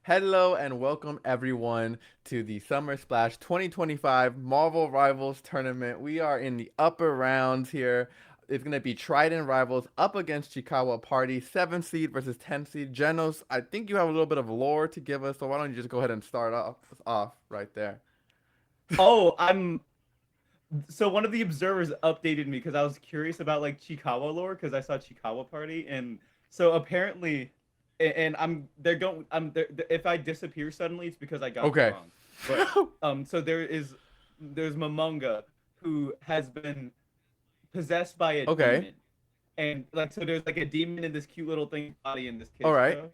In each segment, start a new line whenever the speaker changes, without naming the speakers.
Hello and welcome everyone to the Summer Splash 2025 Marvel Rivals Tournament. We are in the upper rounds here. It's going to be Trident Rivals up against Chikawa Party, 7th seed versus 10th seed. Genos, I think you have a little bit of lore to give us, so why don't you just go ahead and start off right there.
Oh, I'm so one of the observers updated me because I was curious about like Chikawa lore because I saw Chikawa Party and so apparently and I'm they're going if I disappear suddenly it's because I got it
Okay.
wrong. But so there's Momonga who has been possessed by a
Okay.
demon. And like so there's like a demon in this cute little thing body in this
All
kid's
right.
show.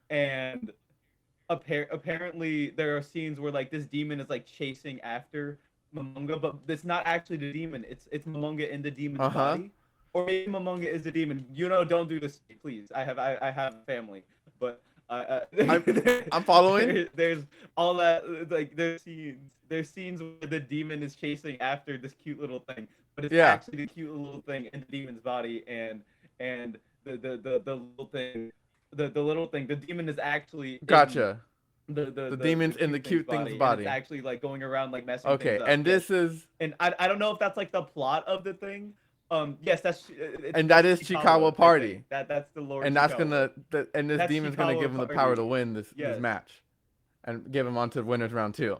And apparently there are scenes where like this demon is like chasing after Momonga, but it's not actually the demon. It's Momonga in the demon's
Uh-huh.
body, or maybe Momonga is the demon. Don't do this, please. I have family, but
I'm I'm following.
there's all that like there's scenes where the demon is chasing after this cute little thing, but it's
Yeah.
actually the cute little thing in the demon's body, and the little thing the demon is actually in
Gotcha. The
the
demon's in the
cute thing's
cute thing's
body, and it's
body.
actually like going around like messing things
Okay.
up.
And
Yes,
this is
and I don't know if that's like the plot of the thing. Yes,
and that
that's
is
Chikawa.
Chikawa
I think
Party.
that's the Lord
And that's
Chikawa.
gonna and this
That's
demon's gonna give
Chikawa
him the power to
Party.
win this
Yes,
match and give him on to winners round two.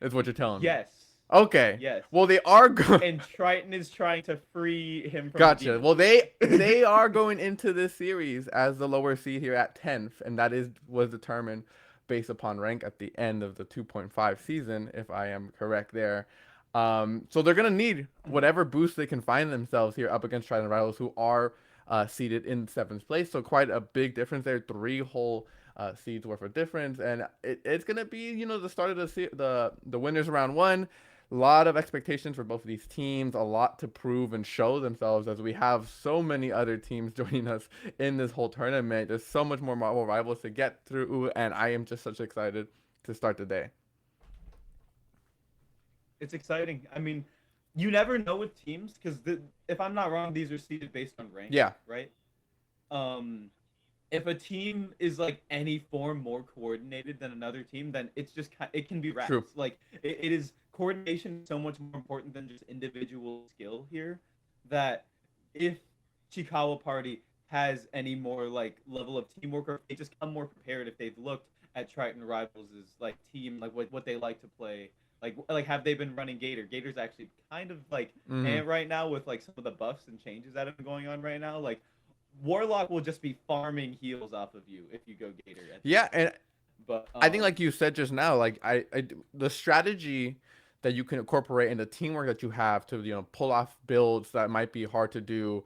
Is what you're telling me.
yes,
Okay.
yes.
Well, they are going.
And Triton is trying to free him from the
Gotcha.
demon.
Well, they are going into this series as the lower seed here at 10th, and that is was determined based upon rank at the end of the 2.5 season, if I am correct there. So they're gonna need whatever boost they can find themselves here up against Trident Rivals, who are seated in 7th place. So quite a big difference there, three whole seeds worth of difference, and it's gonna be the start of the winners round one. A lot of expectations for both of these teams, a lot to prove and show themselves as we have so many other teams joining us in this whole tournament. There's so much more Marvel Rivals to get through, and I am just such excited to start the day.
It's exciting. I mean, you never know with teams because if I'm not wrong, these are seeded based on rank,
Yeah,
right? Um, if a team is like any form more coordinated than another team, then it can be
true.
rats. Like it is coordination so much more important than just individual skill here. That if Chikawa Party has any more like level of teamwork, or if they just come more prepared, if they've looked at Triton Rivals' like team, like what they like to play. Like have they been running Gator? Gator's actually kind of like
Hmm.
right now with like some of the buffs and changes that have been going on right now. Like Warlock will just be farming heals off of you if you go Gator at the
Yeah,
end.
and
But
I think like you said just now, like the strategy that you can incorporate in the teamwork that you have to pull off builds that might be hard to do,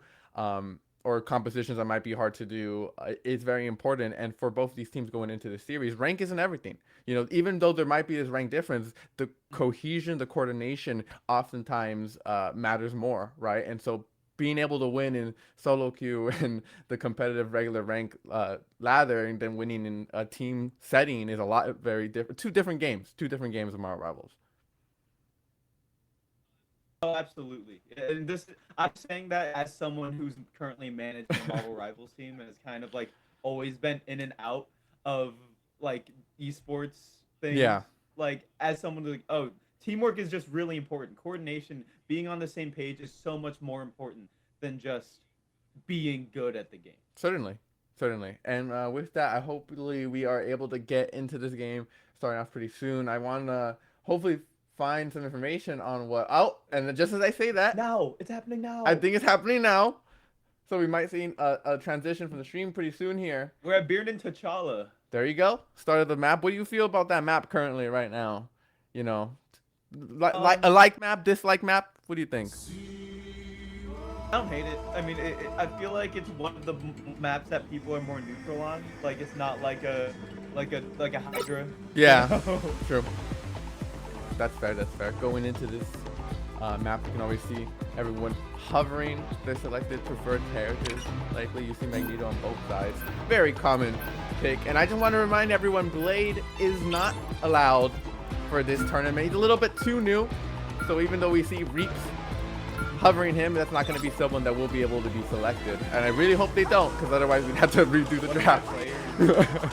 or compositions that might be hard to do, is very important. And for both these teams going into the series, rank isn't everything. Even though there might be this rank difference, the cohesion, the coordination, oftentimes matters more, right? And so being able to win in solo queue and the competitive regular rank ladder and then winning in a team setting is a lot very different. Two different games of Marvel Rivals.
oh, absolutely. And this I'm saying that as someone who's currently managing a Marvel Rivals team and has kind of like always been in and out of like esports things.
Yeah,
Like as someone like teamwork is just really important. Coordination, being on the same page is so much more important than just being good at the game.
certainly, certainly. And with that, I hopefully we are able to get into this game starting off pretty soon. I want to hopefully find some information on what. Oh, and just as I say that,
Now, it's happening
I
now.
think it's happening now. So we might see a transition from the stream pretty soon here.
We're at Bearden T'Challa.
There you go. Start of the map. What do you feel about that map currently right now? You know, like a
Um,
like map, dislike map. What do you think?
I don't hate it. I mean, I feel like it's one of the maps that people are more neutral on. Like it's not like a Hydra. You
Yeah,
know?
true. That's fair. That's fair. Going into this map, you can always see everyone hovering their selected preferred characters. Likely you see Magneto on both sides. Very common pick. And I just want to remind everyone, Blade is not allowed for this tournament. He's a little bit too new. So even though we see Reaps hovering him, that's not going to be someone that will be able to be selected. And I really hope they don't, because otherwise we'd have to redo the
One of my
draft.
players.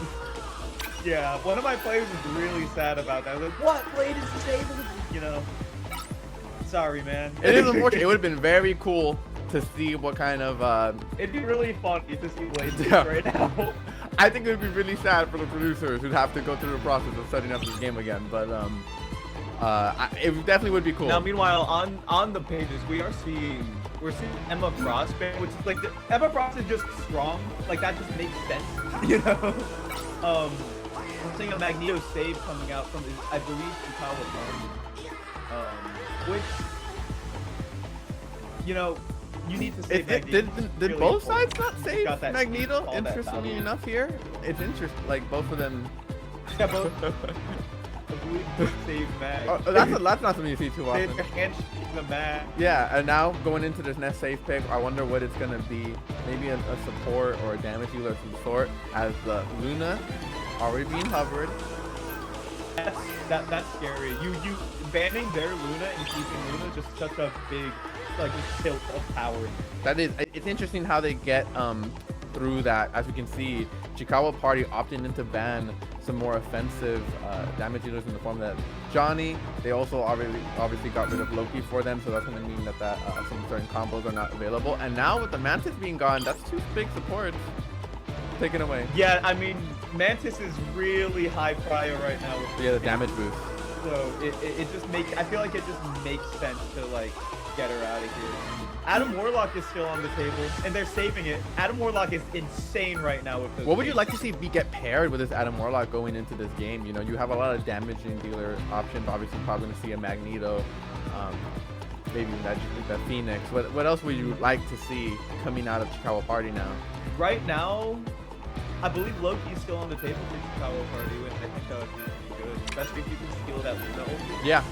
Yeah, one of my players was really sad about that. I was like, what? Blade is disabled? You know. Sorry, man.
It is unfortunate. It would have been very cool to see what kind of.
It'd be really funny to see Blade
Yeah.
right now.
I think it would be really sad for the producers who'd have to go through the process of setting up this game again. But it definitely would be cool.
Now, meanwhile, on the pages, we're seeing Emma Frost, which is like Emma Frost is just strong. Like that just makes sense, you know. I'm seeing a Magneto save coming out from his, I believe, Chikawa Party, which, you know, you need to save Magneto.
Did
Really
both
important.
sides not
He's
save
got that-
Magneto?
all that
Interestingly
value.
enough, here it's interesting. Like both of them.
Yeah, both. I believe both save Mag.
That's not something you see too
They
often.
handshake the Mag.
Yeah, and now going into this next safe pick, I wonder what it's gonna be. Maybe a support or a damage dealer of some sort, as Luna already being hovered.
That's scary. You banning their Luna and keeping Luna is just such a big like tilt of power.
That is, it's interesting how they get through that. As we can see, Chikawa Party opting into ban some more offensive damage dealers in the form that Johnny. They also obviously got rid of Loki for them, so that's going to mean that some certain combos are not available. And now with the Mantis being gone, that's two big supports taken away.
Yeah, I mean Mantis is really high prior right now. With
Yeah, the damage boost.
So it just makes, I feel like it just makes sense to like get her out of here. Adam Warlock is still on the table, and they're saving it. Adam Warlock is insane right now with this.
What would you like to see be get paired with this Adam Warlock going into this game? You know, you have a lot of damaging dealer options. Obviously, probably going to see a Magneto, maybe that Phoenix. What else would you like to see coming out of Chikawa Party now?
Right now, I believe Loki is still on the table for Chikawa Party, and I think that would be pretty good, especially if you can steal that Luna ulti.
Yeah.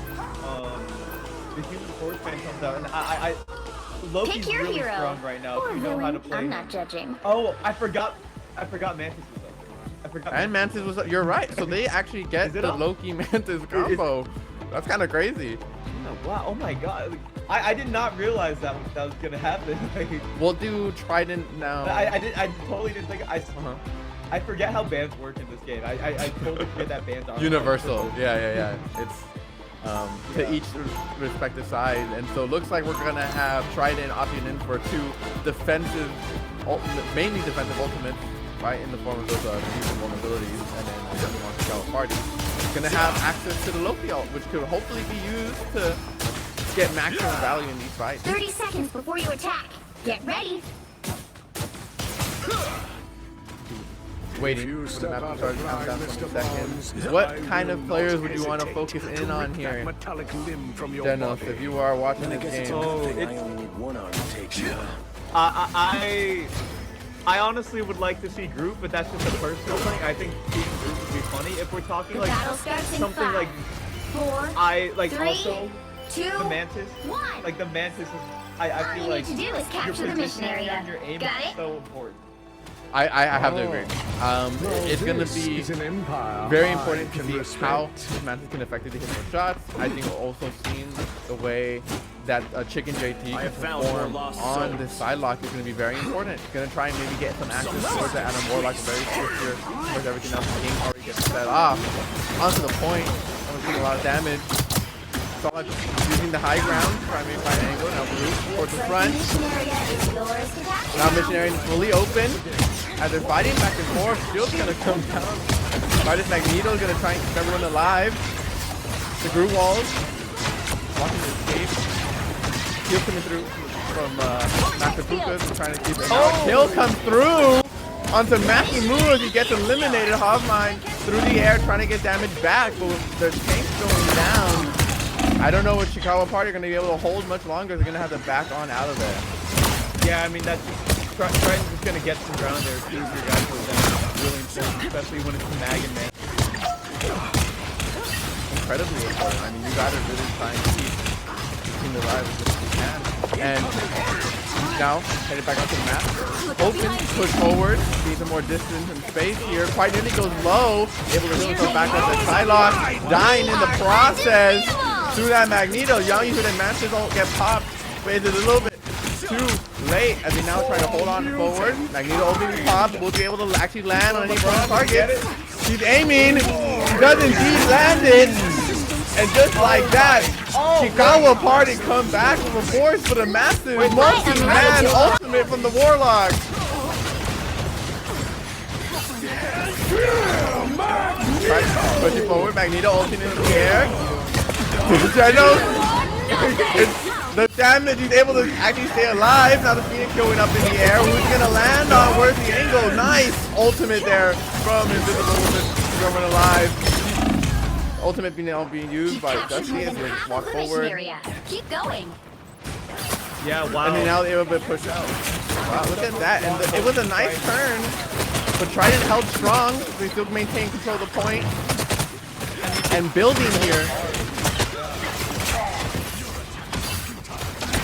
The Human Force fan comes out, and Loki's
Pick your
really
hero.
strong right now.
Or
If you know how to
villain.
play.
I'm not judging.
Oh, I forgot Mantis was up. I forgot.
And Mantis was. You're right. So they actually get
Is it
the
up?
Loki Mantis combo. That's kind of crazy.
Oh, wow! Oh my God! I did not realize that was gonna happen. Like,
We'll do Trident now.
I totally didn't think.
Uh-huh.
I forget how bans work in this game. I totally forget that bans are
Universal. Yeah. It's to each respective side, and so it looks like we're gonna have Trident opting in for two defensive, mainly defensive ultimates, right, in the form of those fusion vulnerabilities, and then definitely on Chikawa Party. Gonna have access to the Loki ult, which could hopefully be used to get maximum value in these fights.
30 seconds before you attack. Get ready.
Waiting for the map to start counting down 20 seconds. What kind of players would you want to focus in on here? Denos, if you are watching this game.
Oh, I honestly would like to see Groot, but that's just a personal thing. I think seeing Groot would be funny. If we're talking
The
like
battle starts in
something
5,
like
4,
I like
3,
also
2,
the Mantis.
1.
Like the Mantis is, I
All
feel
you
like
need to do is capture
your
the mission
positioning
area.
and your aim
Got
is
it?
so important.
I have to agree. It's going to be very important to see how Mantis can effectively hit more shots. I think we're also seeing the way that Chicken JT can perform on the side lock is going to be very important. Going to try and maybe get some access towards the Adam Warlock very quicker towards everything else. The game already gets set off. Onto the point. I'm seeing a lot of damage. Solid using the high ground, trying to find an angle. Now Blue towards the front.
Mission area is yours to capture.
Now Missionary is fully open. As they're fighting back and forth, Shield's gonna come down. Midas Magneto is gonna try and keep everyone alive. The Groot walls. Blocking the escape. Shield coming through from Master Pukas, trying to keep it. Now Kill comes through onto Makimu as he gets eliminated. Hogmine through the air trying to get damage back, but with the tanks going down, I don't know if Chikawa Party are gonna be able to hold much longer. They're gonna have to back on out of there.
Yeah, I mean that's Triton's just gonna get some ground there. Two of your guys go down. Really important, especially when it's Mag and Man.
Incredibly important. I mean, you guys are really trying to keep the team alive as best you can. And now, headed back onto the map. Open, push forward, need some more distance and space here. Quite nearly goes low, able to heal himself back up to Psylocke, dying in the process through that Magneto. Young Ethan and Mantis don't get popped, but it's a little bit too late as he now trying to hold on forward. Magneto opening pop, will be able to actually land on any front target. She's aiming. She does indeed land it. And just like that, Chikawa Party come back with a force for the massive multi-man ultimate from the Warlock. Right, pushing forward, Magneto ulting in the air. The damage, he's able to actually stay alive. Now the Phoenix going up in the air. Who's gonna land on? Where's the angle? Nice ultimate there from Invisible Woman. Going alive. Ultimate being used by Dusty as they walk forward.
Area. Keep going.
Yeah, wow.
And then now they're able to push out. Wow, look at that. And it was a nice turn. But Trident held strong. They still maintain control of the point. And building here.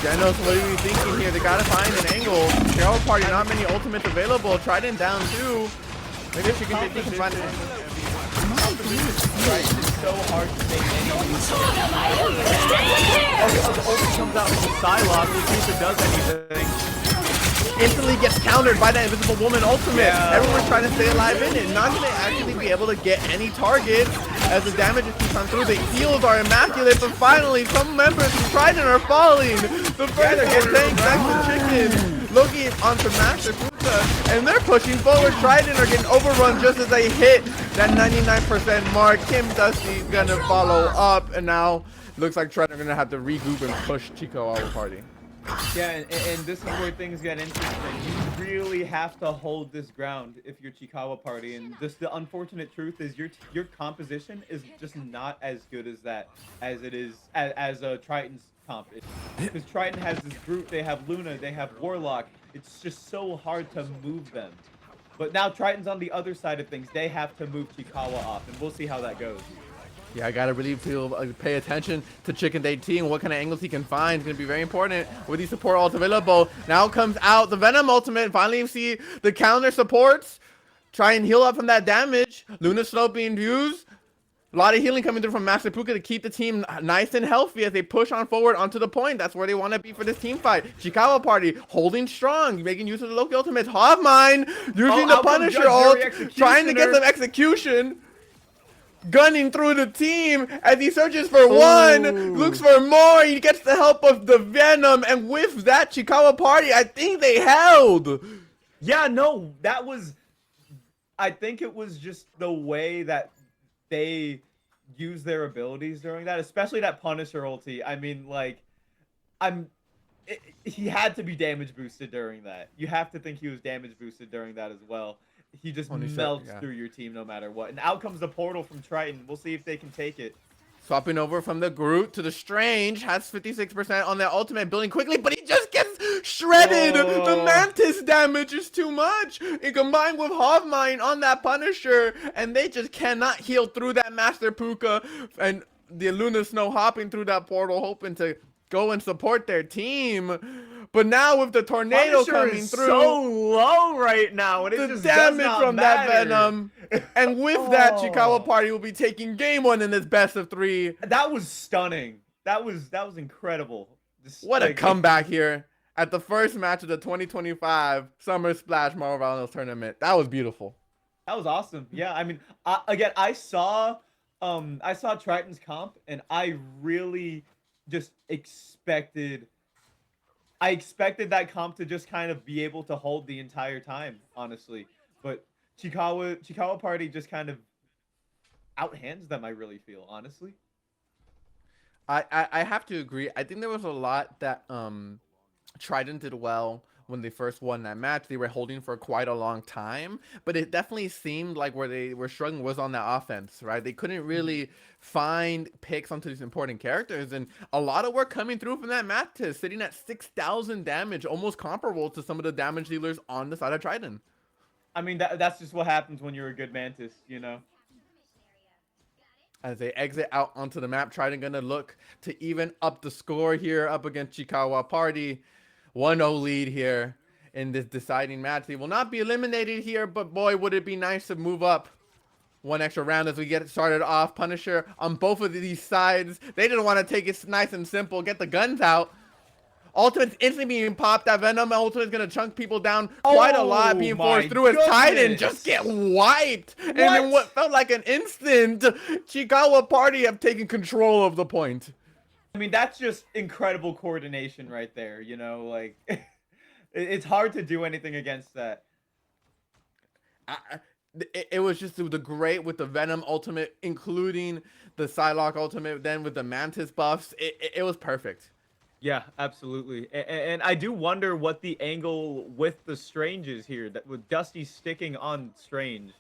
Genos, what are you thinking here? They gotta find an angle. Chikawa Party, not many ultimates available. Trident down too. Maybe she can find it.
Right, it's so hard to make any the ult comes out from the Psylocke, we'll see if it does anything.
Instantly gets countered by that Invisible Woman ultimate.
Yeah.
Everyone's trying to stay alive in it. Not gonna actually be able to get any targets as the damage is keeps on through. The heals are immaculate, but finally some members of Trident are falling. The first gets tanked back to Chicken. Loki onto Master Puka, and they're pushing forward. Trident are getting overrun just as they hit that 99% mark. Kim Dusty's gonna follow up, and now looks like Trident are gonna have to regroup and push Chikawa Party.
Yeah, and this is where things get interesting. You really have to hold this ground if you're Chikawa Party, and just the unfortunate truth is your composition is just not as good as it is as Triton's comp. Because Triton has this group, they have Luna, they have Warlock. It's just so hard to move them. But now Triton's on the other side of things. They have to move Chikawa off, and we'll see how that goes.
Yeah, I gotta really pay attention to Chicken Day T and what kind of angles he can find. It's gonna be very important with these support ults available. Now comes out the Venom ultimate. Finally, you see the counter supports. Try and heal up from that damage. Luna Snow being used. A lot of healing coming through from Master Puka to keep the team nice and healthy as they push on forward onto the point. That's where they want to be for this team fight. Chikawa Party holding strong, making use of the Loki ultimates. Hofmine using the Punisher ult, trying to get some execution. Gunning through the team as he searches for one, looks for more. He gets the help of the Venom, and with that, Chikawa Party, I think they held.
Yeah, no, that was. I think it was just the way that they use their abilities during that, especially that Punisher ulti. I mean, like, he had to be damage boosted during that. You have to think he was damage boosted during that as well. He just melts through your team no matter what. And out comes the portal from Triton. We'll see if they can take it.
Swapping over from the Groot to the Strange. Has 56% on that ultimate, building quickly, but he just gets shredded. The Mantis damage is too much. It combined with Hofmine on that Punisher, and they just cannot heal through that Master Puka. And the Luna Snow hopping through that portal, hoping to go and support their team. But now with the tornado
Punisher
coming
is
through,
so low right now, and it
the
just
damage
does not
from
matter.
that Venom, and with that, Chikawa Party will be taking game one in this best of three.
That was stunning. That was incredible.
What a comeback here at the first match of the 2025 Summer Splash Marvel Rivals tournament. That was beautiful.
That was awesome. Yeah, I mean, I saw Triton's comp, and I really just expected that comp to just kind of be able to hold the entire time, honestly. But Chikawa Party just kind of outhands them, I really feel, honestly.
I have to agree. I think there was a lot that Trident did well when they first won that match. They were holding for quite a long time, but it definitely seemed like where they were struggling was on that offense, right? They couldn't really find picks onto these important characters, and a lot of work coming through from that Mantis, sitting at 6,000 damage, almost comparable to some of the damage dealers on the side of Trident.
I mean, that's just what happens when you're a good Mantis, you know?
As they exit out onto the map, Trident gonna look to even up the score here up against Chikawa Party. 1-0 lead here in this deciding match. They will not be eliminated here, but boy, would it be nice to move up one extra round as we get started off. Punisher on both of these sides. They didn't want to take it nice and simple, get the guns out. Ultimate's instantly being popped. That Venom Ultimate's gonna chunk people down quite a lot,
Oh
being
my
forced through his Titan.
goodness.
Just get wiped. And in
What?
what felt like an instant, Chikawa Party have taken control of the point.
I mean, that's just incredible coordination right there. You know, like it's hard to do anything against that.
It was just the great with the Venom Ultimate, including the Psylocke Ultimate, then with the Mantis buffs. It was perfect.
Yeah, absolutely. And I do wonder what the angle with the Strange is here, that with Dusty sticking on Strange.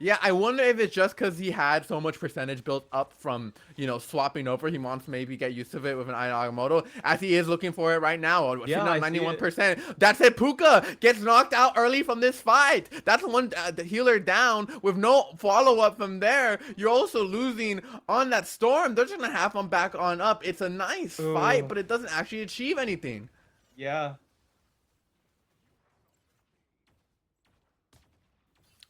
Yeah, I wonder if it's just because he had so much percentage built up from, swapping over. He wants to maybe get used to it with an Aya Agamotto, as he is looking for it right now.
Yeah,
Yeah,
I see
91%. That's it. Puka gets knocked out early from this fight. That's one the healer down with no follow-up from there. You're also losing on that Storm. They're just going to have him back on up. It's a nice fight, but it doesn't actually achieve anything.
Yeah.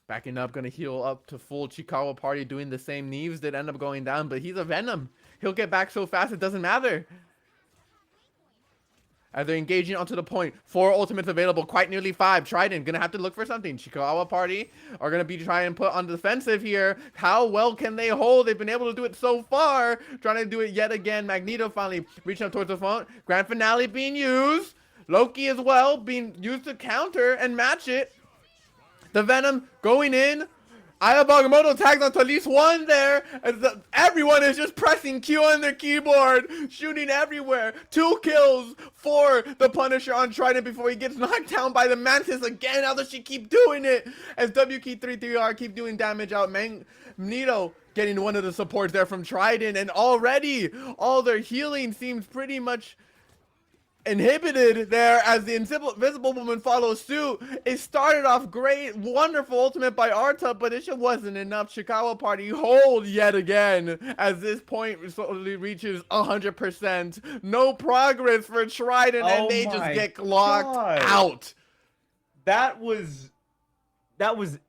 Backing up, gonna heal up to full. Chikawa Party doing the same. Neves did end up going down, but he's a Venom. He'll get back so fast, it doesn't matter. As they're engaging onto the point. 4 ultimates available, quite nearly 5. Trident, gonna have to look for something. Chikawa Party are gonna be trying to put on the defensive here. How well can they hold? They've been able to do it so far. Trying to do it yet again. Magneto finally reaching up towards the front. Grand Finale being used. Loki as well, being used to counter and match it. The Venom going in. Aya Agamotto tags onto at least one there. As everyone is just pressing Q on their keyboard, shooting everywhere. 2 kills for the Punisher on Trident before he gets knocked down by the Mantis again. How does she keep doing it? As WK33R keep doing damage out. Magneto getting one of the supports there from Trident, and already all their healing seems pretty much inhibited there as the Invisible Woman follows suit. It started off great, wonderful ultimate by Arta, but it just wasn't enough. Chikawa Party hold yet again as this point slowly reaches 100%. No progress for Trident, and they just get locked out.
That was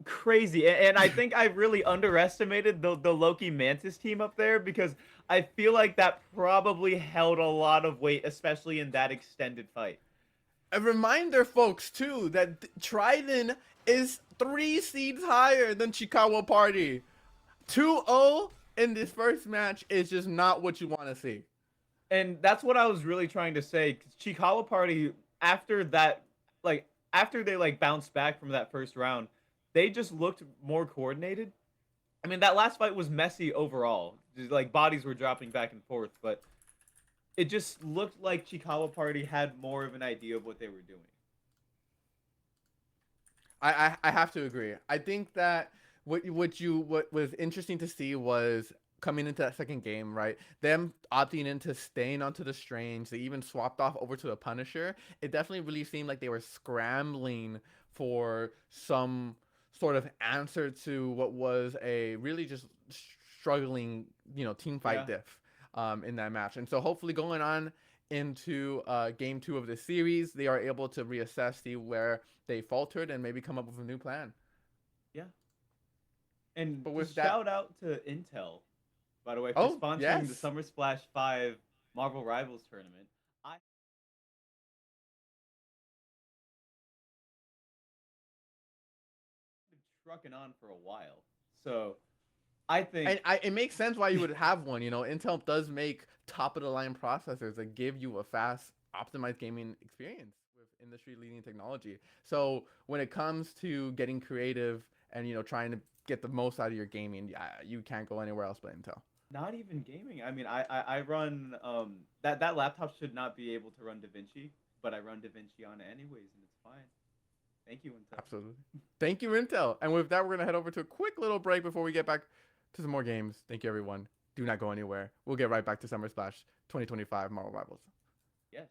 crazy, and I think I really underestimated the Loki Mantis team up there, because I feel like that probably held a lot of weight, especially in that extended fight.
A reminder, folks, too, that Trident is 3 seeds higher than Chikawa Party. 2-0 in this first match is just not what you want to see.
And that's what I was really trying to say. Chikawa Party, after that, after they bounced back from that first round, they just looked more coordinated. I mean, that last fight was messy overall. Just, bodies were dropping back and forth, but it just looked like Chikawa Party had more of an idea of what they were doing.
I have to agree. I think that what was interesting to see was coming into that second game, right? Them opting into staying onto the Strange. They even swapped off over to the Punisher. It definitely really seemed like they were scrambling for some sort of answer to what was a really just struggling, team fight diff in that match. And so hopefully going on into game 2 of the series, they are able to reassess, see where they faltered, and maybe come up with a new plan.
Yeah. And
but with
shout out to Intel, by the way, for sponsoring the Summer Splash 5 Marvel Rivals tournament. Trucking on for a while, so I think
it makes sense why you would have one. Intel does make top of the line processors that give you a fast, optimized gaming experience with industry leading technology. So when it comes to getting creative and trying to get the most out of your gaming, you can't go anywhere else but Intel.
Not even gaming. I mean, I run that laptop should not be able to run DaVinci, but I run DaVinci on it anyways, and it's fine. Thank you, Intel.
Absolutely. Thank you, Intel. And with that, we're going to head over to a quick little break before we get back to some more games. Thank you, everyone. Do not go anywhere. We'll get right back to Summer Splash 2025 Marvel Rivals.
Yes.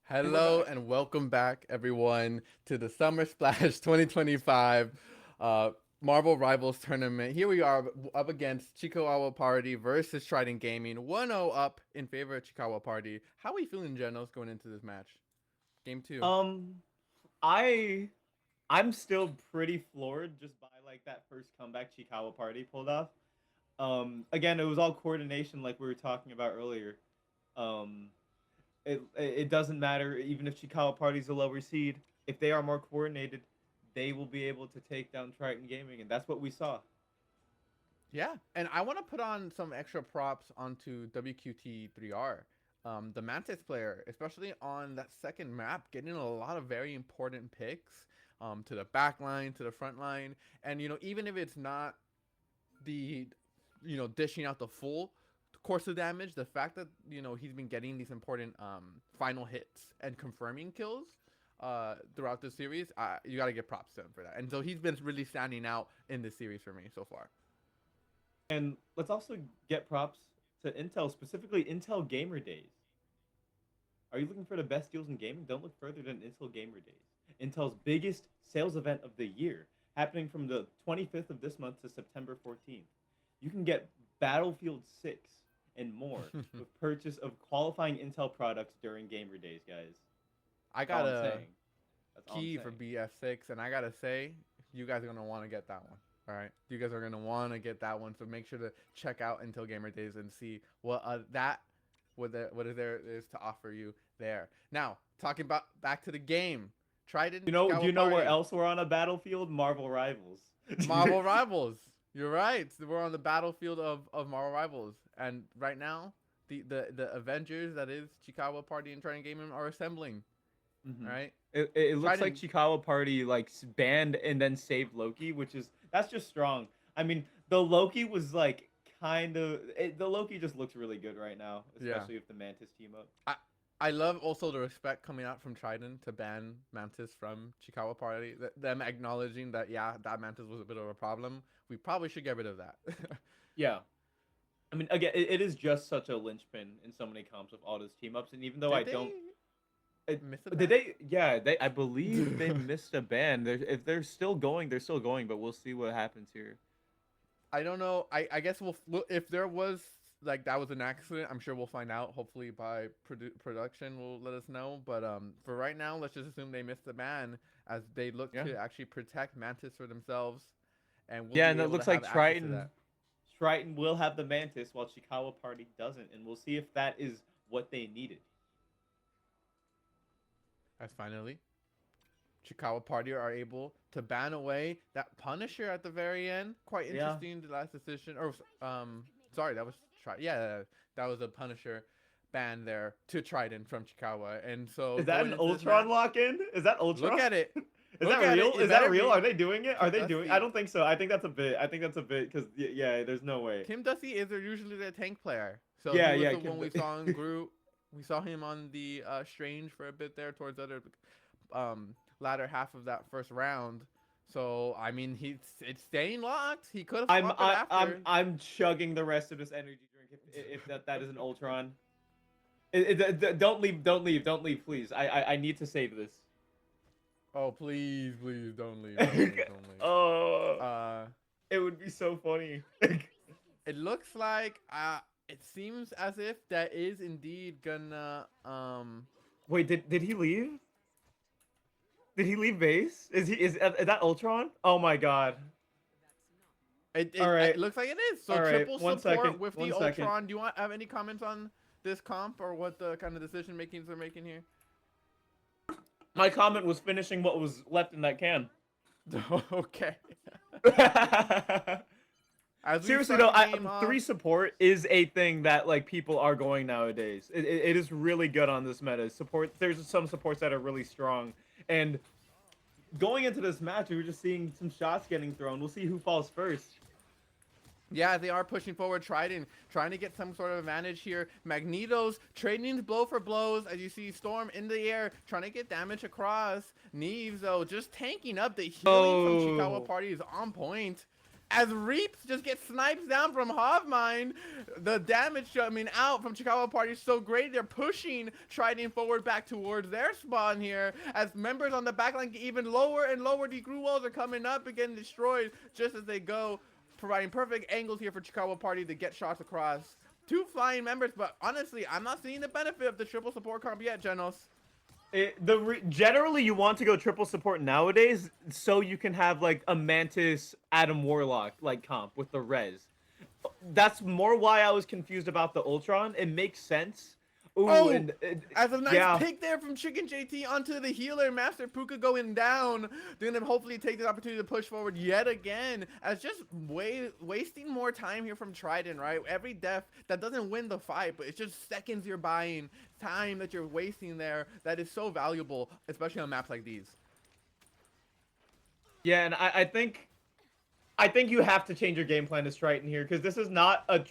Hello
back.
and welcome back, everyone, to the Summer Splash 2025 Marvel Rivals Tournament. Here we are up against Chikawa Party versus Trident Gaming. 1-0 up in favor of Chikawa Party. How are we feeling, Genos, going into this match? Game 2.
I I'm still pretty floored just by like that first comeback Chikawa Party pulled off. Again, it was all coordination, like we were talking about earlier. Um, it doesn't matter even if Chikawa Party's a lower seed. If they are more coordinated, they will be able to take down Triton Gaming, and that's what we saw.
Yeah, and I want to put on some extra props onto WQT3R. The Mantis player, especially on that second map, getting a lot of very important picks to the back line, to the front line. And, even if it's not the, dishing out the full course of damage, the fact that, he's been getting these important final hits and confirming kills throughout the series, you got to give props to him for that. And so he's been really standing out in this series for me so far.
And let's also get props to Intel, specifically Intel Gamer Days. Are you looking for the best deals in gaming? Don't look further than Intel Gamer Days. Intel's biggest sales event of the year, happening from the 25th of this month to September 14th. You can get Battlefield 6 and more with purchase of qualifying Intel products during Gamer Days, guys.
I
That's all
got
I'm
a
saying. That's all I'm
key for
saying.
BF6, and I gotta say, you guys are gonna want to get that one. All right, you guys are gonna want to get that one, so make sure to check out Intel Gamer Days and see what what is to offer you there. Now, talking about back to the game, Trident.
Do you know where
Party.
else we're on a battlefield? Marvel Rivals.
Marvel Rivals. You're right. We're on the battlefield of Marvel Rivals, and right now, the Avengers, that is Chikawa Party and Trident Gaming, are assembling.
Mhm.
All right.
It looks like
Trident-
Chikawa Party like banned and then saved Loki, that's just strong. I mean, the Loki was like the Loki just looks really good right now, especially if the Mantis team up.
I love also the respect coming out from Trident to ban Mantis from Chikawa Party. Them acknowledging that, yeah, that Mantis was a bit of a problem. We probably should get rid of that.
Yeah. I mean, again, it is just such a linchpin in so many comps of all those team ups, and even though
miss a
did
ban?
they? Yeah, I believe they missed a ban. If they're still going, they're still going, but we'll see what happens here.
I don't know. I guess we'll if there was like that was an accident, I'm sure we'll find out. Hopefully by production will let us know. But for right now, let's just assume they missed the ban as they look to actually protect Mantis for themselves. And we'll
And it looks like Triton will have the Mantis while Chikawa Party doesn't, and we'll see if that is what they needed.
As finally, Chikawa Party are able to ban away that Punisher at the very end. Quite interesting, the last decision. Or sorry, that was that was a Punisher ban there to Trident from Chikawa. And so
Is that an Ultron lock-in? Is that Ultron?
Look at it.
Is that real? Is that real? Are they doing it? Are they
Kim
doing?
Dusty.
I don't think so. I think that's a bit. Because there's no way.
Kim Dusty is usually the tank player. So
Yeah,
he was
yeah,
the
Kim
one we
Dusty.
saw in Groot. We saw him on the Strange for a bit there towards the other latter half of that first round. So I mean, it's staying locked. He could have.
I'm chugging the rest of this energy drink if that is an Ultron. Don't leave, please. I need to save this.
Oh, please don't leave. Don't leave.
Oh, it would be so funny.
It looks like it seems as if that is indeed gonna
Wait, did he leave? Did he leave base? Is that Ultron? Oh my god.
All right. It looks like it is. So
All right,
triple
one
support
second,
with
one
the
second.
Ultron. Do you have any comments on this comp or what the kind of decision makings they're making here?
My comment was finishing what was left in that can.
Okay.
Seriously though, 3 support is a thing that like people are going nowadays. It is really good on this meta. There's some supports that are really strong, and going into this match, we were just seeing some shots getting thrown. We'll see who falls first.
Yeah, they are pushing forward. Trident trying to get some sort of advantage here. Magneto's trading blow for blows as you see Storm in the air trying to get damage across. Neves though just tanking up. The healing from Chikawa Party is on point. as Reaps just gets snipes down from Hofmine. The damage, out from Chicago Party is so great. They're pushing Trident forward back towards their spawn here. As members on the backline get even lower and lower. The glue walls are coming up and getting destroyed just as they go, providing perfect angles here for Chicago Party to get shots across. 2 flying members, but honestly, I'm not seeing the benefit of the triple support comp yet, Genos.
Generally, you want to go triple support nowadays, so you can have like a Mantis Adam Warlock like comp with the res. That's more why I was confused about the Ultron. It makes sense. Ooh,
As a nice pick there from Chicken JT onto the healer, Master Puka going down. They're gonna hopefully take this opportunity to push forward yet again, as just wasting more time here from Trident, right? Every death that doesn't win the fight, but it's just seconds you're buying, time that you're wasting there, that is so valuable, especially on maps like these.
Yeah, and I think you have to change your game plan to Triton here, because this is not a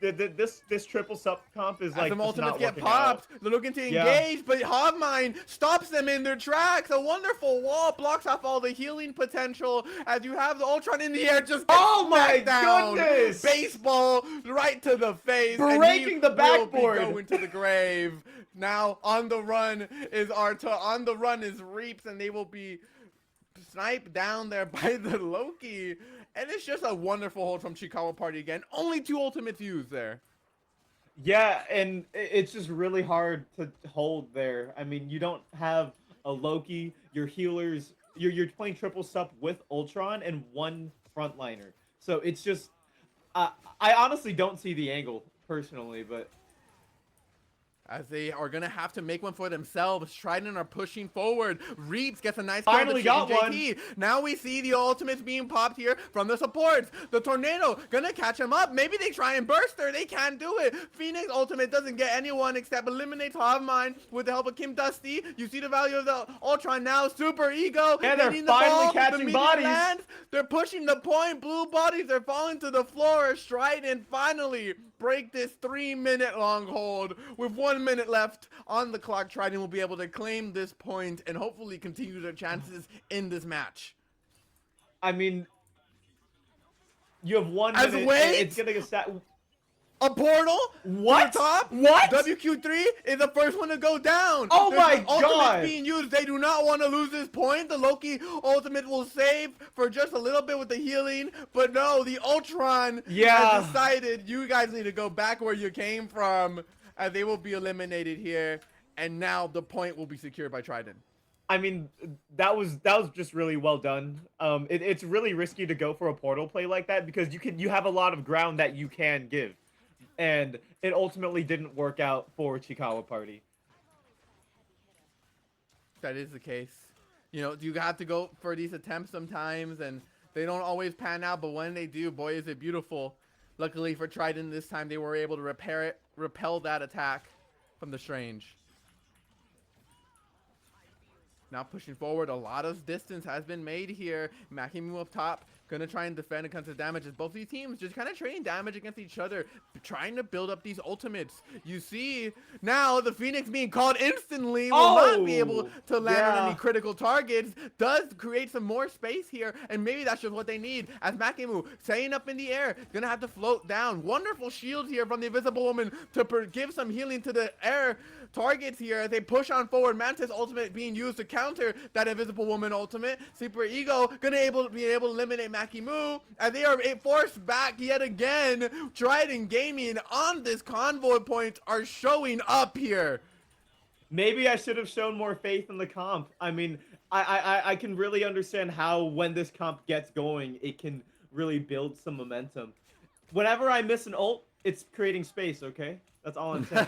this triple sub comp is like
some ultimates
not
get
working
popped.
out.
They're looking to engage, but Hofmine stops them in their tracks. A wonderful wall blocks off all the healing potential as you have the Ultron in the air just
oh my
down.
goodness!
Baseball right to the face,
breaking the backboard.
Going to the grave. Now on the run is on the run is Reaps, and they will be sniped down there by the Loki. And it's just a wonderful hold from Chicago Party again. Only 2 ultimates used there.
Yeah, and it's just really hard to hold there. I mean, you don't have a Loki, your healers, you're playing triple sup with Ultron and 1 frontliner. So it's just, I honestly don't see the angle personally, but
as they are going to have to make one for themselves. Trident are pushing forward. Reaps gets a nice
finally got one.
Now we see the ultimates being popped here from the supports. The Tornado going to catch him up. Maybe they try and burst her. They can't do it. Phoenix ultimate doesn't get anyone except eliminates Hofmine with the help of Kim Dusty. You see the value of the Ultron now. Super Ego.
Yeah, they're finally catching bodies.
Lands. They're pushing the point. Blue bodies are falling to the floor. Trident finally break this 3-minute long hold with 1 minute left on the clock. Trident will be able to claim this point and hopefully continue their chances in this match.
I mean, you have 1 minute. It's gonna get sat.
A portal?
What?
Top?
What?
WQ3 is the first one to go down.
Oh my
God!
god!
Being used. They do not want to lose this point. The Loki ultimate will save for just a little bit with the healing, but no, the Ultron has decided you guys need to go back where you came from, as they will be eliminated here, and now the point will be secured by Trident.
I mean, that was just really well done. It's really risky to go for a portal play like that because you have a lot of ground that you can give. And it ultimately didn't work out for Chiikawa Party.
That is the case. You know, you have to go for these attempts sometimes, and they don't always pan out, but when they do, boy, is it beautiful. Luckily for Trident this time, they were able to repel that attack from the Strange. Now pushing forward, a lot of distance has been made here. Makimu up top, gonna try and defend against the damage as both these teams just kind of trading damage against each other, trying to build up these ultimates. You see now the Phoenix being called instantly will not be able to land on any critical targets. Does create some more space here, and maybe that's just what they need. As Makimu staying up in the air, gonna have to float down. Wonderful shield here from the Invisible Woman to give some healing to the air targets here as they push on forward. Mantis ultimate being used to counter that Invisible Woman ultimate. Super Ego gonna be able to eliminate Makimu, and they are forced back yet again. Trident Gaming on this convoy point are showing up here.
Maybe I should have shown more faith in the comp. I mean, I can really understand how when this comp gets going, it can really build some momentum. Whenever I miss an ult, it's creating space, okay? That's all I'm saying.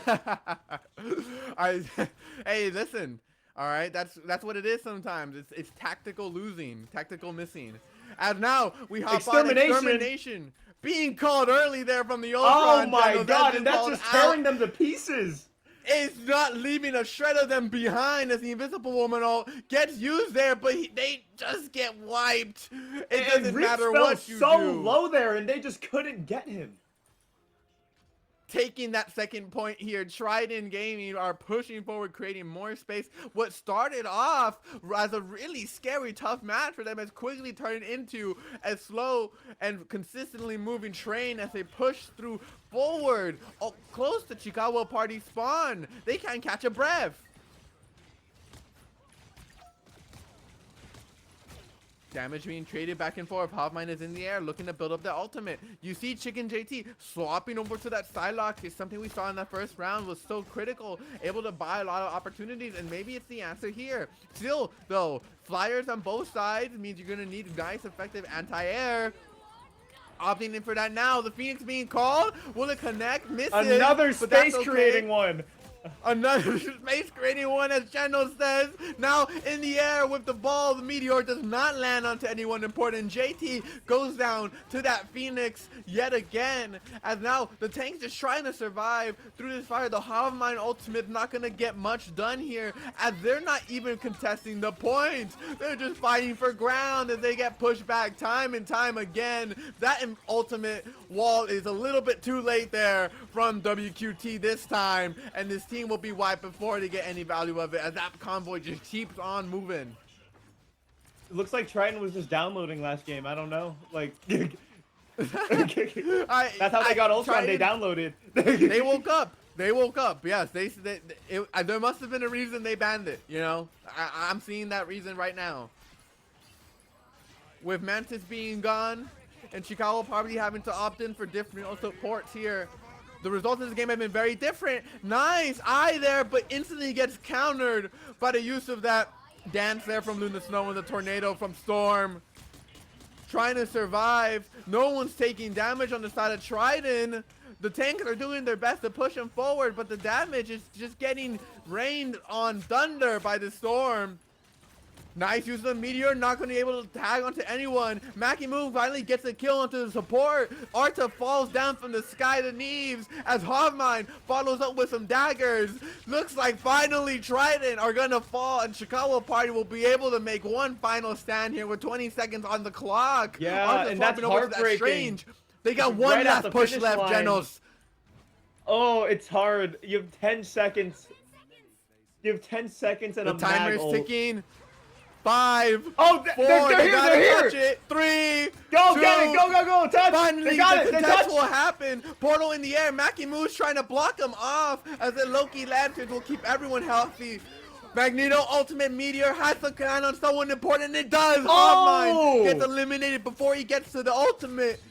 Hey, listen. All right, that's what it is sometimes. It's tactical losing, tactical missing. And now we hop on Extermination being called early there from the Ultron.
Oh my god, and that's just tearing them to pieces.
It's not leaving a shred of them behind as the Invisible Woman all gets used there, but they just get wiped. It doesn't matter what you do.
so low there, and they just couldn't get him.
taking that second point here. Trident Gaming are pushing forward, creating more space. What started off as a really scary, tough match for them has quickly turned into a slow and consistently moving train as they push through forward, close to Chiikawa Party spawn. They can't catch a breath. Damage being traded back and forth. Hofmine is in the air looking to build up the ultimate. You see Chicken JT swapping over to that Psylocke. It's something we saw in that first round was so critical. Able to buy a lot of opportunities, and maybe it's the answer here. Still, though, flyers on both sides means you're going to need nice, effective anti-air. Opting in for that now. The Phoenix being called. Will it connect? Misses.
Another
but that's
space creating one.
Another space creating one, as General says. Now in the air with the ball. The Meteor does not land onto anyone important. JT goes down to that Phoenix yet again. As now the tank's just trying to survive through this fire. The Hofmine ultimate not going to get much done here, as they're not even contesting the points. They're just fighting for ground as they get pushed back time and time again. That ultimate wall is a little bit too late there from WQT this time, and this team will be wiped before they get any value of it, as that convoy just keeps on moving.
It looks like Triton was just downloading last game. I don't know. Like, that's how they got Ultron. They downloaded.
They woke up. They woke up. Yes, there must have been a reason they banned it. You know, I'm seeing that reason right now. With Mantis being gone and Chiikawa probably having to opt in for different supports here, the results of this game have been very different. Nice eye there, but instantly gets countered by the use of that dance there from Luna Snow and the tornado from Storm. Trying to survive. No one's taking damage on the side of Trident. The tanks are doing their best to push him forward, but the damage is just getting rained on Thunder by the Storm. Nice use of the Meteor, not going to be able to tag onto anyone. Makimu finally gets a kill onto the support. Arta falls down from the sky to Neves as Hofmine follows up with some daggers. Looks like finally Trident are going to fall, and Chiikawa Party will be able to make one final stand here with 20 seconds on the clock.
Yeah,
Arta
and that's heartbreaking.
Strange. They got
It's
one
right at
last
the
push
finish
left,
line.
Genos.
Oh, it's hard. You have 10 seconds. You have 10 seconds and
The
a
timer
mag
is
ult.
ticking. 5,
Oh,
4,
they're
they
here,
gotta
they're
touch
here.
it. 3,
Go,
2,
get it, go, touch.
Finally,
They got
the
it, they
contest
touched.
will happen. Portal in the air. Makimu's trying to block him off as the Loki Lanterns will keep everyone healthy. Magneto Ultimate Meteor has to count on someone important. It does.
Oh!
Hofmine gets eliminated before he gets to the ultimate.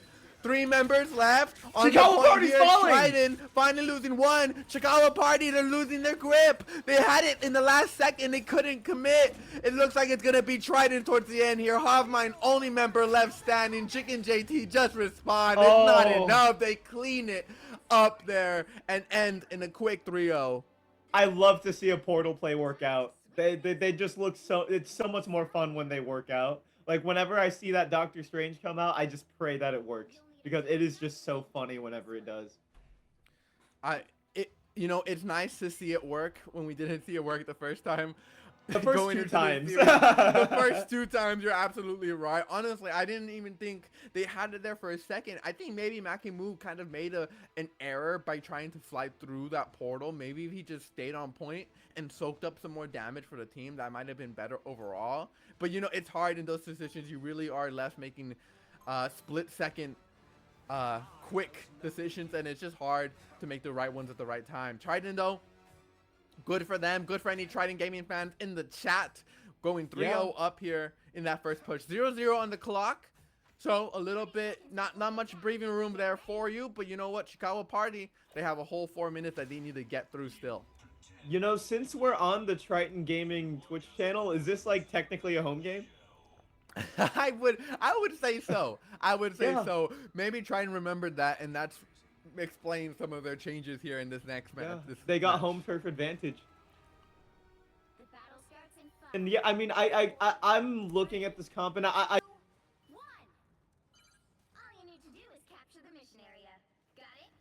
3 members left. On the
Chiikawa
point
Party's
here,
falling!
Trident finally losing one. Chiikawa Party, they're losing their grip. They had it in the last second. They couldn't commit. It looks like it's going to be Trident towards the end here. Hofmine, only member left standing. Chicken JT just respond. It's not
Oh.
enough. They clean it up there and end in a quick 3-0.
I love to see a Portal play work out. They just look so, it's so much more fun when they work out. Like, whenever I see that Doctor Strange come out, I just pray that it works, because it is just so funny whenever it does.
You know, it's nice to see it work when we didn't see it work the first time.
The first
Going
two
into this
times.
series. The first 2 times, you're absolutely right. Honestly, I didn't even think they had it there for a second. I think maybe Makimu kind of made an error by trying to fly through that portal. Maybe if he just stayed on point and soaked up some more damage for the team, that might have been better overall. But, you know, it's hard in those decisions. You really are left making split-second quick decisions, and it's just hard to make the right ones at the right time. Trident, though, good for them. Good for any Trident Gaming fans in the chat. Going 3-0 up here in that first push. 0-0 on the clock. So a little bit, not much breathing room there for you. But you know what? Chiikawa Party, they have a whole 4 minutes that they need to get through still.
You know, since we're on the Triton Gaming Twitch channel, is this like technically a home game?
I would say so. I would say
Yeah.
so. Maybe try and remember that, and that's explain some of their changes here in this next match.
Yeah.
This
They got
match.
home turf advantage.
The battle starts in 5.
And yeah, I mean, I'm looking at this comp, and I
1. All you need to do is capture the mission area. Got it?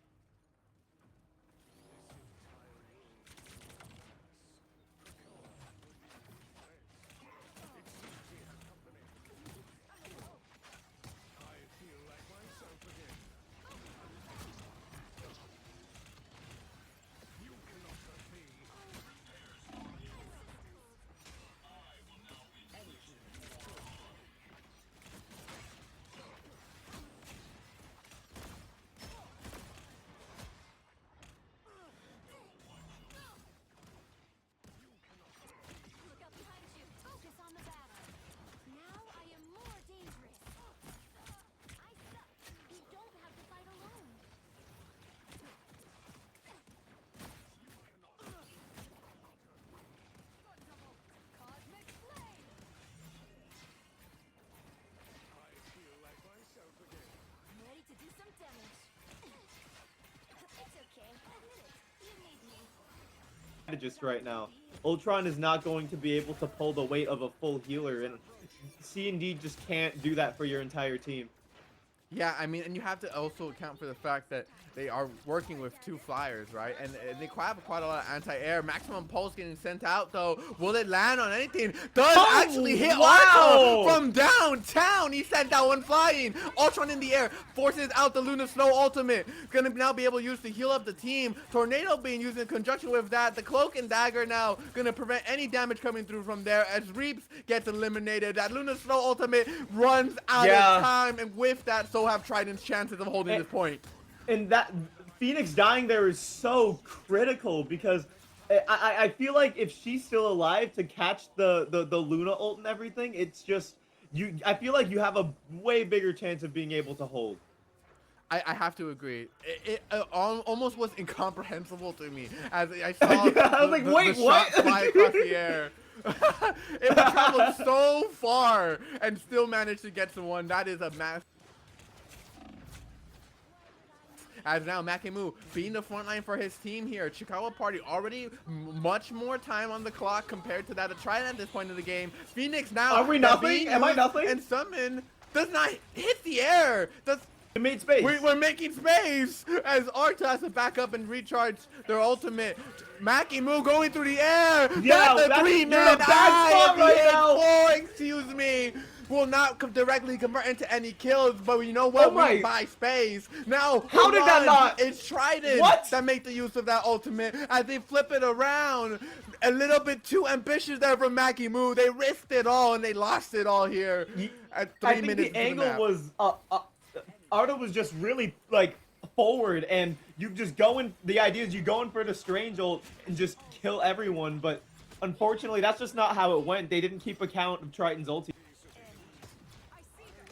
strategist right now. Ultron is not going to be able to pull the weight of a full healer, and C&D just can't do that for your entire team.
Yeah, I mean, and you have to also account for the fact that they are working with 2 flyers, right? And they have quite a lot of anti-air. Maximum Pulse getting sent out, though. Will it land on anything? Does actually hit
wow!
Arta from downtown. He sent that one flying. Ultron in the air forces out the Luna Snow ultimate. Gonna now be able to use to heal up the team. Tornado being used in conjunction with that. The Cloak and Dagger now gonna prevent any damage coming through from there as Reaps gets eliminated. That Luna Snow ultimate runs out of time, and with that, so have Trident's chances of holding this point.
And that Phoenix dying there is so critical because I feel like if she's still alive to catch the Luna ult and everything, it's just I feel like you have a way bigger chance of being able to hold.
I have to agree. It almost was incomprehensible to me as I saw
I was like, wait,
the
what?
shot fly across the air. It would travel so far and still manage to get to one. That is a massive. As now Makemu being the front line for his team here. Chiikawa Party already much more time on the clock compared to that of Trident at this point in the game. Phoenix now.
Are we nothing? Am I nothing?
And Summon does not hit the air.
It made space.
We're making space as Arta has to back up and recharge their ultimate. Makemu going through the air.
Yeah,
that's a 3-man
spot right now.
4, excuse me. Will not directly convert into any kills, but you know what?
Oh my.
We buy space. Now,
How did that not?
It's Trident
What?
that make the use of that ultimate as they flip it around. A little bit too ambitious there from Makemu. They risked it all and they lost it all here at 3
I think
minutes.
the angle was Arta was just really like forward, and you just go in. The idea is you go in for the strange ult and just kill everyone, but unfortunately, that's just not how it went. They didn't keep account of Triton's ulti.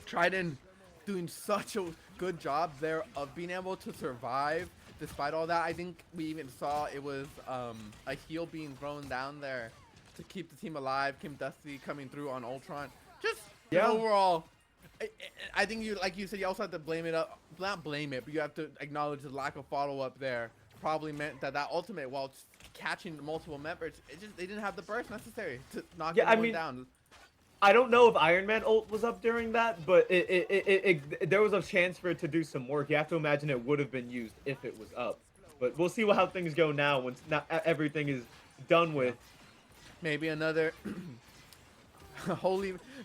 Trident doing such a good job there of being able to survive despite all that. I think we even saw it was a heal being thrown down there to keep the team alive. Kim Dusty coming through on Ultron. Just overall, I think like you said, you also have to blame it up. Not blame it, but you have to acknowledge the lack of follow-up there. Probably meant that ultimate, while catching multiple members, they didn't have the burst necessary to knock everyone down.
I don't know if Iron Man ult was up during that, but there was a chance for it to do some work. You have to imagine it would have been used if it was up. But we'll see how things go now once everything is done with.
Maybe another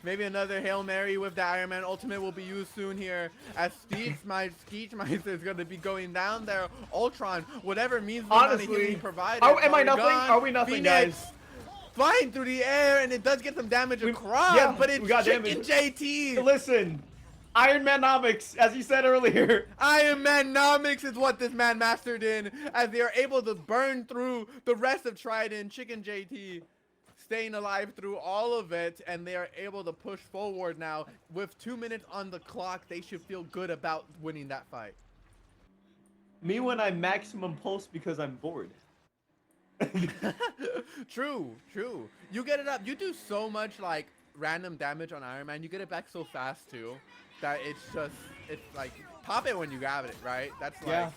maybe another Hail Mary with the Iron Man ultimate will be used soon here as Skeechmeister is going to be going down there. Ultron, whatever means
honestly
provided.
Am I nothing? Are we nothing,
Phoenix,
guys?
flying through the air, and it does get some damage across, but it's Chicken JT.
Listen, Iron Manomics, as you said earlier.
Iron Manomics is what this man mastered in, as they are able to burn through the rest of Trident. Chicken JT staying alive through all of it, and they are able to push forward now. With 2 minutes on the clock, they should feel good about winning that fight.
Me when I maximum pulse because I'm bored.
True. You get it up. You do so much like random damage on Iron Man. You get it back so fast too, that it's like pop it when you grab it, right? That's like.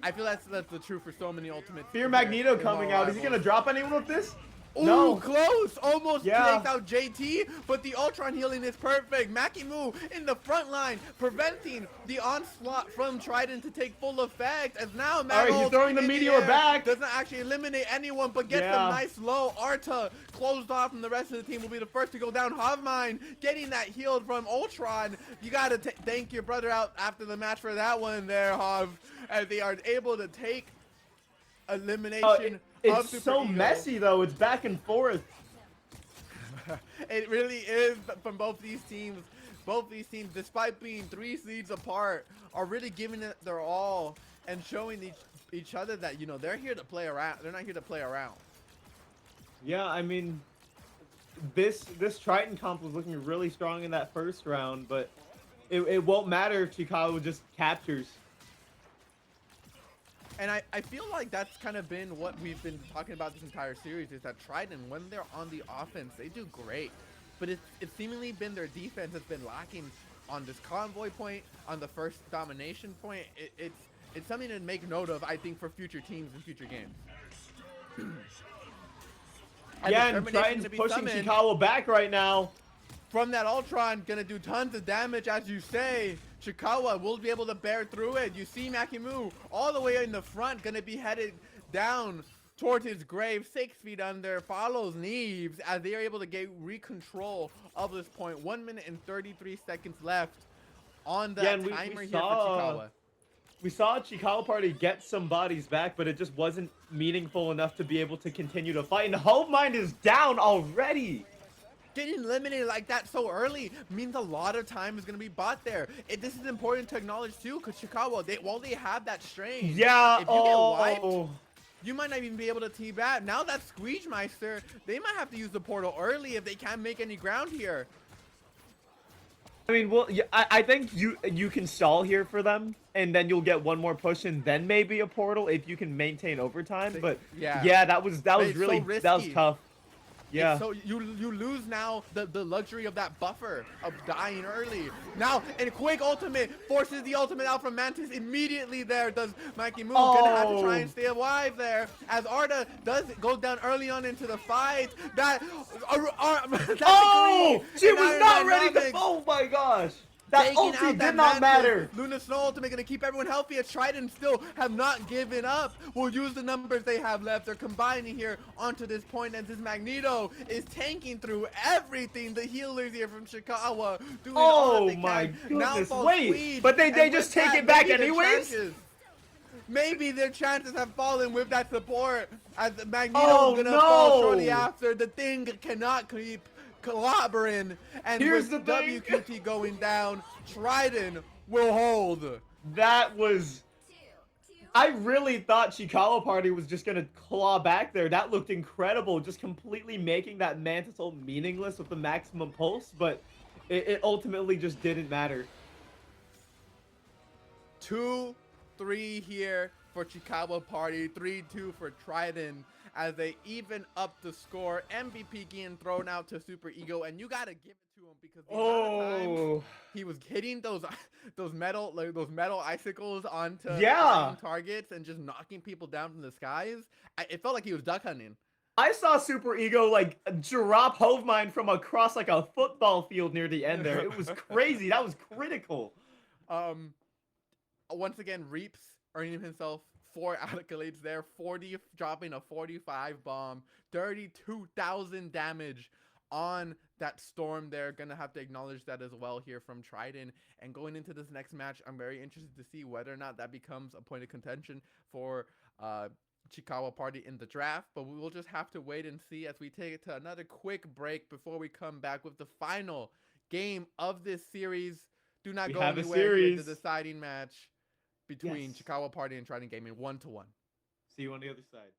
I feel that's the truth for so many ultimates.
Fear Magneto coming out. Is he gonna drop anyone with this?
Ooh,
no.
Close! Almost takes out JT, but the Ultron healing is perfect. Makemu in the front line, preventing the onslaught from Trident to take full effect. As now
Alright, he's throwing the meteor back.
Doesn't actually eliminate anyone, but gets them nice low. Arta closed off, and the rest of the team will be the first to go down. Hovmine getting that healed from Ultron. You gotta thank your brother out after the match for that one there, Hov, as they are able to take elimination.
It's so messy though. It's back and forth.
It really is from both these teams. Both these teams, despite being 3 seeds apart, are really giving it their all and showing each other that, you know, they're here to play around. They're not here to play around.
Yeah, I mean, this Triton comp was looking really strong in that first round, but it won't matter if Chiikawa just captures.
And I feel like that's kind of been what we've been talking about this entire series, is that Trident, when they're on the offense, they do great. But it's seemingly been their defense has been lacking on this convoy point, on the first domination point. It's something to make note of, I think, for future teams and future games.
Yeah, and
Determination's
Triton's
gonna be
pushing
summoned.
Chikawa back right now.
From that Ultron, gonna do tons of damage, as you say. Chikawa will be able to bear through it. You see Makimu all the way in the front, gonna be headed down towards his grave, 6 feet under. Follows Neves as they are able to get recontrol of this point. 1 minute and 33 seconds left on the
Yeah, and
timer
we
here for Chikawa.
We saw Chikawa Party get some bodies back, but it just wasn't meaningful enough to be able to continue to fight. And Hopemind is down already.
Getting eliminated like that so early means a lot of time is going to be bought there. This is important to acknowledge too, because Chikawa, while they have that strain,
Yeah,
if you get wiped, you might not even be able to T-bat. Now that Squeegmeister, they might have to use the portal early if they can't make any ground here.
I mean, well, yeah, I think you can stall here for them, and then you'll get one more push, and then maybe a portal if you can maintain overtime. But yeah, that was
it's
really
so
that was
risky.
tough. Yeah.
So you lose now the luxury of that buffer of dying early. Now, and quick ultimate forces the ultimate out from Mantis immediately there. Does Mikey Moon gonna have to try and stay alive there as Arda does go down early on into the fight. That
she was not ready to. Oh my gosh. That ulti did not matter.
Luna Snow ultimate gonna keep everyone healthy as Trident still have not given up. Will use the numbers they have left. They're combining here onto this point as this Magneto is tanking through everything. The healers here from Chikawa doing all that they
my
can. Now
goodness,
falls
wait,
Squeege,
but they
and
just
with
take
that,
it back
maybe their
anyways?
Maybe their chances have fallen with that support as Magneto's gonna fall shortly after. The Thing cannot keep collaborating, and
Here's
with
the thing.
WQT going down, Trident will hold.
That was. I really thought Chikawa Party was just gonna claw back there. That looked incredible, just completely making that Mantis ult meaningless with the maximum pulse, but it ultimately just didn't matter.
2-3 here for Chikawa Party, 3-2 for Trident as they even up the score. MVP getting thrown out to Super Ego, and you gotta give it to him because the amount of times he was hitting those metal icicles onto targets and just knocking people down from the skies. It felt like he was duck hunting.
I saw Super Ego like drop Hovemind from across like a football field near the end there. It was crazy. That was critical.
Once again, Reaps earning himself 4 accolades there, 40 dropping a 45 bomb, 32,000 damage on that storm there. Gonna have to acknowledge that as well here from Trident. And going into this next match, I'm very interested to see whether or not that becomes a point of contention for Chikawa Party in the draft, but we will just have to wait and see as we take it to another quick break before we come back with the final game of this series. Do not go anywhere. The deciding match between Chikawa Party and Trident Gaming 1-1.
See you on the other side.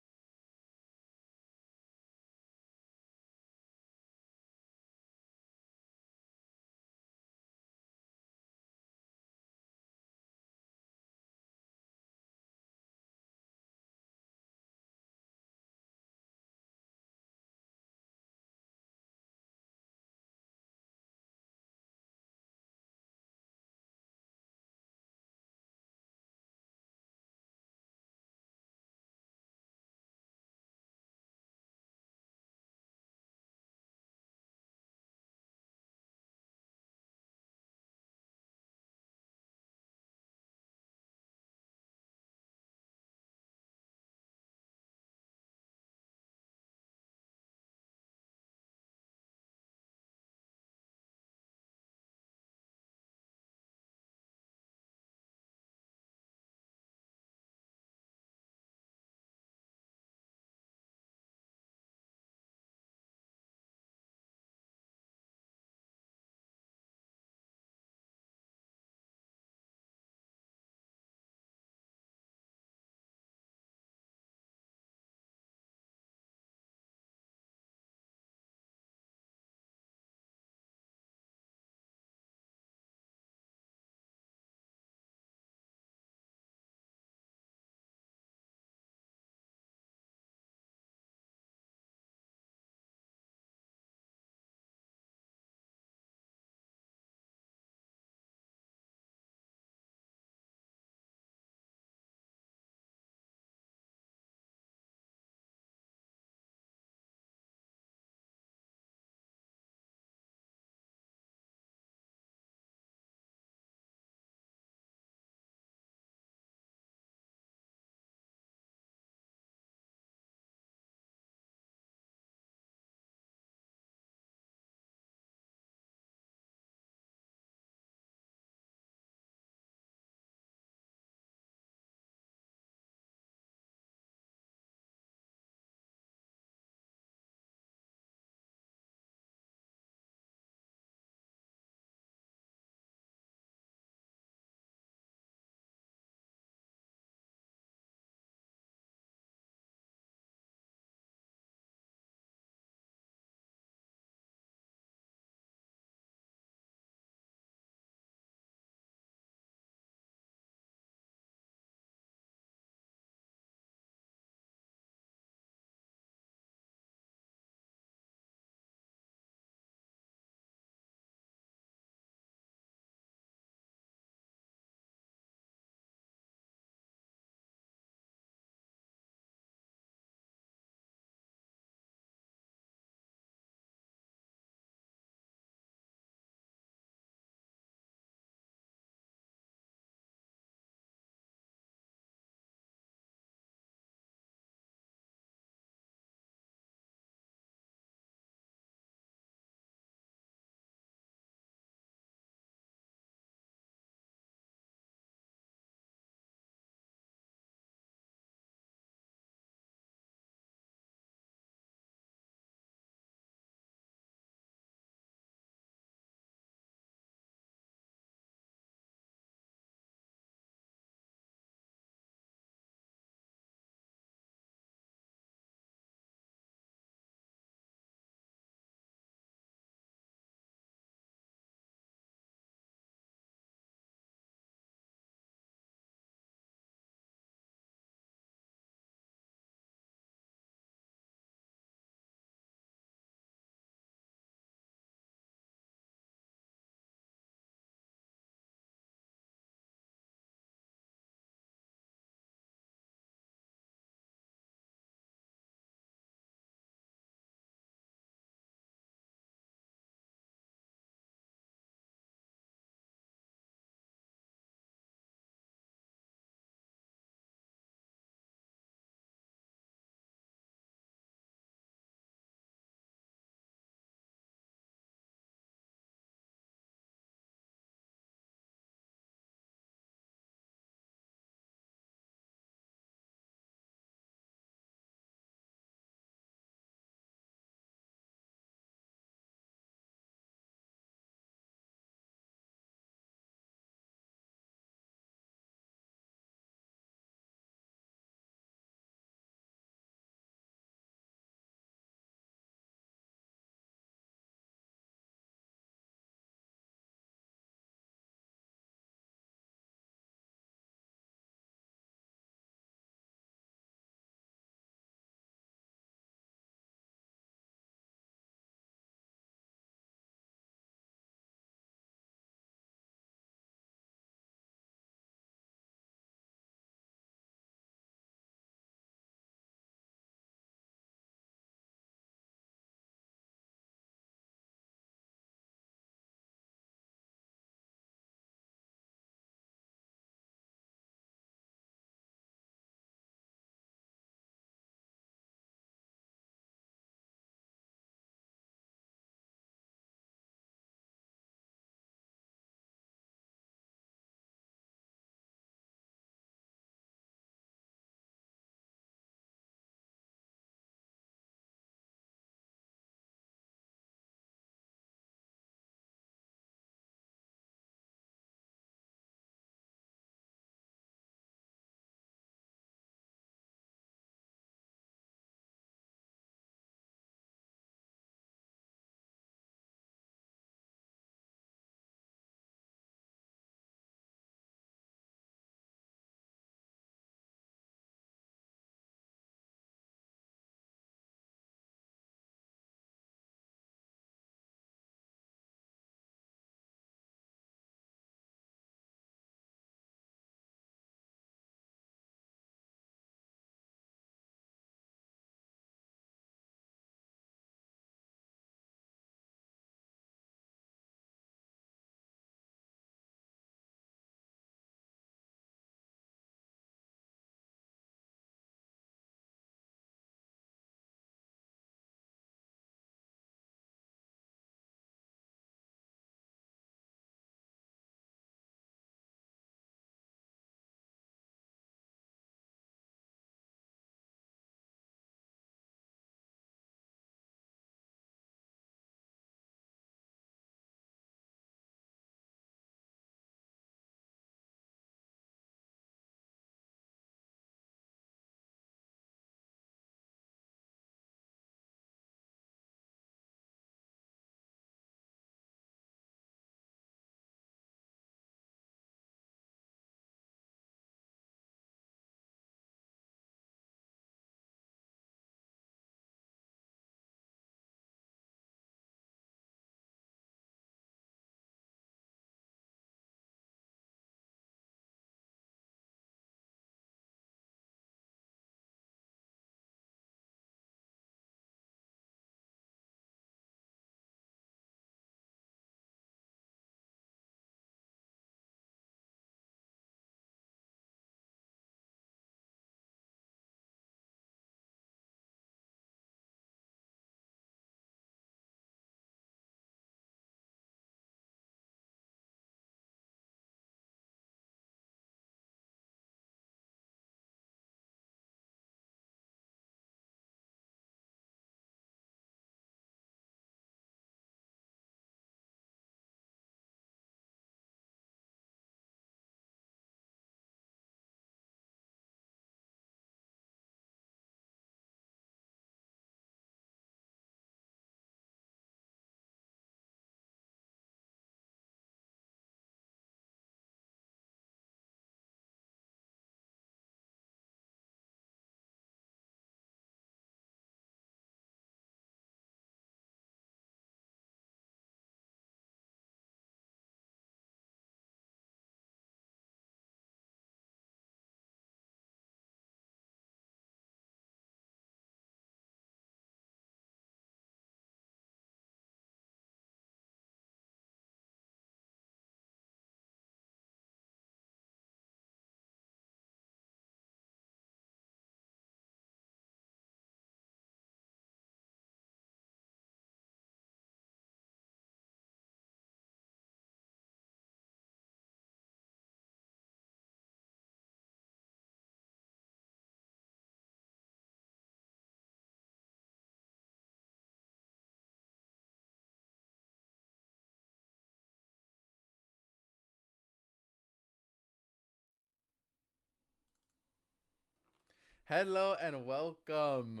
Hello and welcome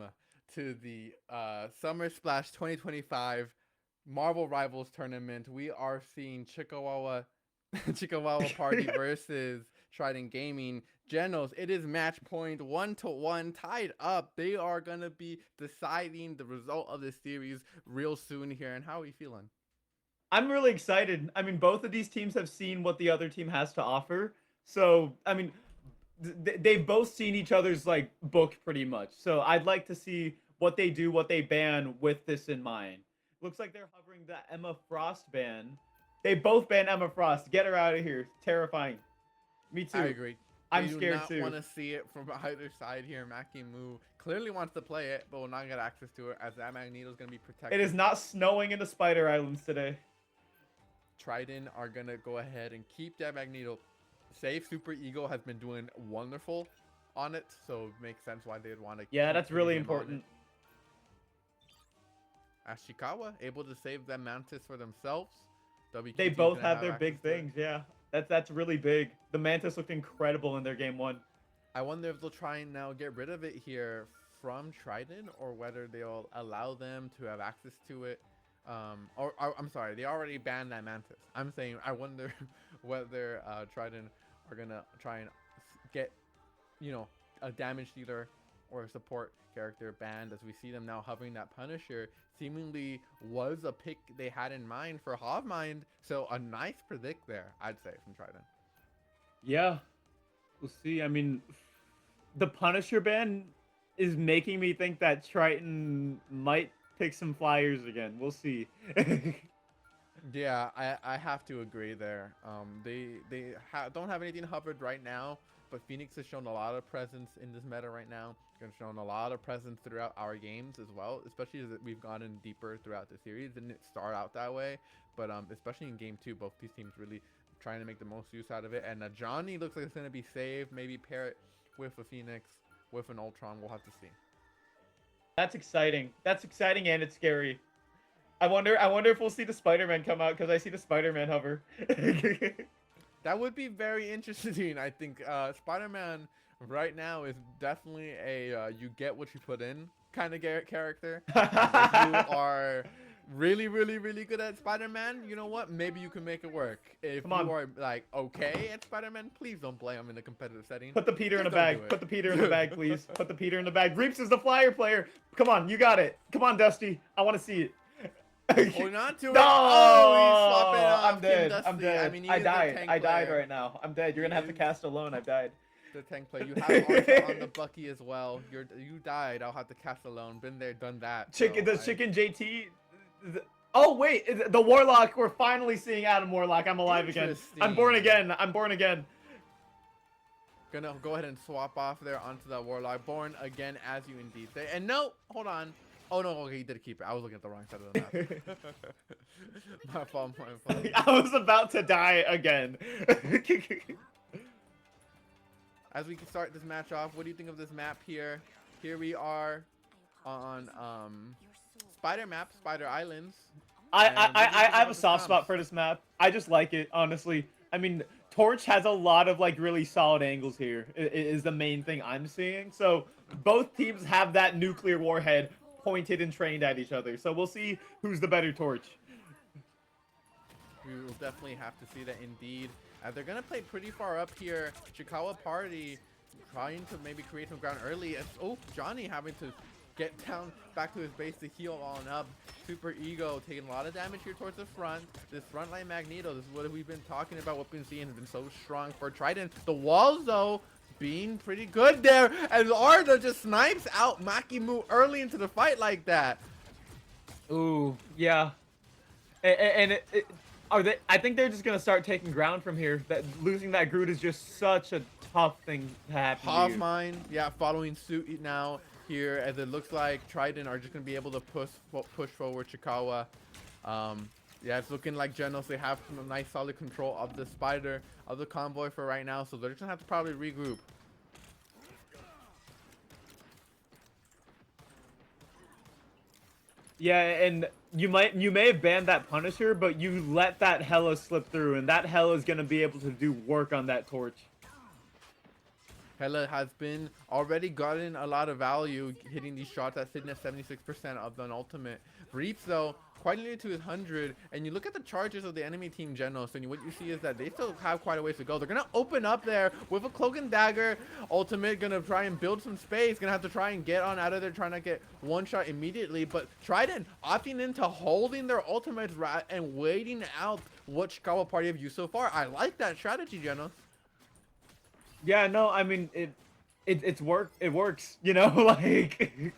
to the Summer Splash 2025 Marvel Rivals Tournament. We are seeing Chikawawa Party versus Trident Gaming. Genos, it is match point 1-1, tied up. They are gonna be deciding the result of this series real soon here. And how are we feeling?
I'm really excited. I mean, both of these teams have seen what the other team has to offer. So, I mean, they've both seen each other's like book pretty much. So, I'd like to see what they do, what they ban with this in mind. Looks like they're hovering the Emma Frost ban. They both ban Emma Frost. Get her out of here. Terrifying. Me too.
I agree.
I'm
We
scared
do
too.
not want to see it from either side here. Makimu clearly wants to play it, but will not get access to it as that Magneto is going to be protected.
It is not snowing in the Spider Islands today.
Trident are going to go ahead and keep that Magneto safe. Super Ego has been doing wonderful on it, so it makes sense why they'd want to.
Yeah, that's really important.
Ashikawa able to save that Mantis for themselves. WQT
They
is
both
gonna
have their big
access to it.
things. Yeah, that's really big. The Mantis looked incredible in their game one.
I wonder if they'll try and now get rid of it here from Trident, or whether they'll allow them to have access to it. Or I'm sorry, they already banned that Mantis. I'm saying I wonder whether Trident are gonna try and get, you know, a damage dealer or a support character banned, as we see them now hovering that Punisher. Seemingly was a pick they had in mind for Hogmind, so a nice predict there, I'd say, from Trident.
Yeah, we'll see. I mean, the Punisher ban is making me think that Triton might pick some flyers again. We'll see.
Yeah, I have to agree there. They don't have anything hovered right now, but Phoenix has shown a lot of presence in this meta right now. It's shown a lot of presence throughout our games as well, especially as we've gotten deeper throughout the series. Didn't start out that way, but especially in game 2, both these teams really trying to make the most use out of it. And Johnny looks like it's going to be saved. Maybe pair it with a Phoenix, with an Ultron. We'll have to see.
That's exciting. That's exciting and it's scary. I wonder if we'll see the Spider-Man come out, because I see the Spider-Man hover.
That would be very interesting. I think Spider-Man right now is definitely a you get what you put in kind of character. If you are really, really, really good at Spider-Man, you know what? Maybe you can make it work. If
Come on.
you are like okay at Spider-Man, please don't play him in a competitive setting.
Put the Peter in
Please
the
don't do
bag.
it.
Put the Peter in the bag, please. Put the Peter in the bag. Reeps is the flyer player. Come on, you got it. Come on, Dusty. I want to see it.
Or not to it.
No!
Oh, he's swapping off
I'm
Kim
dead. I'm
Dusty.
dead.
I mean, he
I
is the
died.
tank
I died
player.
right now. I'm dead. You're gonna have to
He
cast alone. I've died.
The tank play. You have Arthur on the Bucky as well. You died. I'll have to cast alone. Been there, done that.
Chicken.
So
Does Chicken JT? Oh wait, the Warlock. We're finally seeing Adam Warlock. I'm alive again. I'm born
Interesting.
again. I'm born again.
Gonna go ahead and swap off there onto the Warlock. Born again, as you indeed say. And no, hold on. Oh no, okay, he did keep it. I was looking at the wrong side of the map. My fault, my fault.
I was about to die again.
As we can start this match off, what do you think of this map here? Here we are on Spider Islands.
I have a soft spot for this map. I just like it, honestly. I mean, Torch has a lot of like really solid angles here. Is the main thing I'm seeing. So both teams have that nuclear warhead pointed and trained at each other. So we'll see who's the better Torch.
We will definitely have to see that indeed. They're going to play pretty far up here. Chikawa Party trying to maybe create some ground early. Oh, Johnny having to get down back to his base to heal on up. Super Ego taking a lot of damage here towards the front. This front line Magneto, this is what we've been talking about. What we've been seeing has been so strong for Trident. The walls, though, being pretty good there. And Arda just snipes out Makimu early into the fight like that.
Ooh, yeah. And are they? I think they're just gonna start taking ground from here. That losing that Groot is just such a tough thing to happen. to you.
Hofmine, yeah, following suit now here, as it looks like Trident are just gonna be able to push forward Chikawa. Yeah, it's looking like Genos, they have some nice solid control of the spider, of the convoy for right now, so they're just gonna have to probably regroup.
Yeah, and you may have banned that Punisher, but you let that Hela slip through, and that Hela is gonna be able to do work on that Torch.
Hela has been already gotten a lot of value hitting these shots that's sitting at 76% of the ultimate. Reaps though quite near to his 100, and you look at the charges of the enemy team Genos, and what you see is that they still have quite a ways to go. They're gonna open up there with a Cloak and Dagger ultimate, gonna try and build some space, gonna have to try and get on out of there, trying to get one shot immediately. But Trident opting into holding their ultimates and waiting out what Chiikawa Party have used so far. I like that strategy, Genos.
Yeah, no, I mean it works, you know, like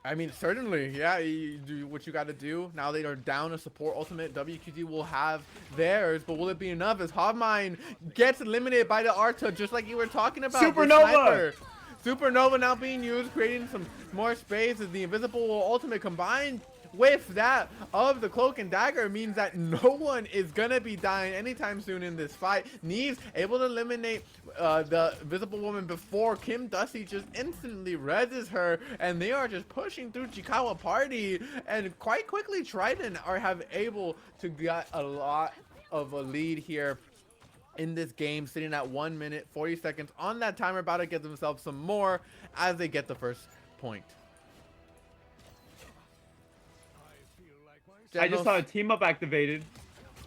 I mean, certainly, yeah, you do what you got to do. Now they are down a support ultimate. WQT will have theirs, but will it be enough as Hobmine gets eliminated by the Arta, just like you were talking about?
Supernova!
Supernova now being used, creating some more space as the Invisible Ultimate combined with that of the Cloak and Dagger means that no one is gonna be dying anytime soon in this fight. Neves able to eliminate the Invisible Woman before Kim Dusty just instantly reses her, and they are just pushing through Chiikawa Party, and quite quickly Trident have able to get a lot of a lead here in this game, sitting at 1 minute 40 seconds on that timer, about to get themselves some more as they get the first point.
I just saw a team up activated.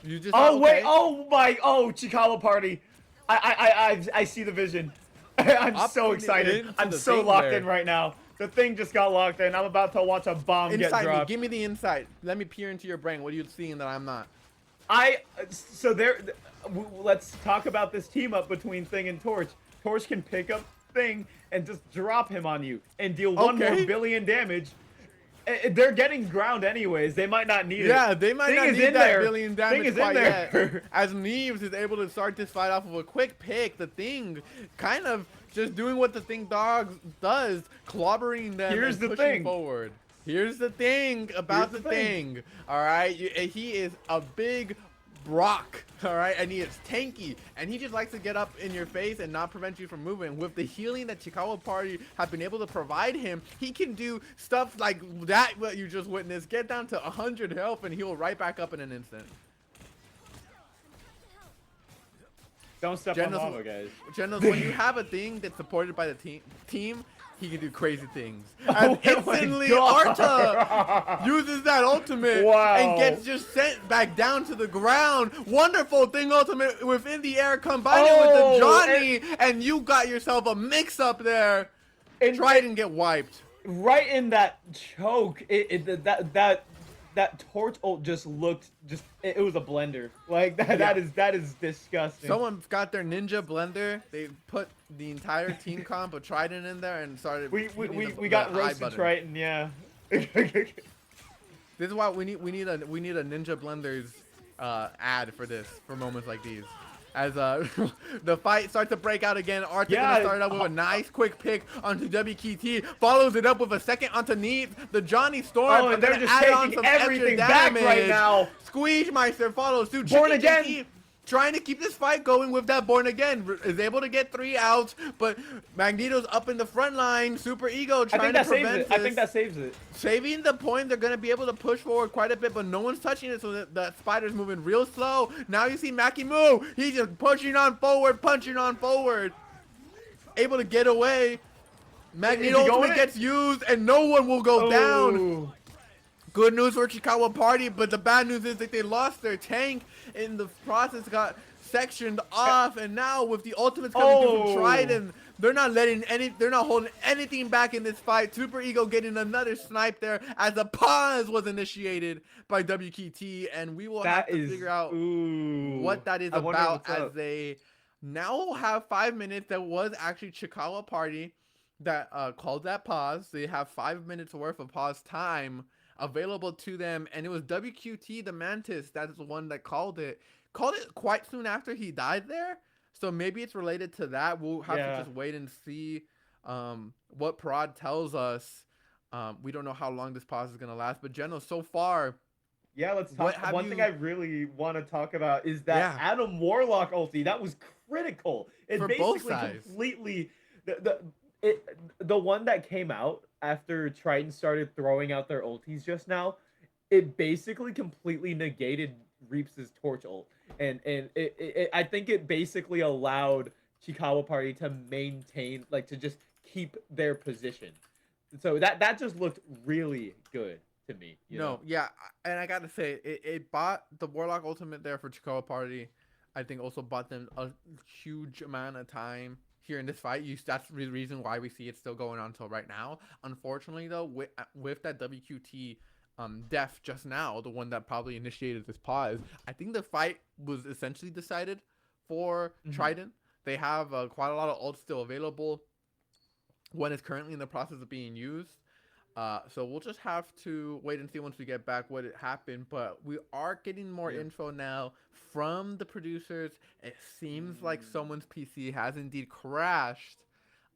You just
Oh wait!
okay.
Oh Chiikawa Party! I see the vision. I'm
Up
so
into
excited. I'm
the
so
thing
locked
there.
in right now. The thing just got locked in. I'm about to watch a bomb get
Insight me.
dropped.
Give me the insight. Let me peer into your brain. What are you seeing that I'm not?
Let's talk about this team up between Thing and Torch. Torch can pick up Thing and just drop him on you and deal one more
Okay.
billion damage. They're getting ground anyways. They might not need it.
Yeah, they might
Thing
not
is
need
in
that
there.
billion
Thing
damage
is in
quite
there.
yet. As Neves is able to start this fight off of a quick pick, the Thing kind of just doing what the Thing dogs does, clobbering them
Here's
and
the
pushing
thing.
forward. Here's the thing about
Here's
the
the thing.
Thing. All right, he is a big Brock, all right, and he is tanky, and he just likes to get up in your face and not prevent you from moving. With the healing that Chiikawa Party have been able to provide him, he can do stuff like that, what you just witnessed, get down to 100 health, and he'll right back up in an instant.
Don't step on lava, guys.
Genos, when you have a Thing that's supported by the team, he can do crazy things.
Oh
As
my
instantly
God.
Arta uses that ultimate
Wow.
and gets just sent back down to the ground. Wonderful Thing ultimate within the air, combine it with the Johnny, and you got yourself a mix-up there.
And
Trident get wiped.
right in that choke, that Torch ult just looked it was a blender. Like that is disgusting.
Someone got their ninja blender. They put the entire team comp of Trident in there and started.
we
hitting the
got
I
roasted
button.
Triton, yeah.
This is why we need a Ninja Blenders ad for this, for moments like these. As the fight starts to break out again, Arthur gonna start out with a nice quick pick onto WKT, follows it up with a second onto Neat, the Johnny Storm,
Oh, and they're
gonna
just
add on
taking
some
everything
extra
back
damage.
right now.
Squeeze Meister follows suit.
Born
Chicky
Again.
Chicky trying to keep this fight going with that Born Again, is able to get 3 outs, but Magneto's up in the front line. Super Ego
I
trying
think
to
that saves
prevent
it.
this.
I think that saves it.
Saving the point, they're going to be able to push forward quite a bit, but no one's touching it, so the spider's moving real slow. Now you see Maki move. He's just pushing on forward, punching on forward. Able to get away. Magneto
Is he going
ultimate
it?
gets used, and no one will go down.
Ooh.
Good news for Chiikawa Party, but the bad news is that they lost their tank in the process, got sectioned off, and now with the ultimates coming through from Trident, they're not holding anything back in this fight. Super Ego getting another snipe there as a pause was initiated by WKT, and we will have to figure out what that is
I wonder
about,
what's
as
up.
they now have 5 minutes. That was actually Chiikawa Party that called that pause. They have 5 minutes worth of pause time available to them, and it was WQT the Mantis that is the one that called it quite soon after he died there, so maybe it's related to that. We'll have to just wait and see what Prod tells us. We don't know how long this pause is gonna last, but Geno, so far,
Yeah, let's talk. One thing I really want to talk about is that Adam Warlock ulti. That was critical. It
For
basically
both sides.
completely the one that came out after Triton started throwing out their ultis just now. It basically completely negated Reaps' torch ult, and I think it basically allowed Chikawa Party to maintain, like, to just keep their position. So that just looked really good to me. You know?
Yeah, and I gotta say, it bought the Warlock Ultimate there for Chikoa Party. I think also bought them a huge amount of time here in this fight. That's the reason why we see it still going on until right now. Unfortunately, though, with that WQT death just now, the one that probably initiated this pause, I think the fight was essentially decided for Trident. They have quite a lot of ults still available. One is currently in the process of being used. So we'll just have to wait and see once we get back what happened. But we are getting more info now from the producers. It seems like someone's PC has indeed crashed.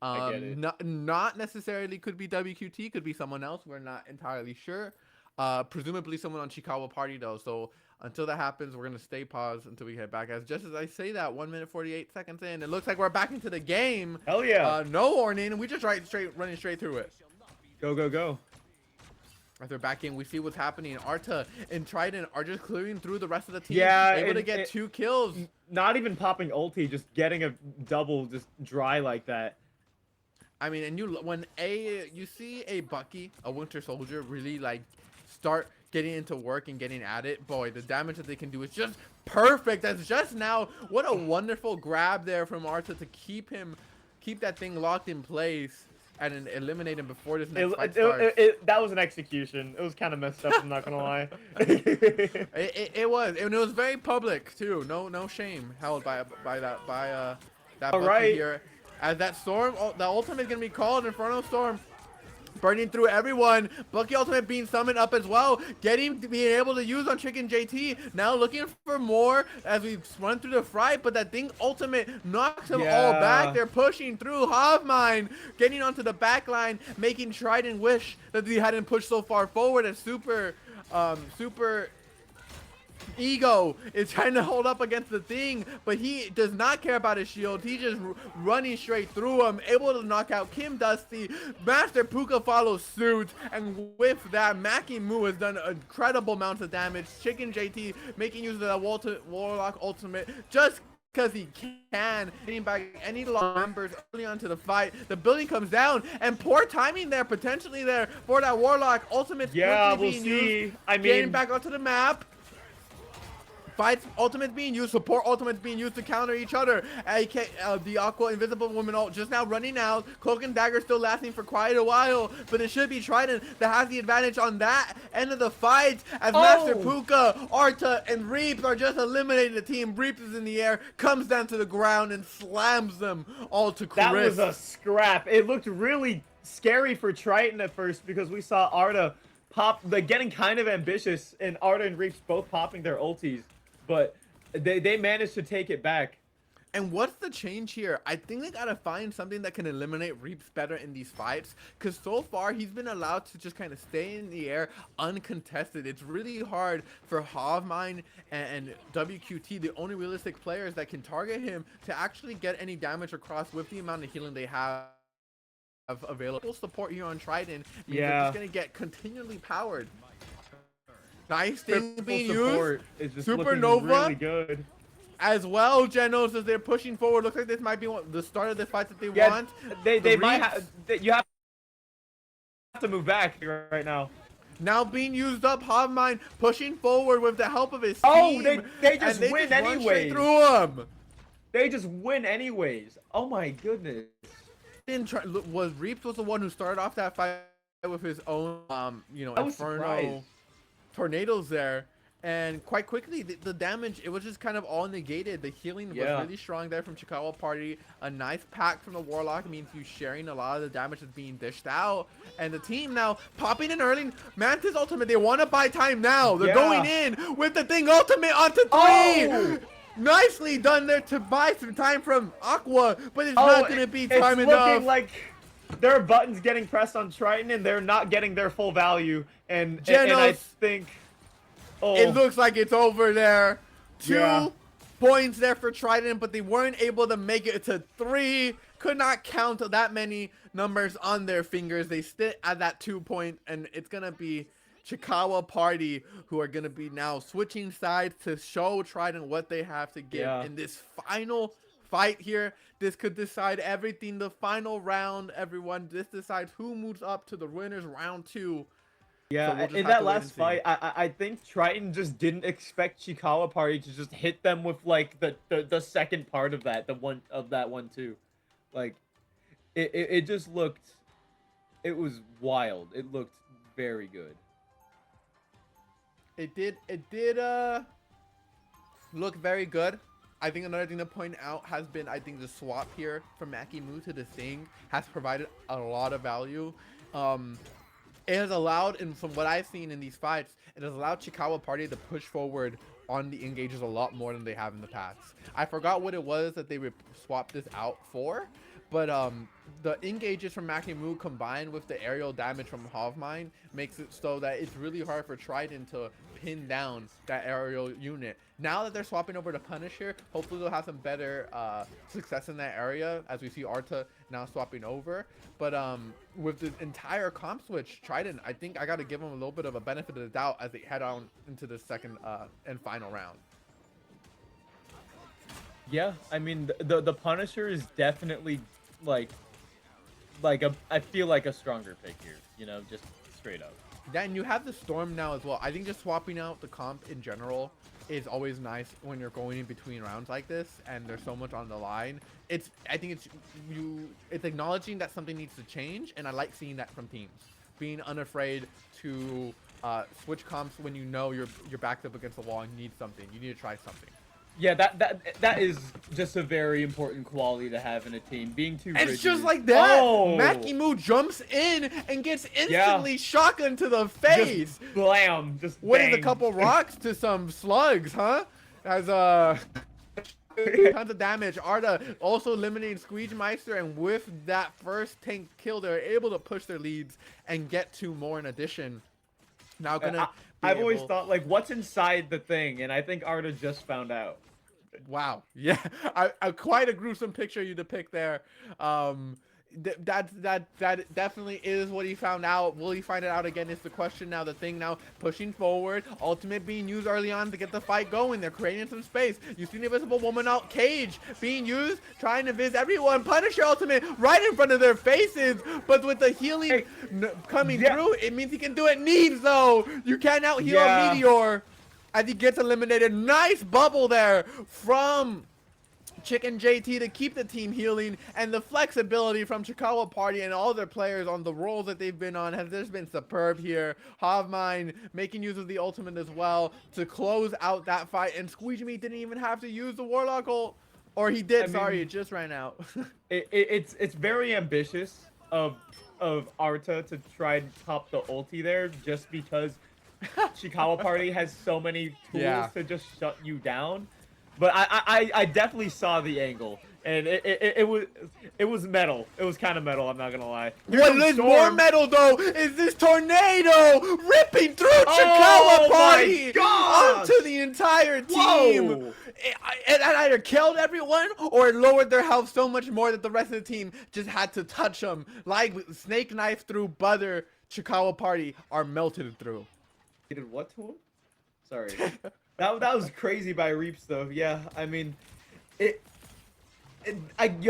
I get it.
Not necessarily could be WQT, could be someone else. We're not entirely sure. Presumably someone on Chikawa Party though. So until that happens, we're gonna stay paused until we head back. As just as I say that, 1 minute 48 seconds in, it looks like we're back into the game.
Hell yeah!
No warning. We just running straight through it.
Go go go!
As they're back in, we see what's happening. Arta and Trident are just clearing through the rest of the team.
Yeah,
able to get 2 kills.
Not even popping ulti, just getting a double just dry like that.
I mean, and you see a Bucky, a Winter Soldier, really like start getting into work and getting at it, boy, the damage that they can do is just perfect. That's just now. What a wonderful grab there from Arta to keep that thing locked in place and eliminate him before this next fight starts.
That was an execution. It was kind of messed up. I'm not gonna lie.
it was, and it was very public too. No shame held by that Bucky
right.
here. As that storm, the ultimate is gonna be called, Inferno Storm. Burning through everyone. Bucky ultimate being summoned up as well. Being able to use on Chicken JT. Now looking for more as we run through the fight. But that thing ultimate knocks them all back. They're pushing through. Havmine getting onto the back line. Making Trident wish that he hadn't pushed so far forward. As Super Ego is trying to hold up against the thing, but he does not care about his shield. He's just running straight through him, able to knock out Kim Dusty. Master Puka follows suit, and with that, Maki Mu has done incredible amounts of damage. Chicken JT making use of that Warlock ultimate just because he can, getting back any members early onto the fight. The building comes down, and poor timing there, potentially there, for that Warlock ultimate.
Yeah, we'll
being
see.
used,
I mean,
getting back onto the map. Fights ultimates being used, support ultimates being used to counter each other. The Aqua Invisible Woman ult just now running out. Cloak and Dagger still lasting for quite a while, but it should be Trident that has the advantage on that end of the fight. As Master Puka, Arta, and Reaps are just eliminating the team. Reaps is in the air, comes down to the ground, and slams them all to Chris.
That was a scrap. It looked really scary for Triton at first because we saw Arta getting kind of ambitious, and Arta and Reaps both popping their ultis. But they managed to take it back.
And what's the change here? I think they gotta find something that can eliminate Reaps better in these fights, because so far he's been allowed to just kind of stay in the air uncontested. It's really hard for Havmine and WQT, the only realistic players that can target him, to actually get any damage across with the amount of healing they have available. Support here on Trident means they're just gonna get continually powered. Nice thing being used. Supernova
really good
as well. Genos, as they're pushing forward, looks like this might be the start of the fight that they want.
They might have. You have to move back right now.
Now being used up, Havmine pushing forward with the help of his team.
Oh, they just win anyways.
Through him.
They just win anyways. Oh my goodness.
Reaps was the one who started off that fight with his own, Inferno tornadoes there, and quite quickly the damage, it was just kind of all negated. The healing was really strong there from Chikawa Party. A nice pack from the Warlock means you sharing a lot of the damage that's being dished out, and the team now popping in early. Mantis ultimate, they want to buy time now. They're going in with the thing ultimate onto 3. Nicely done there to buy some time from Aqua, but it's not gonna be time enough.
Looking like there are buttons getting pressed on Triton, and they're not getting their full value. And I think
it looks like it's over there. 2 points there for Trident, but they weren't able to make it to 3. Could not count that many numbers on their fingers. They sit at that 2 point, and it's gonna be Chikawa Party who are gonna be now switching sides to show Trident what they have to give in this final fight here. This could decide everything. The final round, everyone. This decides who moves up to the winners round 2.
Yeah,
So we'll just
in
have
that
to wait and
last
see.
fight, I think Triton just didn't expect Chikawa Party to just hit them with like the second part of that, that one too. Like it just looked, it was wild. It looked very good.
It did look very good. I think another thing to point out has been, I think the swap here from Maki Mu to the Sting has provided a lot of value. It has allowed, and from what I've seen in these fights, it has allowed Chikawa Party to push forward on the engages a lot more than they have in the past. I forgot what it was that they swapped this out for, but the engages from Maki Mu combined with the aerial damage from Hovmine makes it so that it's really hard for Triton to pin down that aerial unit. Now that they're swapping over to Punisher, hopefully they'll have some better success in that area, as we see Arta now swapping over. But with the entire comp switch, Triton, I think I got to give them a little bit of a benefit of the doubt as they head on into the second and final round.
Yeah, I mean the Punisher is definitely like I feel like a stronger pick here, you know, just straight up.
Yeah, and you have the Storm now as well. I think just swapping out the comp in general is always nice when you're going in between rounds like this and there's so much on the line. I think it's acknowledging that something needs to change, and I like seeing that from teams. Being unafraid to switch comps when you know you're backed up against the wall and you need something. You need to try something.
Yeah, that is just a very important quality to have in a team. Being too
And
rigid.
it's just like that.
Oh!
Maki Mu jumps in and gets instantly shotgun to the face.
Just blam, just
What is a
bang.
couple rocks to some slugs, huh? As tons of damage. Arta also eliminating Squeegmeister, and with that first tank kill, they're able to push their leads and get 2 more in addition. Now gonna.
I've always thought, like, what's inside the thing, and I think Arta just found out.
Wow. Yeah. Quite a gruesome picture you depict there. That definitely is what he found out. Will he find it out again is the question now. The thing now pushing forward. Ultimate being used early on to get the fight going. They're creating some space. You see the Invisible Woman out. Cage being used. Trying to viz everyone. Punisher ultimate right in front of their faces. But with the healing coming through, it means he can do it. Needs though. You can't out heal a Meteor. As he gets eliminated. Nice bubble there from Chicken JT to keep the team healing, and the flexibility from Chikawa Party and all their players on the roles that they've been on has just been superb here. Hovmine making use of the ultimate as well to close out that fight, and Squeegee didn't even have to use the Warlock ult, or he did. Sorry, it just ran out.
It's very ambitious of Arta to try and top the ulti there, just because Chikawa Party has so many tools to just shut you down. But I definitely saw the angle, and it was metal. It was kind of metal. I'm not gonna lie.
What is more metal though is this tornado ripping through Chikawa Party onto the entire team. It either killed everyone or it lowered their health so much more that the rest of the team just had to touch them. Like snake knife through butter, Chikawa Party are melted through.
He did what to him? Sorry. That was crazy by Reaps though. Yeah, I mean, you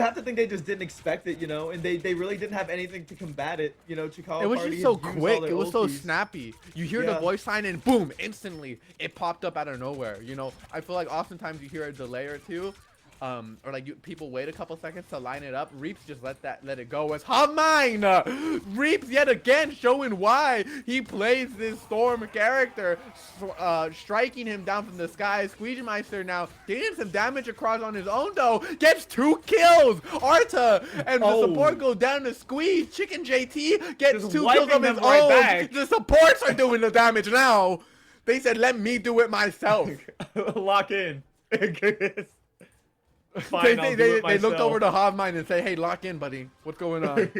have to think they just didn't expect it, you know, and they really didn't have anything to combat it, you know. Chikawa
It was
Party
just so
had used all
quick.
their
It was so
ultis.
snappy. You hear the voice sign and boom, instantly it popped up out of nowhere. You know, I feel like oftentimes you hear a delay or two, or like people wait a couple seconds to line it up. Reaps just let it go. As Hovmine, Reaps yet again showing why he plays this Storm character, striking him down from the sky. Squeegmeister now getting some damage across on his own though, gets 2 kills. Arta and the support go down to Squeeze. Chicken JT gets
Just
2 kills
wiping
of his
them right
own.
back.
The supports are doing the damage now. They said, "Let me do it myself."
Lock in.
They looked over to Hovmine and say, "Hey, lock in, buddy. What's going on?"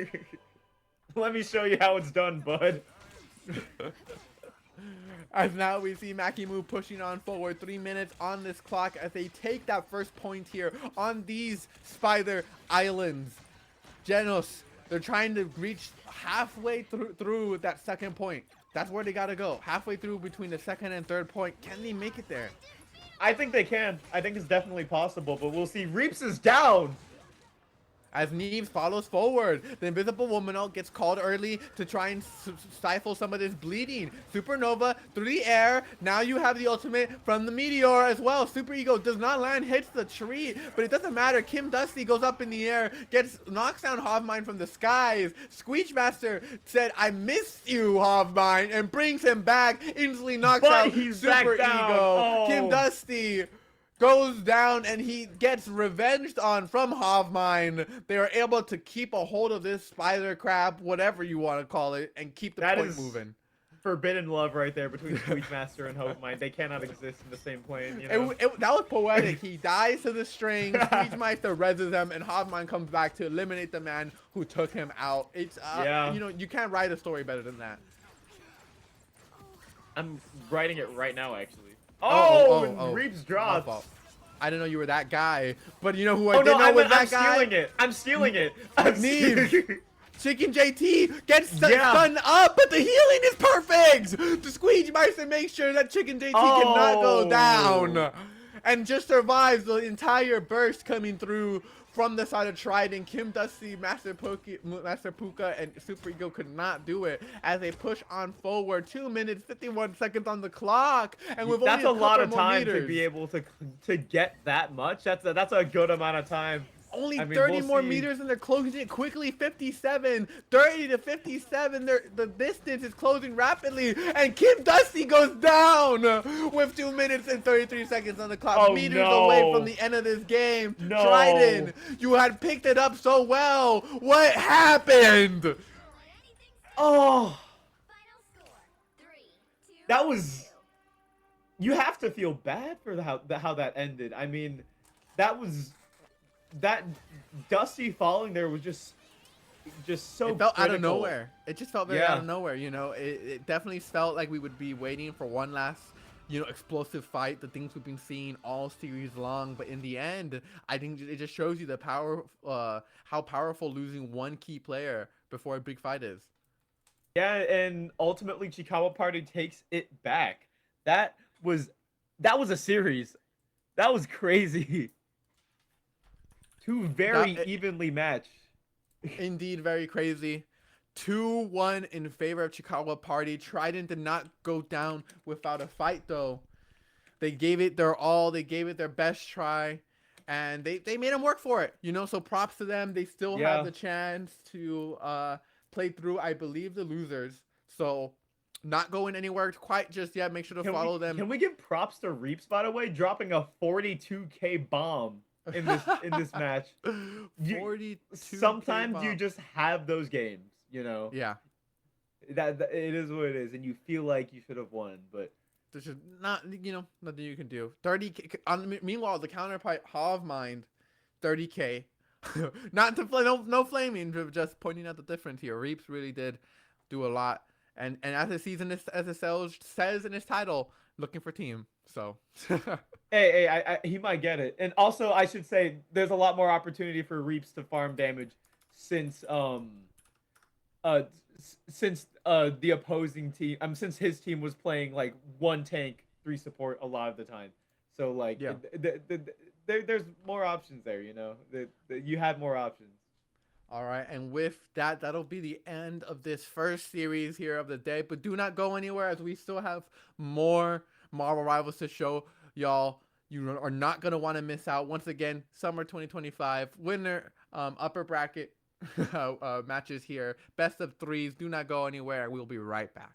Let me show you how it's done, bud.
As now we see Maki Mu pushing on forward. 3 minutes on this clock as they take that first point here on these Spider Islands. Genos, they're trying to reach halfway through that second point. That's where they gotta go. Halfway through between the second and third point. Can they make it there?
I think they can. I think it's definitely possible, but we'll see. Reaps is down.
As Neves follows forward, the Invisible Woman gets called early to try and stifle some of this bleeding. Supernova through the air. Now you have the ultimate from the Meteor as well. Super Ego does not land, hits the tree, but it doesn't matter. Kim Dusty goes up in the air, knocks down Hofmine from the skies. Squeechmaster said, "I missed you, Hofmine," and brings him back. Instantly knocks
But
out
he's
Super
back down.
Ego.
Oh.
Kim Dusty goes down and he gets revenged on from Hofmine. They are able to keep a hold of this spider crab, whatever you want to call it, and keep the
That
point
is
moving.
Forbidden love right there between Squeechmaster and Hofmine. They cannot exist in the same plane. You know?
That was poetic. He dies to the string, Squeechmeister reses him, and Hofmine comes back to eliminate the man who took him out. It's
Yeah.
you know, you can't write a story better than that.
I'm writing it right now, actually.
Oh,
And Reaps
my
drops.
fault. I didn't know you were that guy, but you know who I
Oh
did
no,
know was that
I'm
guy?
stealing it. I'm stealing it. I'm
Neves.
stealing it.
Chicken JT gets
Yeah.
stunned up, but the healing is perfect! The Squeechmeister makes sure that Chicken JT cannot go down. And just survives the entire burst coming through from the side of Trident. Kim Dusty, Master Puka, and Super Ego could not do it as they push on forward. 2 minutes, 51 seconds on the clock. And with
That's
only
a lot
couple
of
more
time
meters.
to be able to get that much. That's a good amount of time.
Only
I mean,
30
we'll
more
see.
meters and they're closing it quickly. 57, 30 to 57. The distance is closing rapidly. And Kim Dusty goes down with 2 minutes and 33 seconds on the clock.
Oh,
Meters
no.
away from the end of this game.
No.
Trident, you had picked it up so well. What happened?
Oh,
Final score 3-2.
that was. You have to feel bad for how that ended. I mean, that Dusty falling there was just so
It felt out of
critical.
nowhere. It just felt very
Yeah.
out of nowhere, you know. It definitely felt like we would be waiting for one last, you know, explosive fight, the things we've been seeing all series long. But in the end, I think it just shows you the power, how powerful losing one key player before a big fight is.
Yeah, and ultimately Chikawa Party takes it back. That was a series. That was crazy. Two very evenly matched.
Indeed, very crazy. 2-1 in favor of Chikawa Party. Trident did not go down without a fight, though. They gave it their all. They gave it their best try. And they made them work for it. You know, so props to them. They still
Yeah.
have the chance to play through, I believe, the losers. So not going anywhere quite just yet. Make sure to follow them.
Can we give props to Reaps, by the way, dropping a 42K bomb in this match?
42.
Sometimes you just have those games, you know.
Yeah.
That it is what it is, and you feel like you should have won, but
There's just not, you know, nothing you can do. 30K. Meanwhile, the counterpart Hofmine, 30K. Not to no flaming, but just pointing out the difference here. Reaps really did do a lot, and as the season as it says in his title, looking for team. So.
hey, he might get it. And also, I should say, there's a lot more opportunity for Reaps to farm damage since the opposing team, since his team was playing like 1 tank, 3 support a lot of the time. So like,
Yeah.
there's more options there. You know, you have more options.
All right, and with that, that'll be the end of this first series here of the day. But do not go anywhere, as we still have more Marvel Rivals to show y'all. You are not going to want to miss out. Once again, summer 2025 winner, upper bracket matches here. Best of 3s. Do not go anywhere. We'll be right back.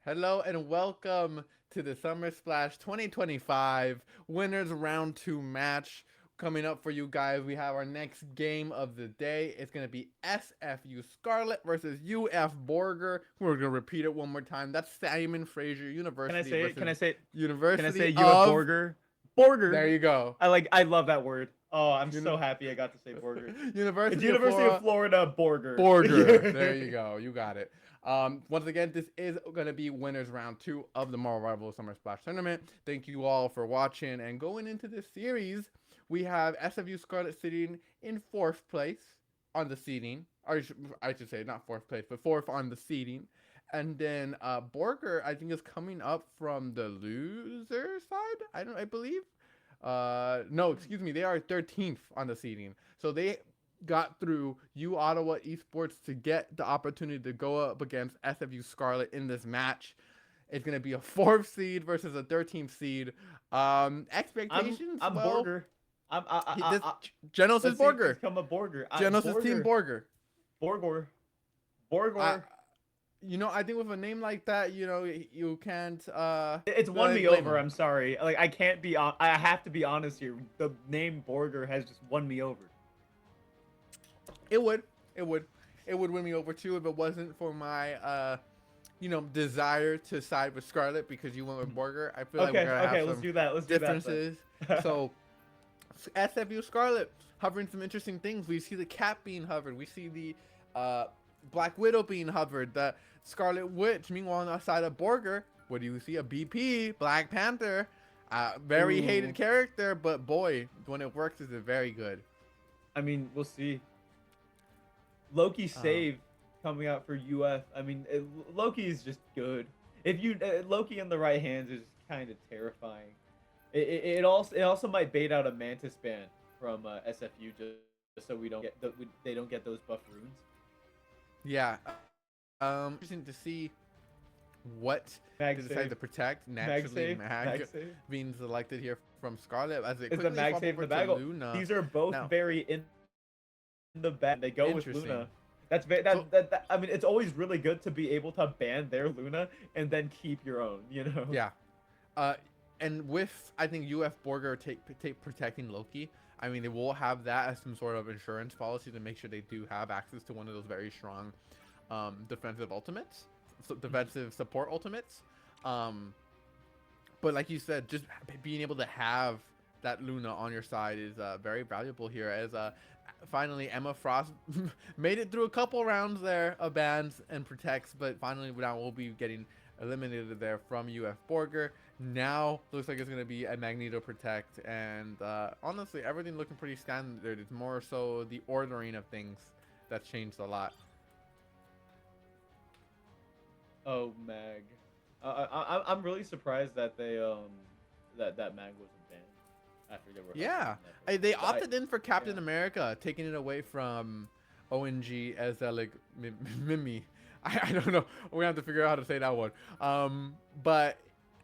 Hello and welcome to the Summer Splash 2025 Winners Round 2 match. Coming up for you guys, we have our next game of the day. It's going to be SFU Scarlet versus UF Borger. We're going to repeat it one more time. That's Simon Fraser University.
Can I say it? Can I say it?
University
Can I say
of...
UF Borger? Borger.
There you go.
I love that word. Oh, I'm so happy I got to say Borger.
University,
It's University of Florida Borger.
Borger. There you go. You got it. Once again, this is going to be winners round 2 of the Marvel Rivals Summer Splash Tournament. Thank you all for watching. And going into this series, we have SFU Scarlet sitting in 4th place on the seeding. Or I should say not 4th place, but 4th on the seeding. And then Borger, I think, is coming up from the loser side. I believe. No, excuse me. They are 13th on the seeding. So they got through U Ottawa Esports to get the opportunity to go up against SFU Scarlet in this match. It's gonna be a 4th seed versus a 13th seed. Expectations?
I'm
well,
Borger.
Genos is Borger.
Become a Borger.
Genos is Team Borger.
Borger. Borger.
You know, I think with a name like that, you know, you can't.
It's won me
blame
over.
him.
I'm sorry. Like I can't be. I have to be honest here. The name Borger has just won me over.
It would win me over too if it wasn't for my you know, desire to side with Scarlet because you went with Borger. I feel like we're gonna have
let's
some
do that. Let's
differences.
do that.
So SFU Scarlet hovering some interesting things. We see the Cap being hovered. We see the Black Widow being hovered. The Scarlet Witch. Meanwhile, on the side of Borger, what do you see? A BP, Black Panther. Very
Ooh.
hated character, but boy, when it works, is it very good.
I mean, we'll see. Loki save coming out for UF. I mean, Loki is just good. If you Loki in the right hands is kind of terrifying. It also might bait out a Mantis ban from SFU just so we don't get they don't get those buff runes.
Yeah. Interesting to see what
Mag
to
save.
decide to protect. Naturally, Mag
save.
being selected here from Scarlet as it
Is the
quickly
Mag
swap
save
over
the
to
bag?
Luna.
These are both
Now-
very in the bag. They go with
Interesting.
Luna. That's that. I mean, it's always really good to be able to ban their Luna and then keep your own. You know.
Yeah. And with, I think, UF Borger protecting Loki, I mean, they will have that as some sort of insurance policy to make sure they do have access to one of those very strong defensive ultimates, defensive support ultimates. But like you said, just being able to have that Luna on your side is very valuable here, as finally Emma Frost made it through a couple rounds there of bans and protects, but finally now we'll be getting eliminated there from UF Borger. Now looks like it's going to be a Magneto protect, and honestly everything looking pretty standard. It's more so the ordering of things that's changed a lot.
Oh, Mag. I'm really surprised that they that Mag wasn't banned after they were.
Yeah, they opted in for Captain America, taking it away from ONG as like Mimi. I don't know. We have to figure out how to say that one. But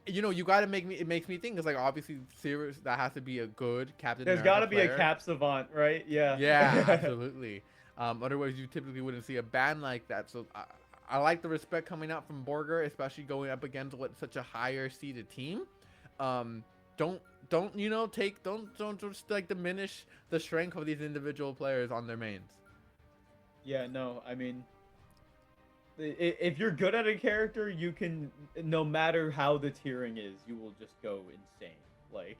you know, you got to make me. It makes me think. It's like obviously serious. That has to be a good Captain.
There's got to be a Cap Savant, right? Yeah.
Yeah, absolutely. Otherwise, you typically wouldn't see a ban like that. So I like the respect coming out from Borger, especially going up against what such a higher seeded team. Don't you know don't just like diminish the strength of these individual players on their mains.
Yeah. No. I mean, if you're good at a character, you can, no matter how the tiering is, you will just go insane. Like,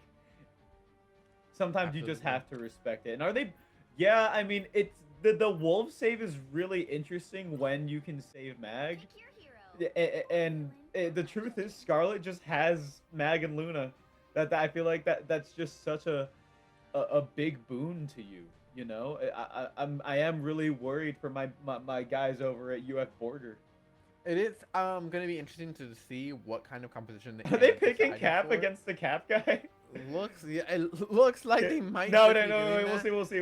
sometimes you just have to respect it. And are they? Yeah, I mean, it's the wolf save is really interesting when you can save Mag.
Pick your hero.
And the truth is, Scarlet just has Mag and Luna. That I feel like that's just such a big boon to you. You know, I am really worried for my guys over at UF Borger.
It is gonna be interesting to see what kind of composition
Are they
end up
picking
deciding
Cap
for.
against the Cap guy?
It looks like they might.
No,
just be doing
wait,
that.
we'll see.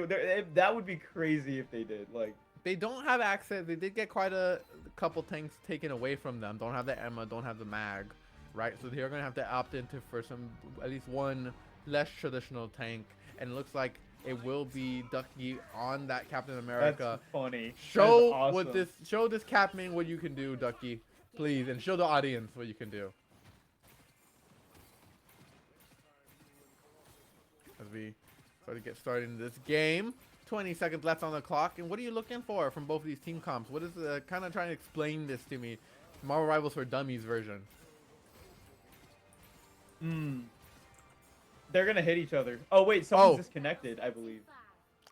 That would be crazy if they did. Like,
They don't have access. They did get quite a couple tanks taken away from them. Don't have the Emma. Don't have the Mag, right? So they're gonna have to opt into for some at least one less traditional tank. And it looks like it will be Ducky on that Captain America.
that's funny.
Show
That's
what
awesome.
this Cap main what you can do, Ducky. please, and show the audience what you can do. As we start to get started in this game. 20 seconds left on the clock. And what are you looking for from both of these team comps? What is the kind of trying to explain this to me? Marvel Rivals for Dummies version.
They're gonna hit each other. Oh wait, someone's
Oh.
disconnected, I believe.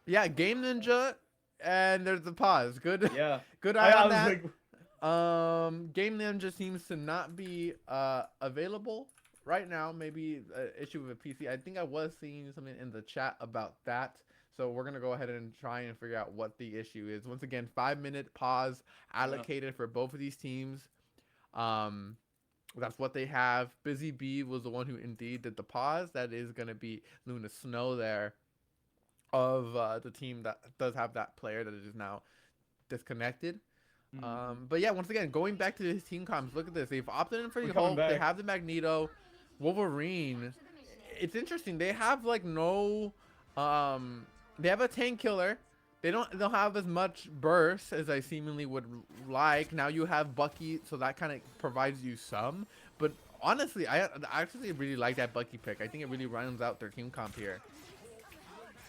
Yeah, Game Ninja, and there's the pause. Good.
Yeah.
Good eye on
was
that.
like,
Game Ninja seems to not be available right now. Maybe an issue with a PC. I think I was seeing something in the chat about that. So we're gonna go ahead and try and figure out what the issue is. Once again, 5-minute pause allocated for both of these teams. That's what they have. Busy Bee was the one who indeed did the pause. That is gonna be Luna Snow there, of the team that does have that player that is now disconnected. But yeah, once again, going back to his team comps, look at this. They've opted in for the
We're coming
Hulk. They
back.
have the Magneto, Wolverine. It's interesting. They have like no, they have a tank killer. They don't have as much burst as I seemingly would like. Now you have Bucky, so that kind of provides you some. But honestly, I actually really like that Bucky pick. I think it really rounds out their team comp here.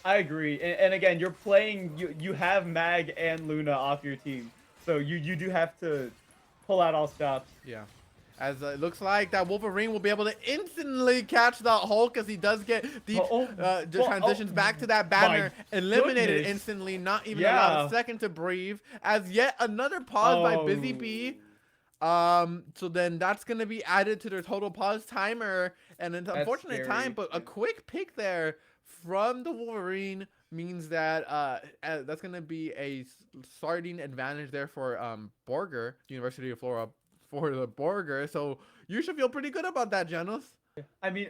I agree. And again, you're playing. You have Mag and Luna off your team, so you do have to pull out all stops.
Yeah. As it looks like that Wolverine will be able to instantly catch the Hulk as he does get deep, just transitions back to that banner, eliminated
goodness.
instantly, not even allowed
Yeah.
a second to breathe. As yet another pause by Busy Bee. So then that's going to be added to their total pause timer. And it's an unfortunate
scary.
time, but a quick pick there from the Wolverine means that that's going to be a starting advantage there for Borger, University of Florida, for the Borger. So you should feel pretty good about that, Janos.
I mean,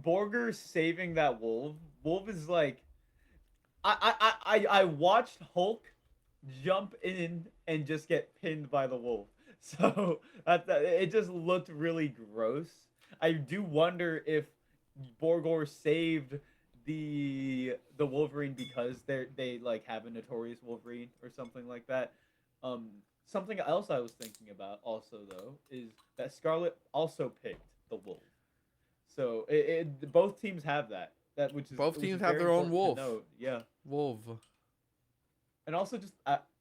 Borger saving that wolf. Wolf is like, I watched Hulk jump in and just get pinned by the wolf. So it just looked really gross. I do wonder if Borger saved the Wolverine because they like have a notorious Wolverine or something like that. Something else I was thinking about also though is that Scarlet also picked the wolf. So both teams have that. Which is
Both
which is
teams have
very
their own
important to
wolf.
note. Yeah.
Wolf.
And also just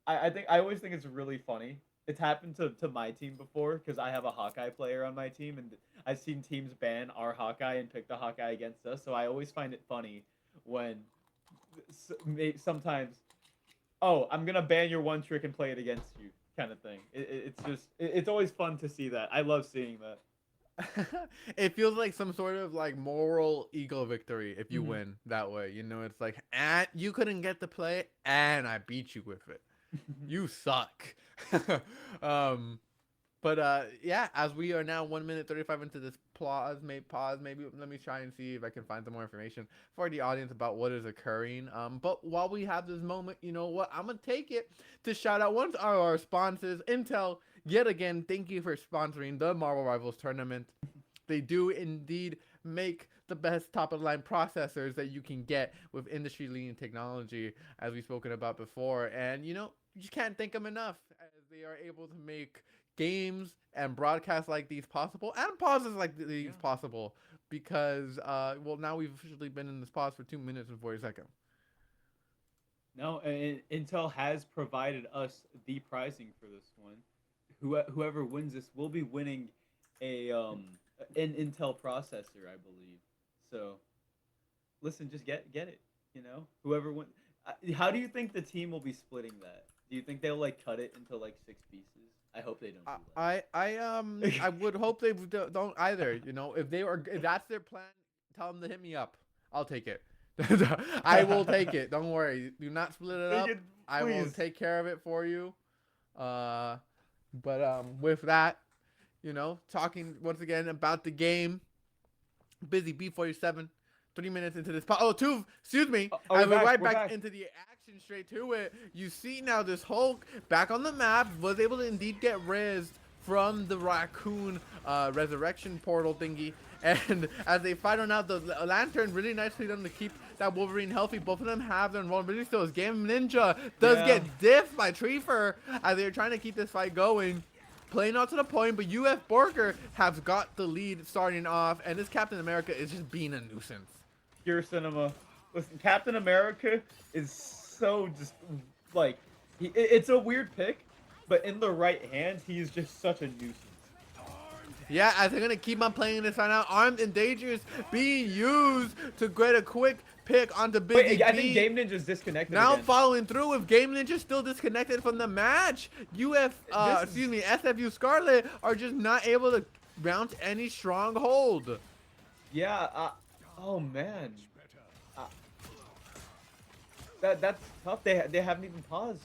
I think I always think it's really funny. It's happened to my team before because I have a Hawkeye player on my team, and I've seen teams ban our Hawkeye and pick the Hawkeye against us. So I always find it funny when sometimes, oh, I'm gonna ban your one trick and play it against you, kind of thing. It's always fun to see that. I love seeing that.
It feels like some sort of like moral ego victory if you
Mhm.
win that way. You know, it's like, and you couldn't get the play, and I beat you with it. You suck. But yeah, as we are now 1 minute 35 into this pause, maybe let me try and see if I can find some more information for the audience about what is occurring. But while we have this moment, you know what, I'm gonna take it to shout out one of our sponsors, Intel. Yet again, thank you for sponsoring the Marvel Rivals tournament. They do indeed make the best top-of-the-line processors that you can get with industry-leading technology, as we've spoken about before. And, you know, you just can't thank them enough, as they are able to make games and broadcasts like these possible, and pauses like these possible, because, well, now we've officially been in this pause for 2 minutes and 40 seconds.
No, and Intel has provided us the pricing for this one. Whoever wins this will be winning an Intel processor, I believe. So, listen, just get it. You know, whoever wins. How do you think the team will be splitting that? Do you think they'll like cut it into like 6 pieces? I hope they don't do that.
I would hope they don't either. You know, if that's their plan, tell them to hit me up. I'll take it. I will take it. Don't worry. Do not split it up. I will
Please.
take care of it for you. But with that, you know, talking once again about the game. Busy B47. 3 minutes into this. Excuse me.
we're
And we're
back,
right
we're
back
back.
into the action, straight to it. You see now this Hulk back on the map was able to indeed get rezzed from the raccoon resurrection portal thingy. And as they fight on out, the lantern really nicely done to keep that Wolverine healthy. Both of them have their vulnerability skills. Game Ninja does
Yeah.
get diffed by Treefer as they're trying to keep this fight going. playing out to the point, but UF Borger has got the lead starting off, and this Captain America is just being a nuisance.
Pure cinema. Listen, Captain America is so just like it's a weird pick, but in the right hands, he's just such a nuisance.
Yeah, as they're gonna keep on playing this right now, Armed and Dangerous being used to get a quick pick onto Busy
Wait, I
B.
think Game Ninja's disconnected
Now
again.
following through with Game Ninja still disconnected from the match. SFU Scarlet are just not able to mount any stronghold.
Yeah. Oh man. That's tough. They haven't even paused.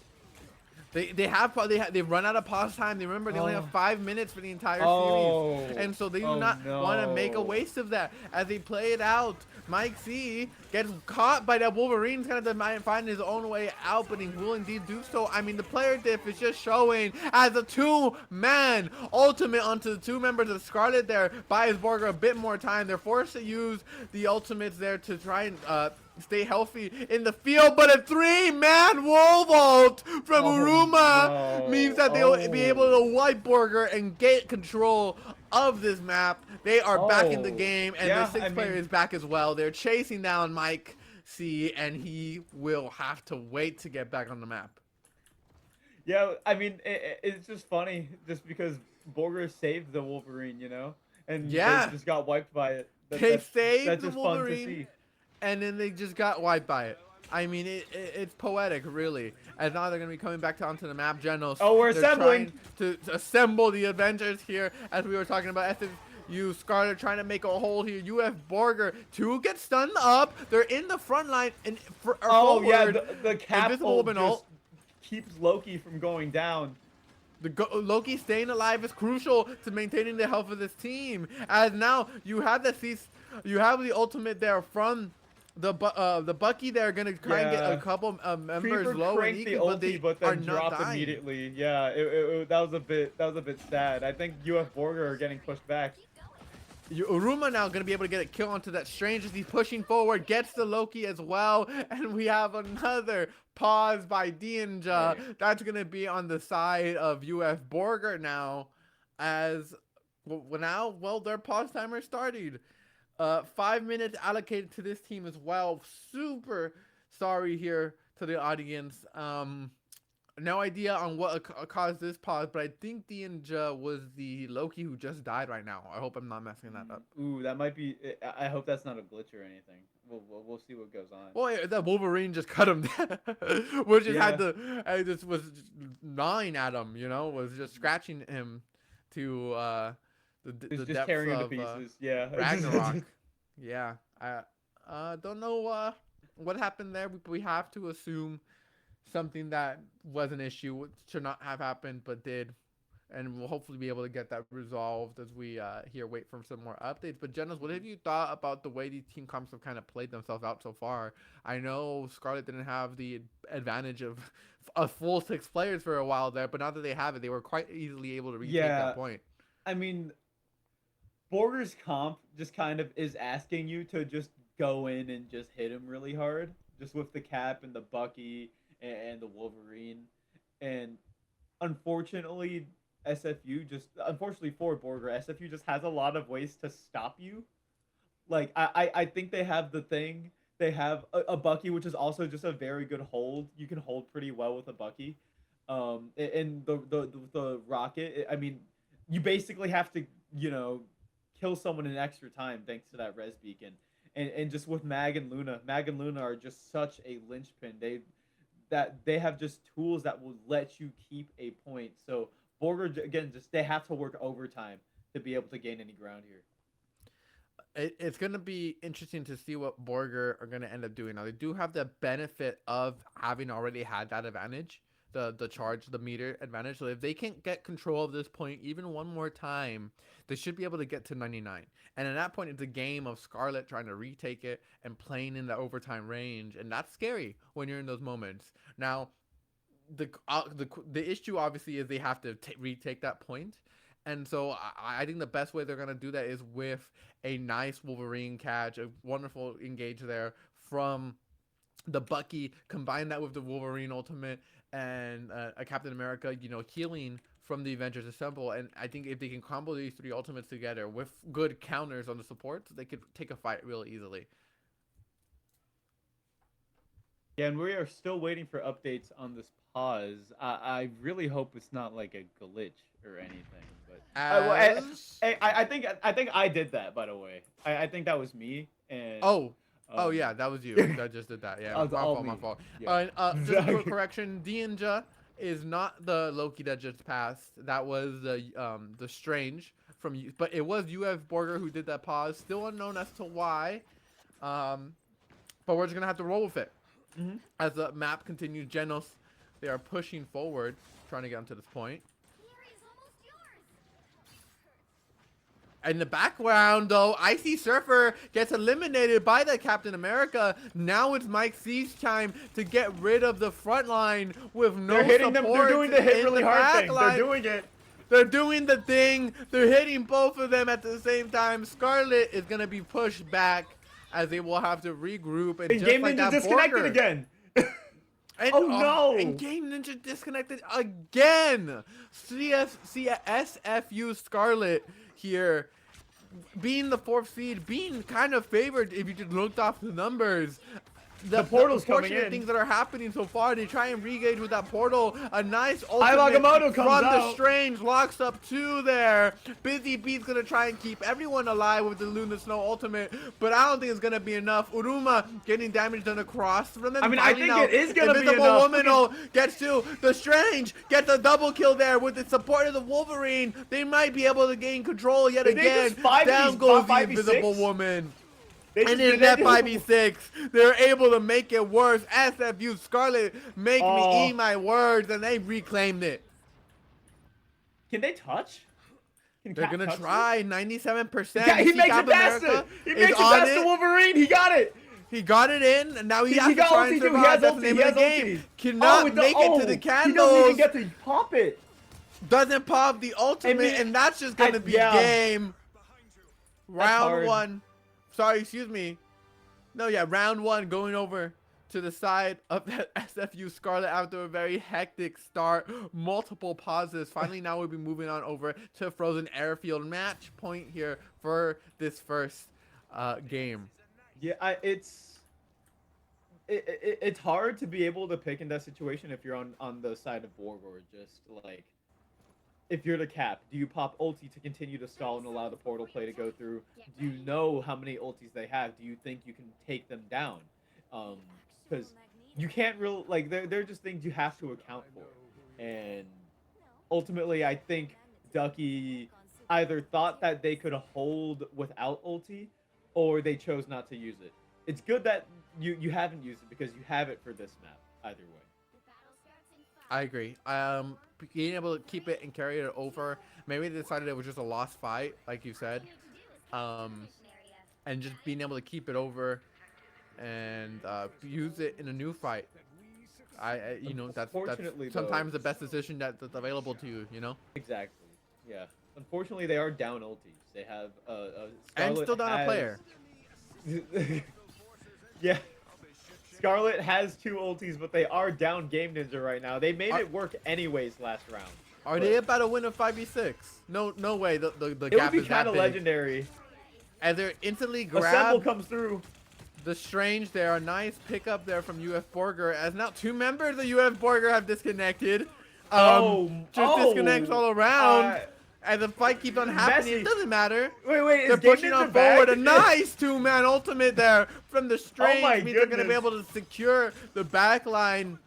They've run out of pause time. They remember they only have 5 minutes for the entire series, and so they do not want to make a waste of that. As they play it out, Mike C gets caught by that Wolverine. He's gonna find his own way out, but he will indeed do so. I mean, the player diff is just showing as a 2-man ultimate onto the 2 members of Scarlet. There buys Borger a bit more time. They're forced to use the ultimates there to try and stay healthy in the field, but a 3-man wall vault from Uruma means that they'll be able to wipe Borger and get control of this map. They are back in the game, and the 6th player is back as well. They're chasing down Mike C, and he will have to wait to get back on the map.
Yeah, I mean, it's just funny, just because Borger saved the Wolverine, you know, and they just got wiped by it.
They saved
that's
the
just fun to
Wolverine,
see.
and then they just got wiped by it. I mean, it's poetic, really. And now they're going to be coming back onto the map, Genos.
Oh, we're
They're
assembling.
trying to assemble the Avengers here, as we were talking about. SFU Scarlet trying to make a hole here. UF Borger, 2 get stunned up. They're in the front line. And
Oh, yeah,
forward.
the cap
Invisible
just keeps Loki from going down.
Loki staying alive is crucial to maintaining the health of this team. As now you have the ultimate there from the Bucky. They're gonna try and get a couple members
Creeper
low and
cranked
equal,
the ulti, but then
are not
dropped
dying.
immediately. Yeah, that was a bit sad. I think UF Borger are getting pushed back.
Uruma now gonna be able to get a kill onto that Strange as he's pushing forward, gets the Loki as well, and we have another pause by Dienja. That's gonna be on the side of UF Borger now, as their pause timer started. 5 minutes allocated to this team as well. Super sorry here to the audience. No idea on what caused this pause, but I think Dienja was the Loki who just died right now. I hope I'm not messing that up.
Ooh, that might be. I hope that's not a glitch or anything. We'll see what goes on.
Well, yeah, that Wolverine just cut him down. Which just had to, just was gnawing at him, you know, was just scratching him to the
Just
depths
tearing him to
of
pieces. Yeah.
Ragnarok. Yeah, I don't know what happened there. We have to assume something that was an issue should not have happened, but did, and we'll hopefully be able to get that resolved as we wait for some more updates. But Genos, what have you thought about the way these team comps have kind of played themselves out so far? I know Scarlet didn't have the advantage of a full 6 players for a while there, but now that they have it, they were quite easily able to retake that point.
I mean, Borger's comp just kind of is asking you to just go in and just hit him really hard, just with the Cap and the Bucky and the Wolverine. And unfortunately, unfortunately for Borger, SFU just has a lot of ways to stop you. Like, I think they have the thing. They have a Bucky, which is also just a very good hold. You can hold pretty well with a Bucky. And the Rocket, I mean, you basically have to, kill someone in extra time thanks to that res beacon. And just with Mag and Luna are just such a linchpin. They have just tools that will let you keep a point. So Borger, again, they have to work overtime to be able to gain any ground here.
It's going to be interesting to see what Borger are going to end up doing. Now, they do have the benefit of having already had that advantage, the meter advantage. So if they can get control of this point even one more time, they should be able to get to 99. And at that point, it's a game of Scarlet trying to retake it and playing in the overtime range. And that's scary when you're in those moments. Now, the issue obviously is they have to retake that point. And so I think the best way they're going to do that is with a nice Wolverine catch, a wonderful engage there from the Bucky, combine that with the Wolverine ultimate and a Captain America, healing from the Avengers Assemble, and I think if they can combo these 3 ultimates together with good counters on the supports, they could take a fight real easily.
Yeah, and we are still waiting for updates on this pause. I really hope it's not like a glitch or anything. But
As...
I think I did that, by the way. I think that was me. And
Oh
um,
yeah, that was you that just did that. Yeah,
That was all
my
me.
fault.
Yeah.
Just a quick correction: Dienja is not the Loki that just passed. That was the Strange from, but it was UF Borger who did that pause. Still unknown as to why, but we're just gonna have to roll with it.
Mhm.
As the map continues, Genos, they are pushing forward, trying to get onto this point.
The area is almost yours.
In the background, though, Icy Surfer gets eliminated by the Captain America. Now it's Mike C's time to get rid of the front line with no
They're hitting them. They're
support
doing the hit
in
really
the
hard
back
thing.
line.
They're doing it.
They're doing the thing. They're hitting both of them at the same time. Scarlet is going to be pushed back as they will have to regroup. And just
Game
like
Ninja
that,
disconnected
Borger.
again.
And,
Oh, no.
And Game Ninja disconnected again. SFU Scarlet here, being the 4th seed, being kind of favored if you just looked off the numbers.
The portal's coming
unfortunate
in.
things that are happening so far. They try and re-gauge with that portal. A nice ultimate
Agamotto comes
from the
out.
Strange locks up 2 there. Busy Beat's gonna try and keep everyone alive with the Luna Snow ultimate, but I don't think it's gonna be enough. Uruma getting damage done across from them.
I mean, I
finding
think
out
it is gonna be
Invisible
enough.
Woman gets to the Strange, gets a double kill there with the support of the Wolverine. They might be able to gain control yet
Did they
again.
just 5v
Down goes the
5v6?
Invisible Woman.
They
And
just
in
did
that
it.
5v6, they're able to make it worse. SFU Scarlet make
Oh.
me eat my words, and they reclaimed it.
Can they touch? Can
They're
Cap
gonna
touch
try 97%.
this? Yeah, he
You see
makes
Cap
it past
America
it. He
is
makes it
on
past the
it.
Wolverine. He got it.
He got it in, and now he has to
got
try
ulti
and
too. He
survive.
has
That's the
ulti.
name
He
of the
has
game.
ulti.
Cannot
with
make it to the
He
candles.
doesn't even get to pop it.
Doesn't pop the ultimate,
mean,
and that's just gonna be
yeah.
game. Round
hard.
1. Sorry, excuse me. No, yeah, round 1 going over to the side of that SFU Scarlet after a very hectic start. Multiple pauses. Finally, now we'll be moving on over to Frozen Airfield. Match point here for this first game.
Yeah, it's hard to be able to pick in that situation if you're on the side of Borg, or just like if you're the Cap. Do you pop ulti to continue to stall and allow the portal play to go through? Do you know how many ultis they have? Do you think you can take them down? Because you can't really, like, they're just things you have to account for. And ultimately, I think Ducky either thought that they could hold without ulti, or they chose not to use it. It's good that you haven't used it because you have it for this map. Either way.
The battle starts in 5.
I agree. Being able to keep it and carry it over. Maybe they decided it was just a lost fight, like you said. And just being able to keep it over and use it in a new fight. You know, that's
Unfortunately, though-
sometimes the best decision that's available to you, you know?
Exactly. Yeah. Unfortunately, they are down ultis. They have
And
Scarlet
still down a
has-
player.
Yeah. Scarlet has 2 ultis, but they are down Game Ninja right now. They made
Are-
it work anyways last round.
Are they about to win a 5v6? No way. The
It would
gap
be
is that
kind of
big.
legendary.
As they're instantly
Assemble
grabbed.
comes through.
The Strange there, a nice pickup there from UF Borger, as now 2 members of UF Borger have disconnected. Disconnects all around. As the fight keeps on happening,
Messi.
it doesn't matter.
Wait,
They're
is Game
pushing
Ninja
on
back?
forward. A nice 2-man ultimate there from the Strange.
my
Means they're going to be
goodness.
able to secure the back line.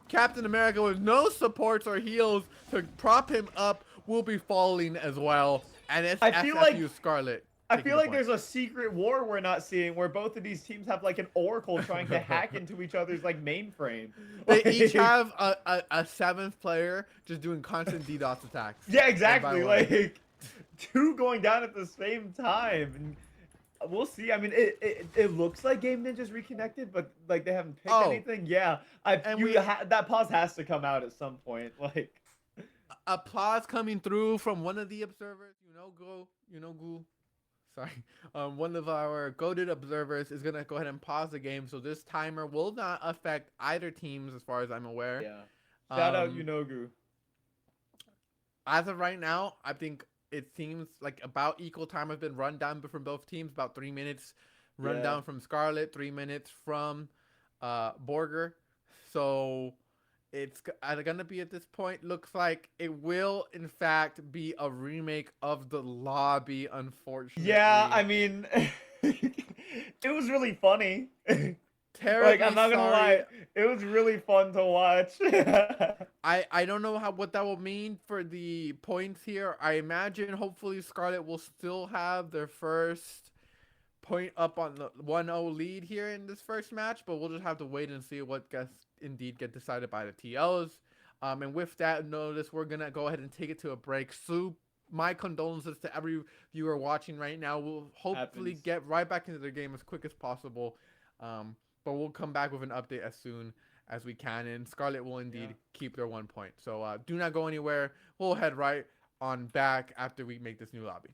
Captain America with no supports or heals to prop him up will be falling as well. And it's
I feel
SFU
like-
Scarlet.
I
taking
feel
the
like
point.
there's a secret war we're not seeing where both of these teams have like an oracle trying to hack into each other's like mainframe.
They each
Like-
have a 7th player just doing constant DDoS attacks.
Yeah,
one by
exactly.
one.
Like 2 going down at the same time. And we'll see. I mean, it looks like Game Ninja's reconnected, but like they haven't picked
Oh.
anything. Yeah,
And
that pause has to come out at some point. Like,
applause coming through from one of the observers. Gu. Sorry. One of our goated observers is gonna go ahead and pause the game, so this timer will not affect either teams, as far as I'm aware.
yeah. Shout out
Um,
Unogu.
as of right now, I think it seems like about equal time has been run down from both teams. About 3 minutes run
Yeah.
down from Scarlet, 3 minutes from Borger. So it's gonna be at this point. Looks like it will in fact be a remake of the lobby. Unfortunately,
Yeah, I mean, it was really funny. Like,
terribly
I'm not gonna
sorry.
lie, it was really fun to watch.
I don't know what that will mean for the points here. I imagine hopefully Scarlet will still have their first point up on the 1-0 lead here in this first match, but we'll just have to wait and see what gets indeed get decided by the TLs. And with that notice, we're gonna go ahead and take it to a break. So my condolences to every viewer watching right now. We'll hopefully
Happens.
get right back into the game as quick as possible. But we'll come back with an update as soon as we can, and Scarlet will indeed keep their 1 point. So do not go anywhere. We'll head right on back after we make this new lobby.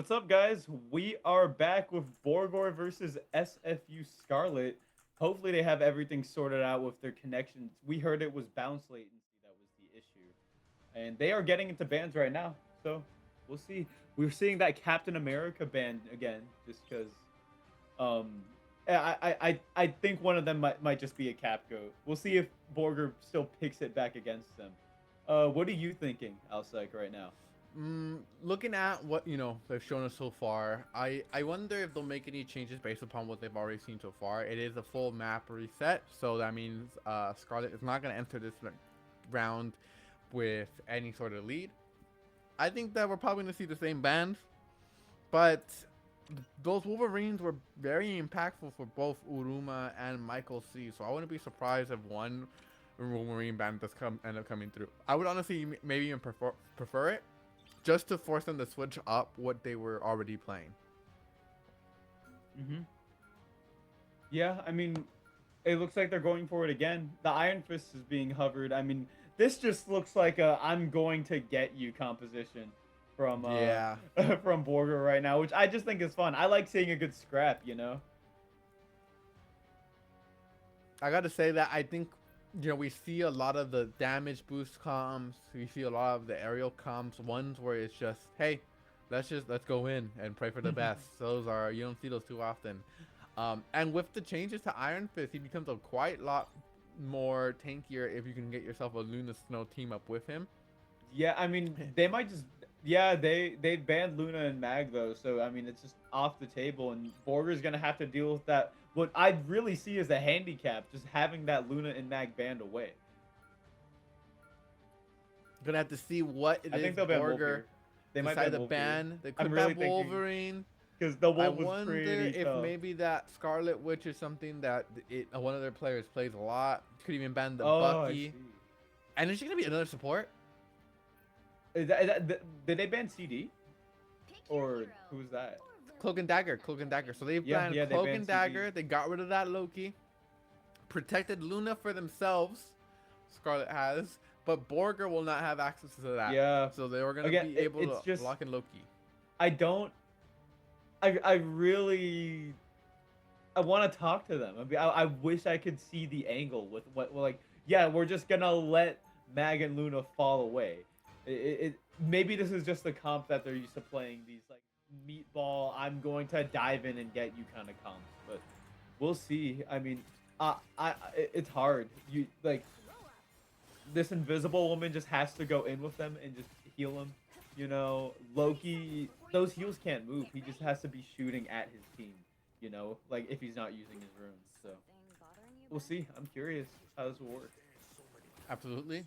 What's up, guys? We are back with Borgor versus SFU Scarlet. Hopefully, they have everything sorted out with their connections. We heard it was bounce latency that was the issue, and they are getting into bans right now. So we'll see. We're seeing that Captain America ban again, just because. I think one of them might just be a cap goat. We'll see if Borgor still picks it back against them. What are you thinking, Alsec, right now?
Looking at what they've shown us so far, I wonder if they'll make any changes based upon what they've already seen so far. It is a full map reset, so that means Scarlet is not going to enter this round with any sort of lead. I think that we're probably going to see the same bans, but those Wolverines were very impactful for both Uruma and Michael C. So I wouldn't be surprised if one Wolverine ban does end up coming through. I would honestly maybe even prefer it, just to force them to switch up what they were already playing.
Yeah, I mean, it looks like they're going for it again. The Iron Fist is being hovered. I mean, this just looks like a "I'm going to get you" composition from from Borgor right now, which I just think is fun. I like seeing a good scrap, you know.
I got to say that I think we see a lot of the damage boost comms. We see a lot of the aerial comms. Ones where it's just, hey, let's go in and pray for the best. Those are, you don't see those too often. And with the changes to Iron Fist, he becomes a quite lot more tankier if you can get yourself a Luna Snow team up with him.
Yeah, I mean, they might just. Yeah, they banned Luna and Mag though, so I mean it's just off the table, and Borger's gonna have to deal with that. What I really see as a handicap, just having that Luna and Mag banned away.
Gonna have to see what it
I
is
think they'll ban Wolf
Borger
here. They might
decide
ban
to
Wolf here.
ban. They could
I'm
ban
really thinking-
Wolverine.
Because the
I
Wolf was
wonder
pretty
if
tough.
maybe that Scarlet Witch is something that one of their players plays a lot. Could even ban the
I
Bucky.
see.
And is she gonna be another support?
Did they ban CD?
Pick your
Or
hero.
who's that?
Or villain.
Cloak and Dagger. So they've
Yeah,
banned
yeah, they
Cloak
banned
and
CD.
Dagger. They got rid of that Loki. Protected Luna for themselves. Scarlet has, but Borger will not have access to that.
Yeah.
So they were gonna
Again,
be able
it's
to
just-
lock in Loki.
I really want to talk to them. I wish I could see the angle with what yeah, we're just gonna let Mag and Luna fall away. Maybe this is just the comp that they're used to playing, these like meatball, I'm going to dive in and get you kind of comps, but we'll see. I mean, it's hard. You like this invisible woman just has to go in with them and just heal them. You know, Loki, those heals can't move. He just has to be shooting at his team. You know, like if he's not using his runes. So
Thing bothering you,
we'll
bud?
see. I'm curious how this will work.
Absolutely.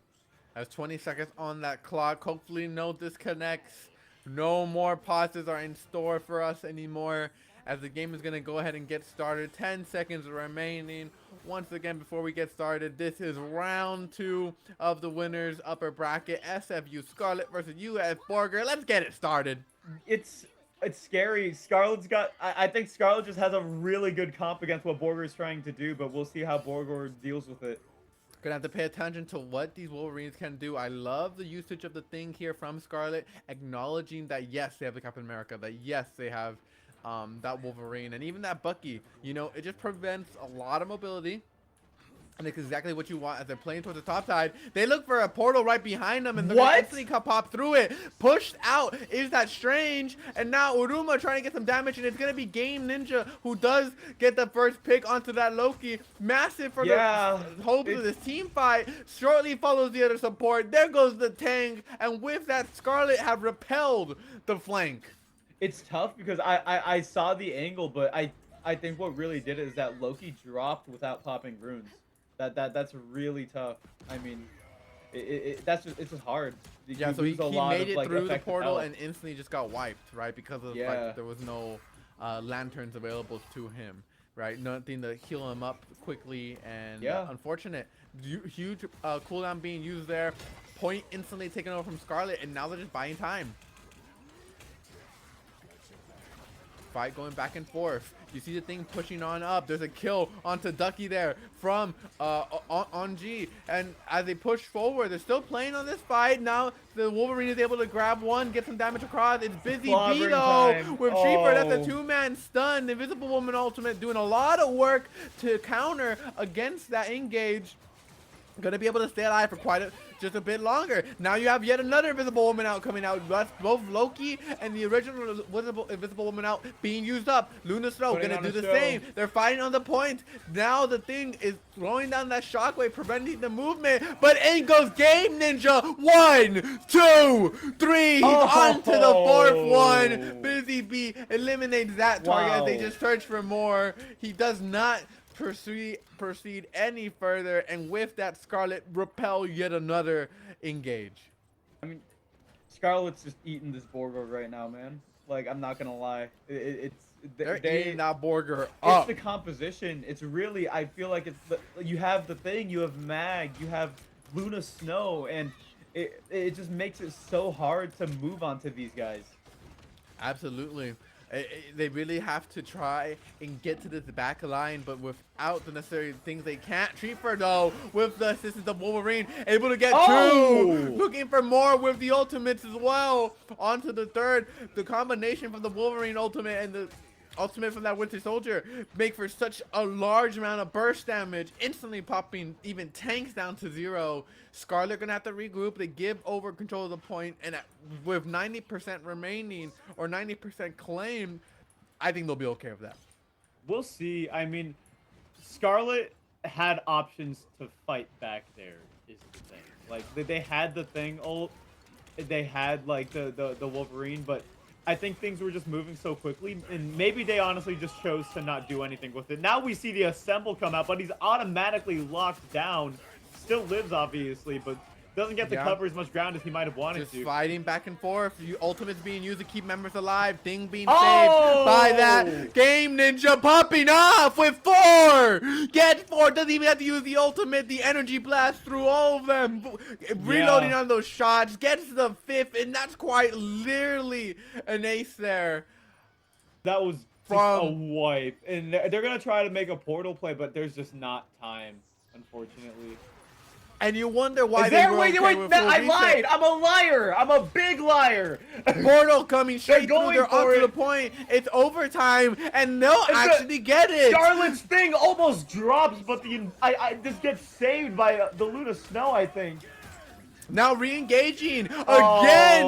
Has 20 seconds on that clock. Hopefully no disconnects. No more pauses are in store for us anymore, as the game is going to go ahead and get started. 10 seconds remaining. Once again, before we get started, this is round 2 of the winners upper bracket. SFU Scarlet versus US Borger. Let's get it started.
It's scary. Scarlet's got. I think Scarlet just has a really good comp against what Borger is trying to do, but we'll see how Borger deals with it.
Gonna have to pay attention to what these Wolverines can do. I love the usage of the thing here from Scarlet, acknowledging that yes, they have the Captain America, that yes, they have that Wolverine, and even that Bucky. You know, it just prevents a lot of mobility. And it's exactly what you want as they're playing towards the top side. They look for a portal right behind them, and they're gonna instantly pop through it. Pushed out is that Strange, and now Uruma trying to get some damage, and it's gonna be Game Ninja who does get the first pick onto that Loki. Massive for the hopes of this team fight. Shortly follows the other support. There goes the tank, and with that, Scarlet have repelled the flank.
It's tough because I saw the angle, but I think what really did it is that Loki dropped without popping runes. That's really tough. I mean, it's just hard.
Yeah,
You
so he
lose a lot
made
of,
it through the
effective
portal
health.
and instantly just got wiped, right? Because of
Yeah.
like there was no lanterns available to him, right? Nothing to heal him up quickly, and
Yeah.
unfortunate. Huge cooldown being used there. Point instantly taken over from Scarlet, and now they're just buying time. Fight going back and forth. You see the thing pushing on up. There's a kill onto Ducky there from Onji. And as they push forward, they're still playing on this fight. Now the Wolverine is able to grab one, get some damage across. It's Busy B
Clobbering
though
time.
with Reaper. That's a
Oh.
two-man stun. The Invisible Woman ultimate doing a lot of work to counter against that engage. Gonna be able to stay alive for just a bit longer. Now you have yet another Invisible Woman out coming out. That's both Loki and the original Invisible Woman out being used up. Luna Snow
Putting
gonna
on
do
a
the
show.
same. They're fighting on the point. Now the thing is throwing down that shockwave, preventing the movement. But in goes Game Ninja. 1, 2, 3. He's on to the fourth one. Busy Bee eliminates that target as they
Wow.
just search for more. He does not proceed any further, and with that, Scarlet repel yet another engage.
I mean, Scarlet's just eating this Borgo right now, man. Like, I'm not gonna lie.
They're
They
eating that Borger
it's
up.
the composition. It's really, I feel like you have the thing, you have Mag, you have Luna Snow, and it just makes it so hard to move on to these guys.
Absolutely. They really have to try and get to this back line, but without the necessary things they can't. Treeper though, with the assistance of Wolverine, able to get
Oh!
2. Looking for more with the ultimates as well. On to the third. The combination from the Wolverine ultimate and the ultimate from that Winter Soldier make for such a large amount of burst damage, instantly popping even tanks down to 0. Scarlet gonna have to regroup. They give over control of the point, and with 90% remaining or 90% claim, I think they'll be okay with that.
We'll see. I mean, Scarlet had options to fight back there, is the thing. Like, they had the thing ult, they had, like, the Wolverine, but I think things were just moving so quickly, and maybe they honestly just chose to not do anything with it. Now we see the Assemble come out, but he's automatically locked down. Still lives, obviously, but doesn't get to
Yeah.
cover as much ground as he might have wanted
Just
to.
fighting back and forth. Ultimates being used to keep members alive. Thing being
Oh!
saved by that. Game Ninja popping off with 4. Get 4. Doesn't even have to use the ultimate. The energy blast through all of them. Reloading on those shots. Gets the 5th, and that's quite literally an ace there.
That was just a wipe, and they're gonna try to make a portal play, but there's just not time, unfortunately.
And you wonder why
Is
they
there?
were
Wait,
okay
wait,
with
I
full reset.
lied. I'm a liar. I'm a big liar.
Portal coming straight through.
going
They're
for
onto the
it.
point. It's overtime, and they'll
a-
actually get it.
Charlotte's thing almost drops, but I this gets saved by the Luna Snow, I think.
Now re-engaging again.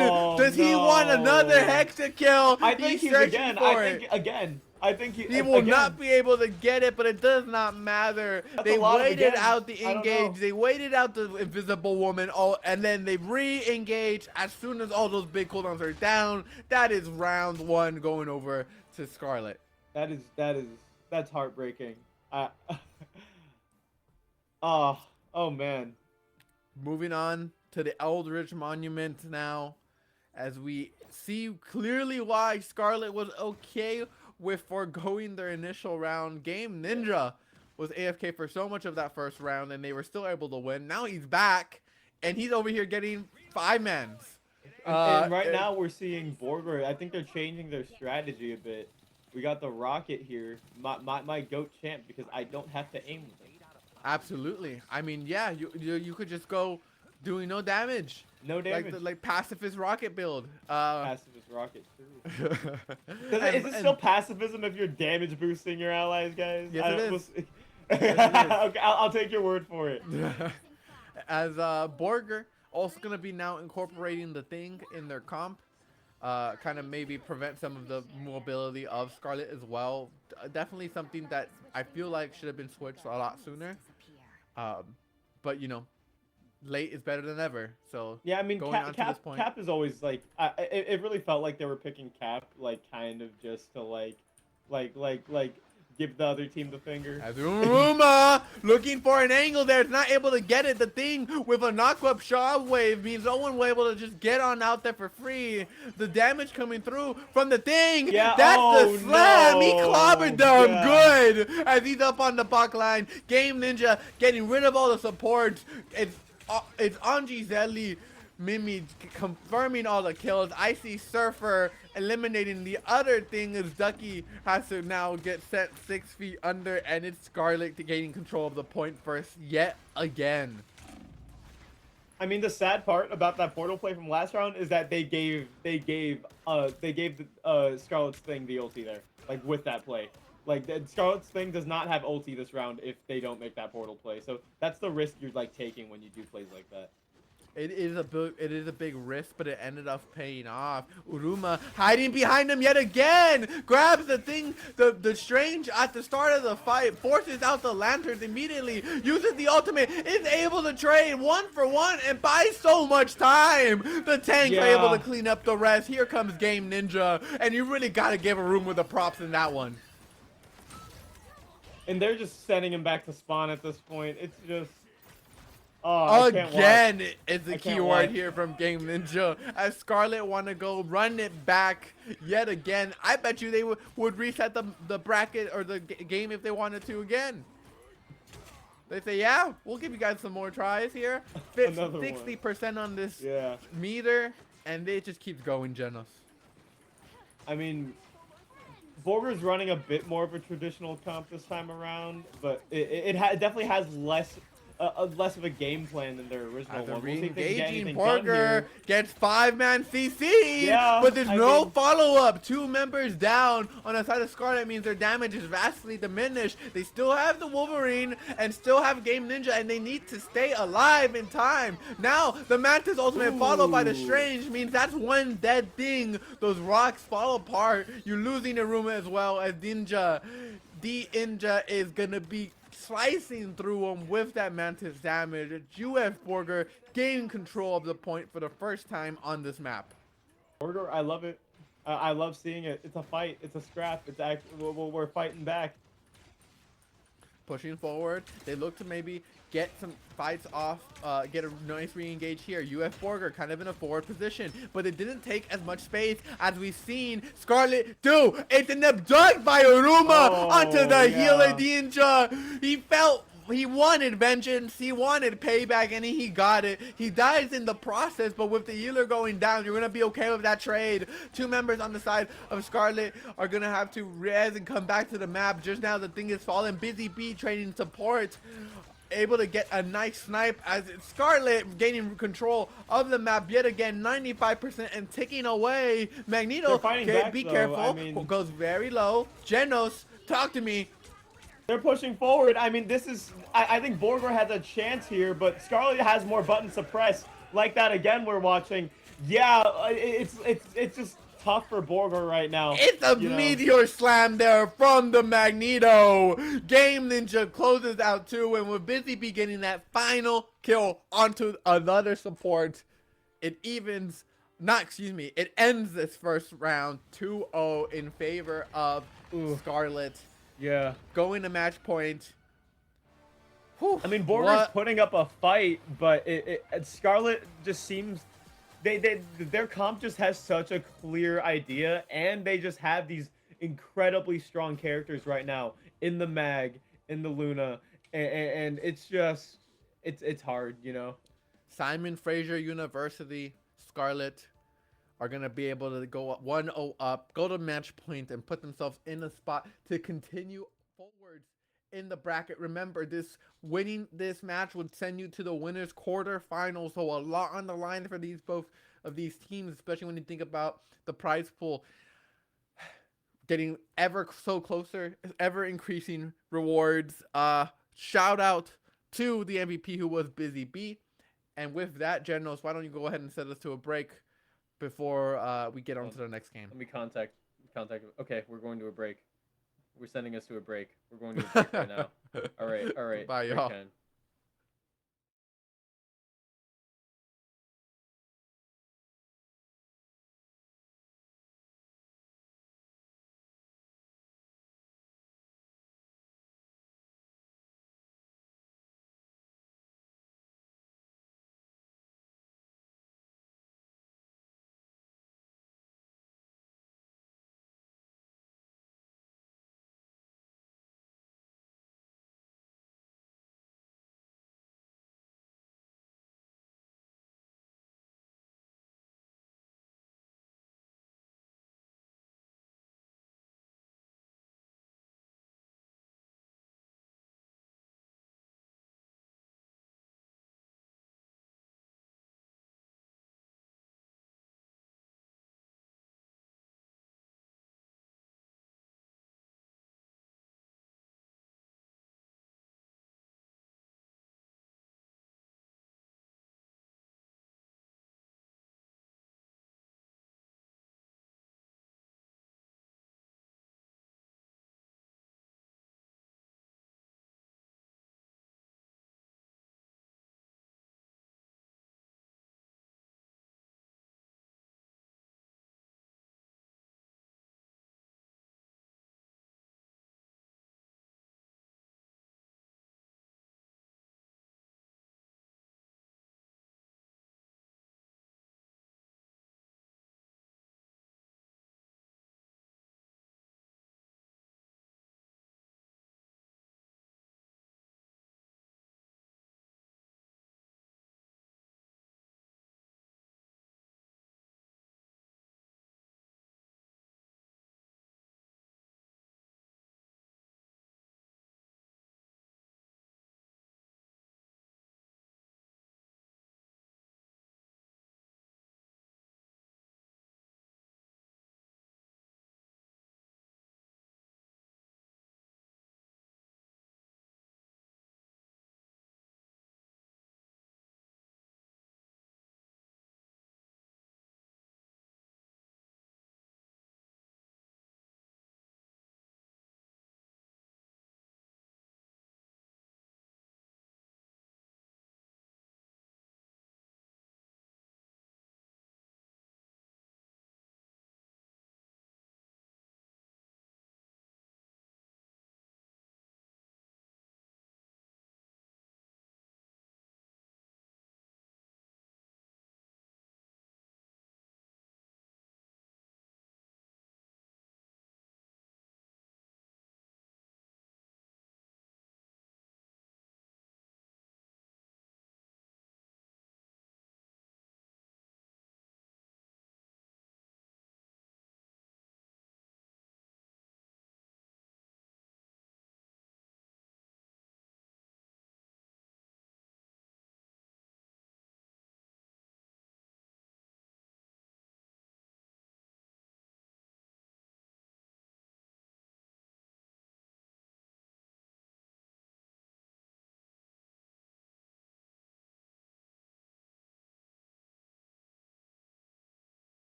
Oh,
Does he want another
no.
hexa kill?
I think he's
searching
again.
for
I
it.
think again. I think
He will not be able to get it, but it does not matter.
That's
They
a lot of
waited
again.
out the
I don't
engage.
know.
They waited out the Invisible Woman, and then they re-engage as soon as all those big cooldowns are down. That is round 1 going over to Scarlet.
That's heartbreaking. Oh man.
Moving on to the Eldritch Monument now, as we see clearly why Scarlet was okay with foregoing their initial round. Game Ninja was AFK for so much of that first round, and they were still able to win. Now he's back, and he's over here getting 5-mans.
And right now we're seeing Borger. I think they're changing their strategy a bit. We got the Rocket here, my GOAT champ, because I don't have to aim with him.
Absolutely. I mean, yeah, you could just go doing no damage.
No damage.
Like pacifist rocket build.
Pacifist Rocket, true.
And-
Is it still pacifism if you're damage boosting your allies, guys?
Yes, it is.
Yes,
it is.
Okay, I'll take your word for it.
As Borger also gonna be now incorporating the thing in their comp, kind of maybe prevent some of the mobility of Scarlet as well. Definitely something that I feel like should have been switched a lot sooner. But you know, late is better than ever. So
Yeah, I mean,
going on to this point.
Cap is always like, it really felt like they were picking Cap, like, kind of just to like give the other team the finger.
Azuma looking for an angle there. It's not able to get it. The thing with a knock-up shockwave means no one will able to just get on out there for free. The damage coming through from the thing.
Yeah,
That's
oh,
the slam. He
no.
clobbered them
Yeah.
good as he's up on the buck line. Game Ninja getting rid of all the supports. It's Anji Zeli Mimi confirming all the kills. I see Surfer eliminating. The other thing is Ducky has to now get set 6 feet under, and it's Scarlet gaining control of the point first yet again.
I mean, the sad part about that portal play from last round is that they gave Scarlet's thing the ulti there, like with that play. Like Scarlet's thing does not have ulti this round if they don't make that portal play. So that's the risk you're like taking when you do plays like that.
It is a big risk, but it ended up paying off. Uruma hiding behind him yet again, grabs the thing, the Strange at the start of the fight, forces out the lanterns immediately, uses the ultimate, is able to trade 1 for 1 and buys so much time. The tanks are able to clean up the rest. Here comes Game Ninja, and you really gotta give Uruma the props in that one.
And they're just sending him back to spawn at this point. It's just. Oh,
again, it's the
I
key
can't
word
watch.
here from Game Ninja. As Scarlet want to go run it back yet again. I bet you they would reset the bracket or the game if they wanted to again. They say, yeah, we'll give you guys some more tries here.
Another one.
60% on this
Yeah.
meter, and it just keeps going, Genos.
I mean, Borger's running a bit more of a traditional comp this time around, but it definitely has less of a game plan than their original
The
one. We'll see if they can get
re-engaging
anything done
Borger
here.
gets 5-man CC,
Yeah,
but there's
I
no
mean-
follow-up. 2 members down on the side of Scarlet means their damage is vastly diminished. They still have the Wolverine and still have Game Ninja, and they need to stay alive in time. Now, the Mantis ultimate followed by the
Ooh.
Strange means that's one dead thing. Those rocks fall apart. You're losing Aruma as well as Ninja. The Ninja is gonna be slicing through him with that Mantis damage. It's UF Borger gaining control of the point for the first time on this map.
Borger, I love it. I love seeing it. It's a fight. It's a scrap. It's we're fighting back.
Pushing forward, they look to maybe get some fights off, get a nice re-engage here. UF Borger kind of in a forward position, but it didn't take as much space as we've seen Scarlet do. It's an abduct by Uruma onto the healer Ninja. He wanted vengeance, he wanted payback, and he got it. He dies in the process, but with the healer going down, you're gonna be okay with that trade. 2 members on the side of Scarlet are gonna have to res and come back to the map. Just now the thing is falling. Busy Bee trading support, able to get a nice snipe as Scarlet gaining control of the map yet again, 95% and ticking away. Magneto,
They're fighting back,
be
though.
careful,
I mean-
goes very low. Genos, talk to me.
They're pushing forward. I mean, this is. I think Borger has a chance here, but Scarlet has more buttons to press. Like that again, we're watching. Yeah, it's just tough for Borger right now.
It's a
you know?
meteor slam there from the Magneto. Game Ninja closes out 2, and with Busy Bee getting that final kill onto another support, it evens. It ends this first round 2-0 in favor of Scarlet.
Yeah.
Going to match point. Whew,
I mean, Borger's
what-
putting up a fight, but Scarlet just seems their comp just has such a clear idea, and they just have these incredibly strong characters right now in the Mag, in the Luna, and it's just it's hard, you know.
Simon Fraser University, Scarlet are going to be able to go 1-0 up, go to match point, and put themselves in a spot to continue forwards in the bracket. Remember, winning this match would send you to the winners quarterfinals, so a lot on the line for both of these teams, especially when you think about the prize pool getting ever so closer, ever increasing rewards. Shout out to the MVP who was Busy Bee. And with that, Genos, why don't you go ahead and set us to a break before we get on to the next game.
Let me contact. Okay, we're going to a break. We're sending us to a break. We're going to a break right now. All right.
Bye,
Break
y'all.
time.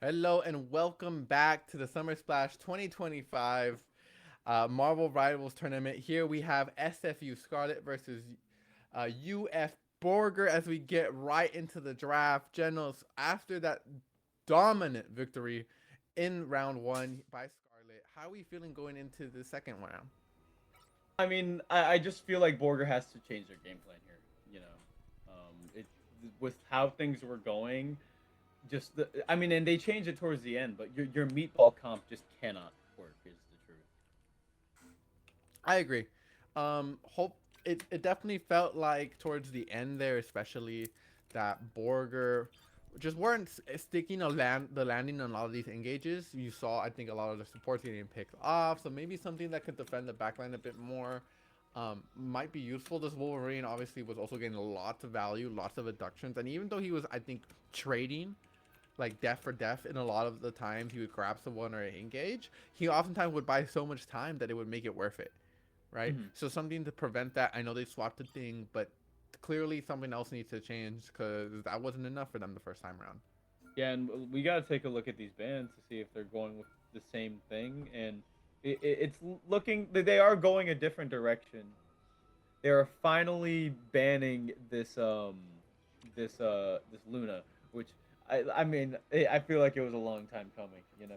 Hello and welcome back to the Summer Splash 2025 Marvel Rivals Tournament. Here we have SFU Scarlet versus UF Borger as we get right into the draft. Generals, after that dominant victory in round 1 by Scarlet, how are we feeling going into the second round?
I mean, I just feel like Borger has to change their game plan here. You know, it with how things were going, I mean, and they changed it towards the end, but your meatball comp just cannot work. Is the truth.
I agree. Hope it definitely felt like towards the end there, especially that Borger just weren't sticking the landing on a lot of these engages. You saw, I think, a lot of the supports getting picked off. So maybe something that could defend the backline a bit more might be useful. This Wolverine obviously was also getting lots of value, lots of abductions, and even though he was, I think, trading like death for death in a lot of the times he would grab someone or engage, he oftentimes would buy so much time that it would make it worth it, right? So something to prevent that. I know they swapped the thing, but clearly something else needs to change because that wasn't enough for them the first time around.
Yeah, and we gotta take a look at these bans to see if they're going with the same thing, and it's looking they are going a different direction. They are finally banning this this Luna, which I mean I feel like it was a long time coming, you know.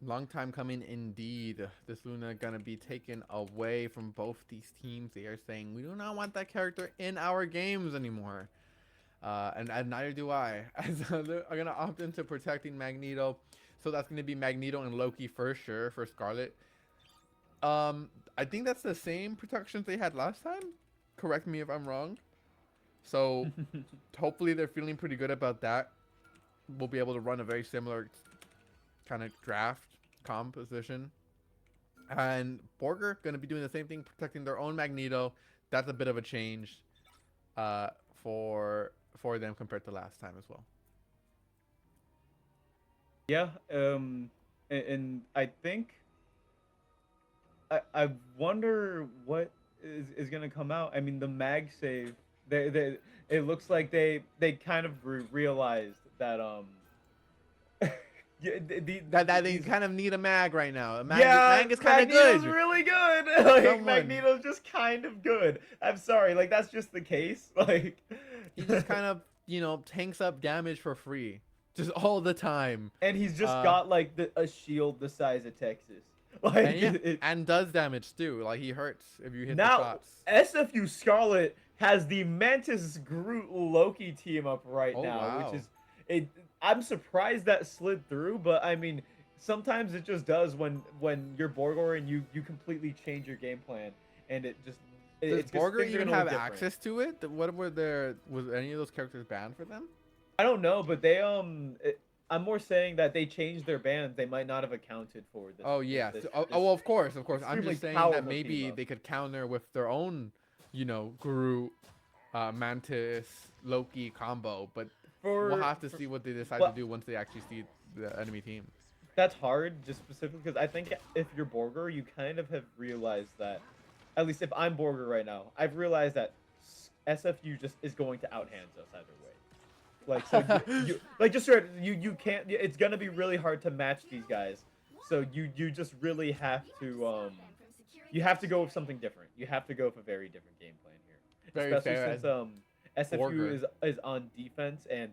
Long time coming indeed. This Luna gonna be taken away from both these teams. They are saying we do not want that character in our games anymore. And neither do I. As they're gonna opt into protecting Magneto. So that's gonna be Magneto and Loki for sure for Scarlet. I think that's the same protections they had last time. Correct me if I'm wrong. So hopefully they're feeling pretty good about that. We'll be able to run a very similar kind of draft composition. And Borger gonna be doing the same thing, protecting their own Magneto. That's a bit of a change for them compared to last time as well.
Yeah, and I think I wonder what is gonna come out. I mean, the mag save. They it looks like they kind of realized that yeah,
That they
these
kind of need a mag right now. A mag,
yeah,
mag is kind of
Magneto's
good.
really good. Like
Someone.
Magneto's just kind of good. I'm sorry, like that's just the case. Like
He just kind of, you know, tanks up damage for free, just all the time.
and he's just got like a shield the size of Texas. Like
And, yeah, and does damage too. Like he hurts if you hit the
now
shots.
SFU Scarlet has the Mantis Groot Loki team up right
Oh,
now,
wow.
which is it. I'm surprised that slid through, but I mean, sometimes it just does when you're Borgor and you completely change your game plan, and it just
Does
it's just
Borger
things are
even
gonna
have
look different.
access to it? What were there? Was any of those characters banned for them?
I don't know, but they I'm more saying that they changed their bans. They might not have accounted for this.
Oh yeah.
this-
Oh,
this-
well, of course, of course. I'm
extremely
just saying
powerful
that maybe
team up.
they could counter with their own, you know, Groot, Mantis, Loki combo. But we'll have to see what they decide
well-
to do once they actually see the enemy team.
That's hard, just specifically because I think if you're Borger, you kind of have realized that, at least if I'm Borger right now, I've realized that SFU just is going to outhand us either way. Like, so like just sort of, you can't. It's gonna be really hard to match these guys. So you just really have to you have to go with something different. You have to go with a very different game plan here,
Very
especially
fair,
since SFU
Borger.
is on defense, and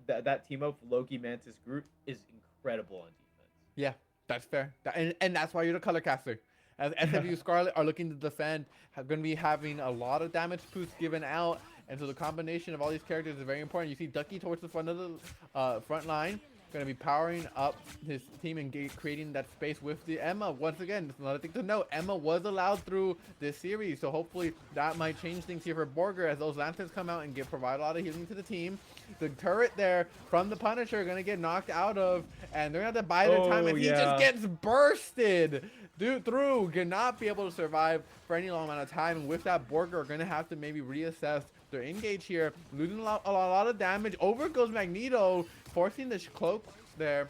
that team up Loki Mantis Groot is incredible on defense.
Yeah, that's fair. And that's why you're the color caster. As SFU Scarlet are looking to defend, going to be having a lot of damage boosts given out, and so the combination of all these characters is very important. You see Ducky towards the front of the front line, going to be powering up his team and creating that space with the Emma. Once again, just another thing to note, Emma was allowed through this series, so hopefully that might change things here for Borger as those lanterns come out and provide a lot of healing to the team. The turret there from the Punisher going to get knocked out of, and they're going to have to buy their time, and he just gets bursted through, cannot be able to survive for any long amount of time. And with that, Borger are going to have to maybe reassess their engage here, losing a lot of damage. Over goes Magneto, forcing the cloak there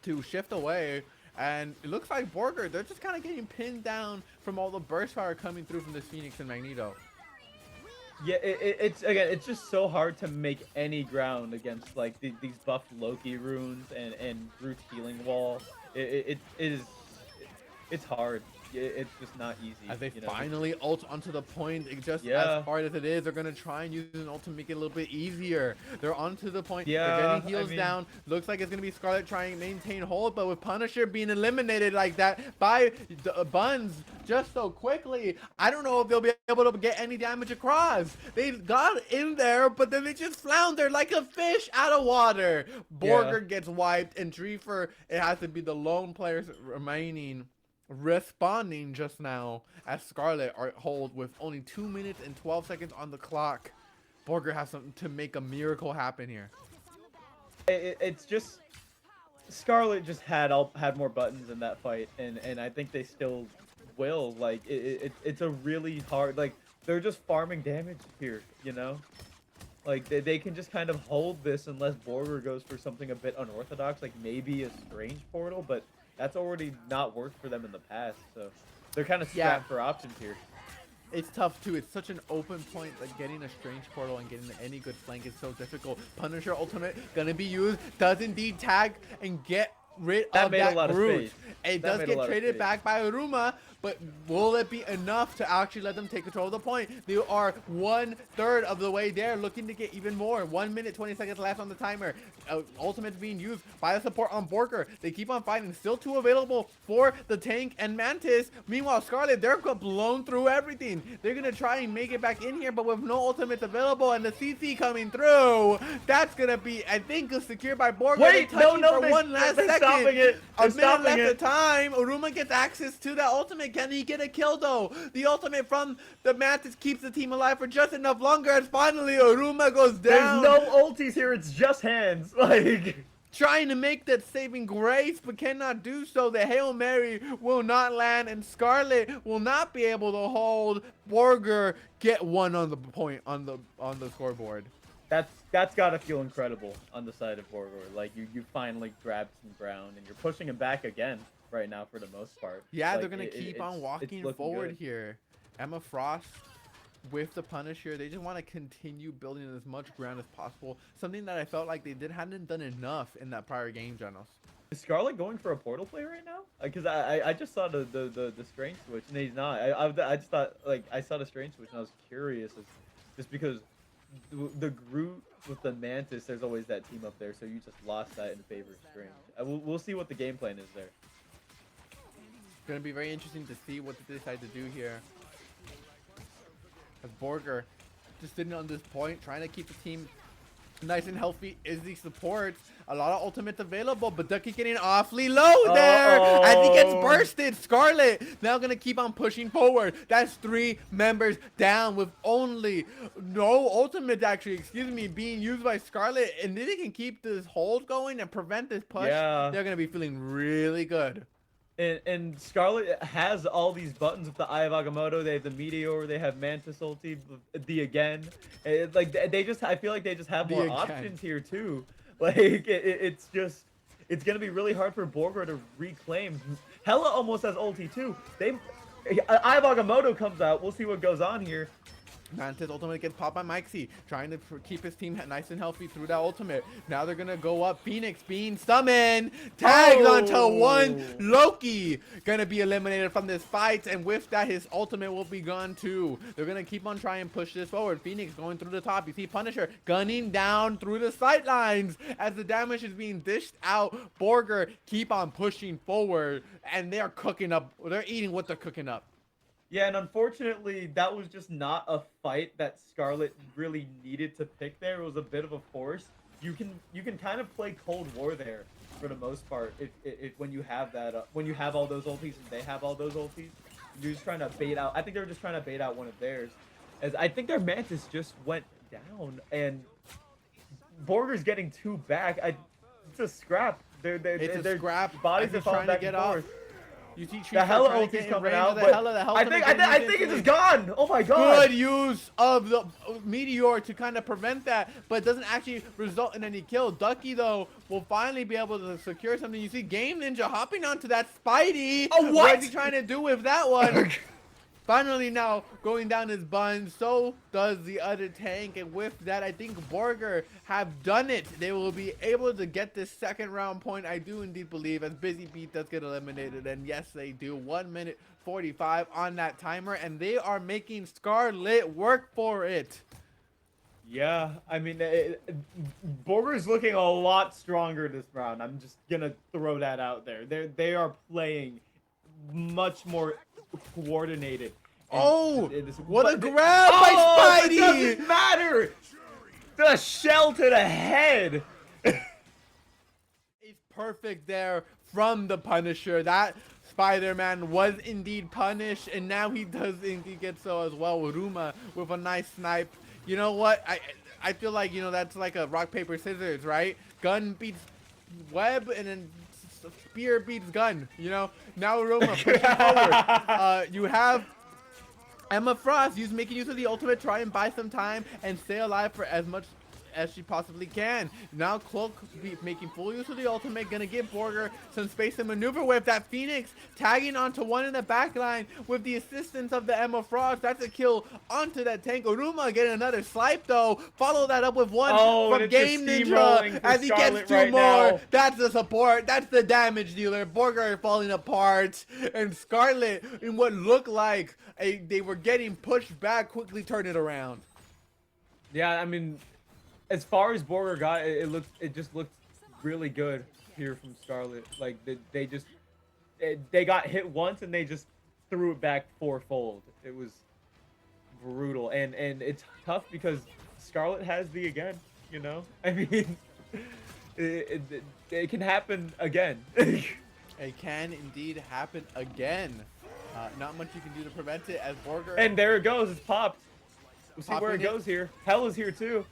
to shift away. And it looks like Borger, they're just kind of getting pinned down from all the burst fire coming through from this Phoenix and Magneto.
Yeah, it's just so hard to make any ground against like these buffed Loki runes and Groot's healing wall. It is it's hard. It's just not easy.
As they
you know?
finally ult onto the point, just
Yeah.
as hard as it is, they're gonna try and use an ult to make it a little bit easier. They're onto the point.
Yeah,
they're
I
getting heals
mean-
down. Looks like it's gonna be Scarlet trying to maintain hold, but with Punisher being eliminated like that by Buns just so quickly, I don't know if they'll be able to get any damage across. They got in there, but then they just floundered like a fish out of water. Borger gets wiped, and Dreefer, it has to be the lone players remaining. Responding just now as Scarlet are hold with only 2 minutes and 12 seconds on the clock. Borger has something to make a miracle happen here.
It's just Scarlet just had more buttons in that fight, and I think they still will. Like it's a really hard, like they're just farming damage here, you know. Like they can just kind of hold this unless Borger goes for something a bit unorthodox, like maybe a strange portal, but that's already not worked for them in the past, so they're kind of strapped for options here.
It's tough too. It's such an open point. Like getting a strange portal and getting any good flank is so difficult. Punisher ultimate gonna be used. Does indeed tag and get rid of
made a
that
lot of
Groot.
space.
It
That
does
made a
get
lot of
traded
space.
back by Aruma, but will it be enough to actually let them take control of the point? They are 1/3 of the way there, looking to get even more. 1 minute 20 seconds left on the timer. Ultimate's being used by the support on Borger. They keep on fighting. Still 2 available for the tank and Mantis. Meanwhile, Scarlet, they're blown through everything. They're gonna try and make it back in here, but with no ultimates available and the CC coming through, that's gonna be, I think, secured by Borger.
Wait,
They're touching for
they,
one last
they're
second.
stopping it.
A
They're
minute
stopping
left
it.
of time. Aruma gets access to that ultimate. Can he get a kill though? The ultimate from the Mantis keeps the team alive for just enough longer as finally Aruma goes down.
There's no ultis here. It's just hands. Like.
Trying to make that saving grace, but cannot do so. The Hail Mary will not land, and Scarlet will not be able to hold. Borger get one on the point on the scoreboard.
That's gotta feel incredible on the side of Borger. Like you finally grabbed some ground and you're pushing him back again right now for the most part.
Yeah,
Like,
they're gonna keep on
it's
walking
looking
forward
good.
here. Emma Frost with the Punisher, they just want to continue building as much ground as possible. Something that I felt like they hadn't done enough in that prior game, Genos.
Is Scarlet going for a portal play right now? Because I just saw the strange switch and he's not. I just thought like I saw the strange switch and I was curious, just because the Groot with the Mantis, there's always that team up there, so you just lost that in favor of strange. We'll see what the game plan is there.
Gonna be very interesting to see what they decide to do here. As Borger just sitting on this point, trying to keep the team nice and healthy. Izzy supports. A lot of ultimates available, but Ducky getting awfully low there as he gets
Uh-oh.
bursted. Scarlet now gonna keep on pushing forward. That's 3 members down with only no ultimates actually, being used by Scarlet. And if they can keep this hold going and prevent this push,
Yeah.
they're gonna be feeling really good.
And Scarlet has all these buttons with the Eye of Agamotto. They have the Meteor. They have Mantis ulti, the again. Like they just, I feel like they just have
The
more
again.
options here too. Like it's gonna be really hard for Borger to reclaim. Hela almost has ulti too. Eye of Agamotto comes out. We'll see what goes on here.
Mantis ultimate gets popped by Mikesy, trying to keep his team nice and healthy through that ultimate. Now they're gonna go up. Phoenix being summoned, tags onto one. Loki gonna be eliminated from this fight, and with that, his ultimate will be gone too. They're gonna keep on trying to push this forward. Phoenix going through the top. You see Punisher gunning down through the sidelines as the damage is being dished out. Borger keep on pushing forward, and they're cooking up. They're eating what they're cooking up.
Yeah, and unfortunately, that was just not a fight that Scarlet really needed to pick there. It was a bit of a force. You can kind of play Cold War there for the most part if when you have that when you have all those ultis and they have all those ultis. You're just trying to bait out. I think they were just trying to bait out one of theirs. As I think their Mantis just went down and Borger's getting 2 back. It's a scrap.
It's a
their
scrap.
bodies
As
are
he's
falling
trying to
back
get
and
off.
forth.
You see
The Hela
trying to
ulti's
get in
coming
range
out,
of the
but
Hela. The
I think it's just gone. Oh my god.
Good use of the Meteor to kind of prevent that, but it doesn't actually result in any kill. Ducky, though, will finally be able to secure something. You see Game Ninja hopping onto that Spidey.
Oh, what?
What is he trying to do with that one? finally now going down his bun. So does the other tank. And with that, I think Borger have done it. They will be able to get this second round point. I do indeed believe, as Busy Beat does get eliminated. And yes, they do. 1 minute 45 on that timer. And they are making Scarlet work for it.
Yeah, I mean, Borger's looking a lot stronger this round. I'm just gonna throw that out there. They are playing much more coordinated.
Oh,
in this-
what a
but-
grab
Oh,
by
it
Spidey!
doesn't matter. The shell to the head.
It's perfect there from the Punisher. That Spider-Man was indeed punished, and now he does indeed get so as well. Ruma with a nice snipe. You know what? I feel like, you know, that's like a rock, paper, scissors, right? Gun beats web, and then spear beats gun. You know? Now Ruma pushing forward. You have Emma Frost making use of the ultimate, try and buy some time and stay alive for as much as she possibly can. Now Cloak making full use of the ultimate, gonna give Borger some space to maneuver with. That Phoenix tagging onto one in the back line with the assistance of the Emma Frost. That's a kill onto that tank. Oruma getting another swipe though. Follow that up with one
and
from
it's
Game
just
Ninja
steamrolling for
as he gets
Scarlet
two
right
more.
now.
That's the support. That's the damage dealer. Borger falling apart, and Scarlet in what looked like they were getting pushed back, quickly turn it around.
Yeah, I mean, as far as Borger got, it just looked really good here from Scarlet. Like they got hit once and they just threw it back fourfold. It was brutal, and it's tough because Scarlet has the again. You know, I mean, it can happen again.
It can indeed happen again. Not much you can do to prevent it as Borger.
And there it goes. It's popped. We'll see where it
Popping it.
goes here. Hell is here too.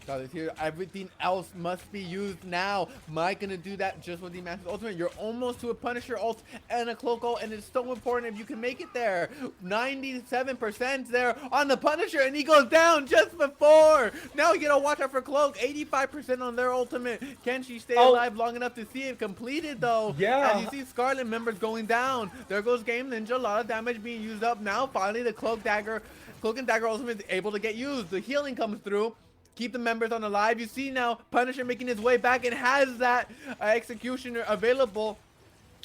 God is here. Everything else must be used now. Mike gonna do that just with the Master's Ultimate. You're almost to a Punisher ult and a Cloak ult, and it's so important if you can make it there. 97% there on the Punisher, and he goes down just before. Now you gotta watch out for Cloak. 85% on their ultimate. Can she stay alive long enough to see it completed though?
Yeah.
As you see Scarlet members going down. There goes Game Ninja. A lot of damage being used up now. Finally, the Cloak and Dagger ultimate is able to get used. The healing comes through. Keep the members on alive. You see now Punisher making his way back and has that Executioner available.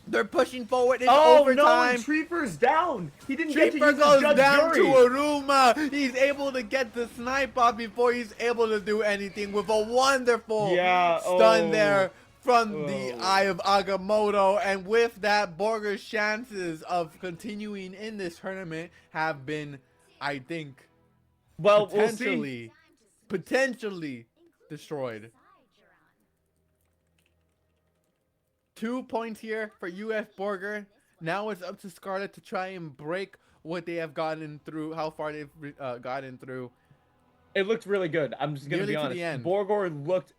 They're pushing forward into overtime.
No, Treeper's down. He didn't get to
Treeper
use his
goes
Judge
down
Jury.
to Aruma. He's able to get the snipe off before he's able to do anything with a wonderful stun there from the Eye of Agamotto. And with that, Borger's chances of continuing in this tournament have been, I think,
Well, we'll see.
potentially destroyed. 2 points here for UF Borger. Now it's up to Scarlet to try and break what they have gotten through, how far they've gotten through.
It looked really good. I'm just gonna
Nearly
be
to
honest.
the end.
Borgor looked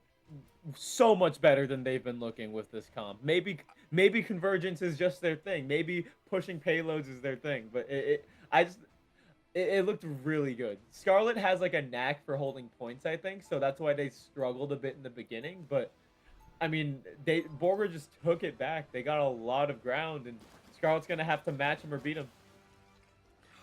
so much better than they've been looking with this comp. Maybe convergence is just their thing. Maybe pushing payloads is their thing. But it looked really good. Scarlet has like a knack for holding points, I think, so that's why they struggled a bit in the beginning. But I mean, Borger just took it back. They got a lot of ground, and Scarlet's gonna have to match him or beat him.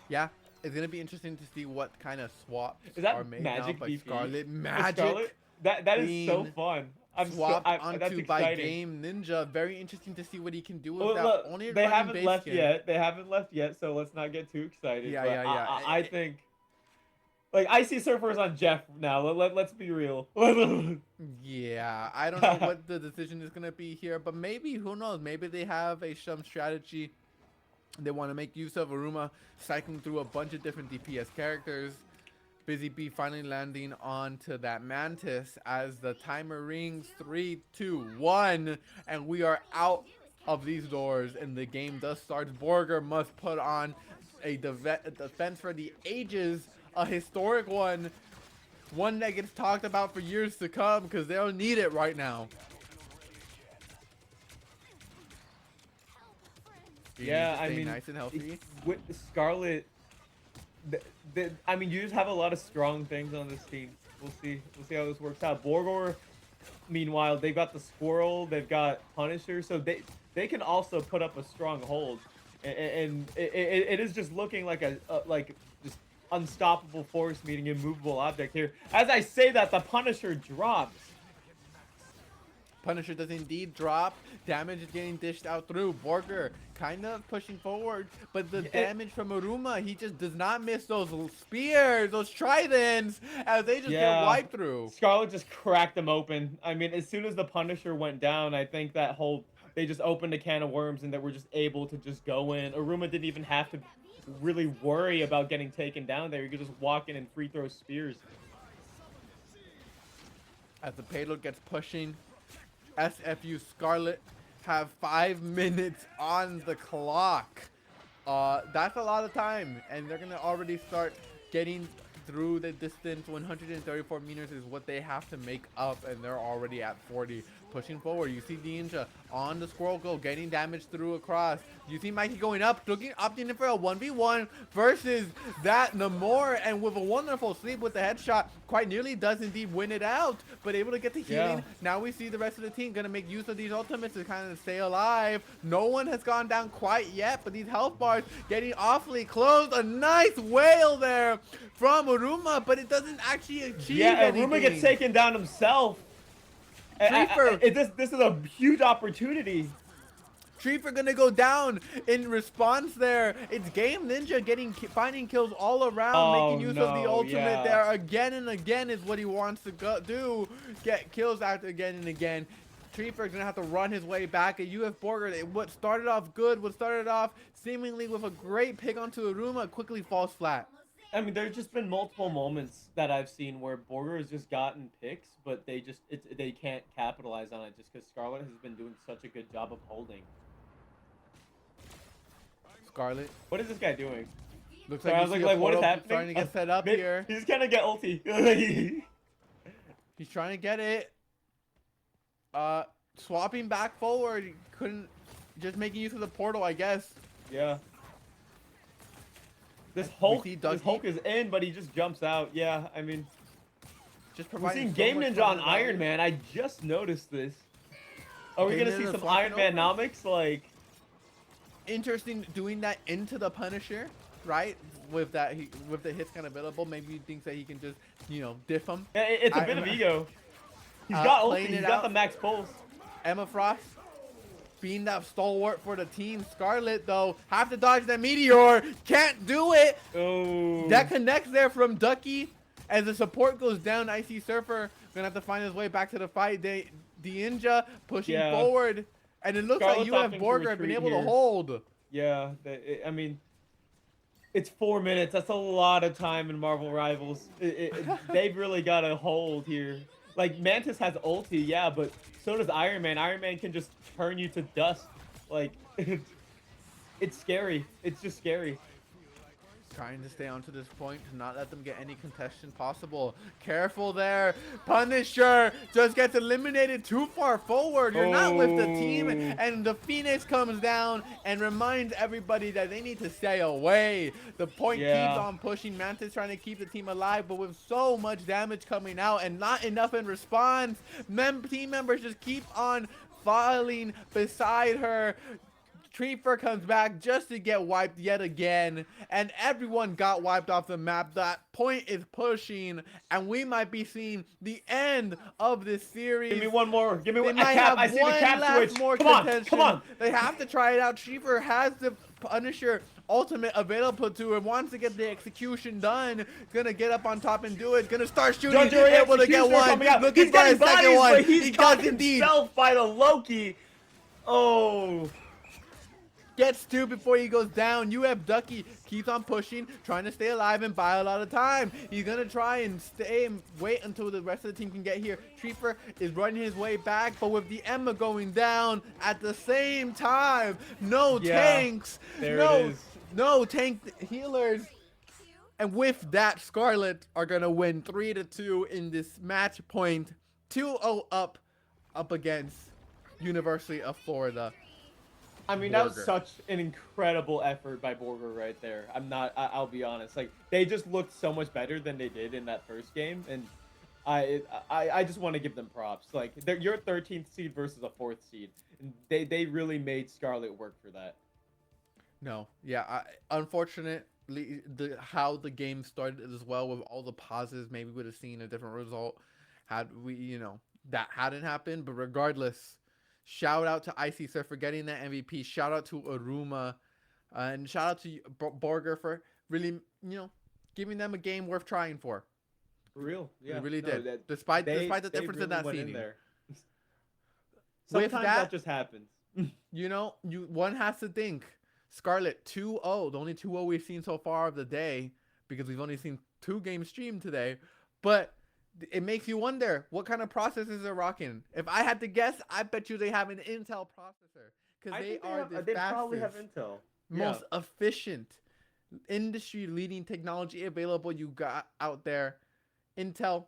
Yeah, it's gonna be interesting to see what kind of swaps
Is that
are made
Magic
now by
BP?
Scarlet.
For
Magic
Scarlet? That is so
being
fun.
swapped
that's
onto by
exciting.
Game Ninja. Very interesting to see what he can do with
Well,
that.
look,
Only
they
running
haven't
base
left
skin.
yet. They haven't left yet, so let's not get too excited.
Yeah,
but
yeah.
I think, like, I see Surfer's on Jeff now. Let's be real.
Yeah, I don't know what the decision is gonna be here, but maybe, who knows? Maybe they have some strategy. They want to make use of Aruma cycling through a bunch of different DPS characters. Busy Bee finally landing onto that Mantis as the timer rings. 3, 2, 1, and we are out of these doors, and the game does start. Borger must put on a defense for the ages, a historic one that gets talked about for years to come because they'll need it right now.
Yeah, I
Stay
mean,
nice and healthy.
with Scarlet, I mean, you just have a lot of strong things on this team. We'll see how this works out. Borgor, meanwhile, they've got the Squirrel, they've got Punisher, so they can also put up a strong hold. and it is just looking like a like just unstoppable force meeting immovable object here. As I say that, the Punisher drops.
Punisher does indeed drop. Damage is getting dished out through. Borger kind of pushing forward, but the damage from Aruma, he just does not miss those spears, those tridents, as they just get wiped through.
Scarlet just cracked them open. I mean, as soon as the Punisher went down, I think that whole they just opened a can of worms and that were just able to just go in. Aruma didn't even have to really worry about getting taken down there. He could just walk in and free throw spears.
As the payload gets pushing, SFU Scarlet have 5 minutes on the clock. That's a lot of time, and they're gonna already start getting through the distance. 134 meters is what they have to make up, and they're already at 40. Pushing forward, you see Ninja on the Squirrel Go, getting damage through across. You see Mikey going up, opting in for a 1v1 versus that Namor, and with a wonderful sleep with the headshot, quite nearly does indeed win it out, but able to get the healing.
Yeah.
Now we see the rest of the team gonna make use of these ultimates to kind of stay alive. No one has gone down quite yet, but these health bars getting awfully close. A nice whale there from Aruma, but it doesn't actually achieve anything.
Aruma gets taken down himself. This is a huge opportunity.
Treefer gonna go down in response there. It's Game Ninja finding kills all around, making use of the ultimate there again and again is what he wants to do. Get kills out again and again. Treefer's gonna have to run his way back. A UF Borger, what started off good, what started off seemingly with a great pick onto Aruma, quickly falls flat.
I mean, there's just been multiple moments that I've seen where Borger has just gotten picks, but they can't capitalize on it just because Scarlet has been doing such a good job of holding.
Scarlet.
What is this guy doing?
Looks
Sorry,
like,
I was like, what is happening?
Starting to get set up here.
He's gonna get ulti.
He's trying to get it. Swapping back forward. He couldn't. Just making use of the portal, I guess.
Yeah. This Hulk is in, but he just jumps out. Yeah, I mean,
just
we're
providing
seeing
so
Game
much
Ninja on
value.
Iron Man. I just noticed this. Are we
Game
gonna see
Ninja
some
flapping
Iron Man
over?
nomics? Like,
Interesting doing that into the Punisher, right? With that, with the hits kind of available, maybe he thinks that he can just, diff him.
yeah, it's a bit of ego. He's got ulti.
playing
He's
it
got
out.
the max pulse.
Emma Frost being that stalwart for the team. Scarlet, though, have to dodge that meteor. Can't do it.
Oh.
That connects there from Ducky. As the support goes down, Icy Surfer gonna have to find his way back to the fight. The Ninja pushing forward. And it looks
Scarlet's
like UF
opting to
Borger have been
retreat
able to
here.
hold.
Yeah, I mean, it's 4 minutes. That's a lot of time in Marvel Rivals. They've really got a hold here. Like, Mantis has ulti, yeah, but so does Iron Man. Iron Man can just turn you to dust. Like, it's scary. It's just scary.
Trying to stay on to this point to not let them get any contestation possible. Careful there. Punisher just gets eliminated too far forward. You're not with the team. And the Phoenix comes down and reminds everybody that they need to stay away. The point keeps on pushing. Mantis trying to keep the team alive, but with so much damage coming out and not enough in response, team members just keep on falling beside her. Treefer comes back just to get wiped yet again, and everyone got wiped off the map. That point is pushing, and we might be seeing the end of this series.
Give me one more. Give me
They
one.
might have
I see the
one
cap
last
switch.
more
Come on,
contention.
come on.
They have to try it out. Treefer has the Punisher ultimate available to him. Wants to get the execution done. Gonna get up on top and do it. Gonna start shooting.
Judge Ray
Able to get
Executioner
one.
coming out.
Looking
He's
for a
getting
second
bodies,
one.
but he's
He does
got
indeed.
himself by the Loki. Oh.
Gets two before he goes down. UF Ducky keeps on pushing, trying to stay alive and buy a lot of time. He's gonna try and stay and wait until the rest of the team can get here. Treefer is running his way back, but with the Emma going down at the same time, no tanks,
there it is.
no tank healers. And with that, Scarlet are gonna win 3-2 in this match point. 2-0 up against University of Florida.
I mean, that was
Borger.
such an incredible effort by Borger right there. I'll be honest. Like, they just looked so much better than they did in that first game, and I just want to give them props. Like, you're a 13th seed versus a 4th seed, and they really made Scarlet work for that.
No, yeah. Unfortunately, the how the game started as well with all the pauses, maybe would have seen a different result had we, that hadn't happened. But regardless, shout out to Icy Sir for getting that MVP. Shout out to Aruma, and shout out to Borger for really, giving them a game worth trying for.
For real,
They
yeah.
really
No,
did,
that
despite the
they
difference in
really
that
went in
seeding.
there.
With
Sometimes
that,
that just happens.
one has to think. Scarlet 2-0, the only 2-0 we've seen so far of the day, because we've only seen 2 games streamed today. But it makes you wonder what kind of processors they're rocking. If I had to guess, I bet you they have an Intel processor, because
I
they
think
are the
they probably have
fastest,
Intel.
most efficient, industry-leading technology available you got out there. Intel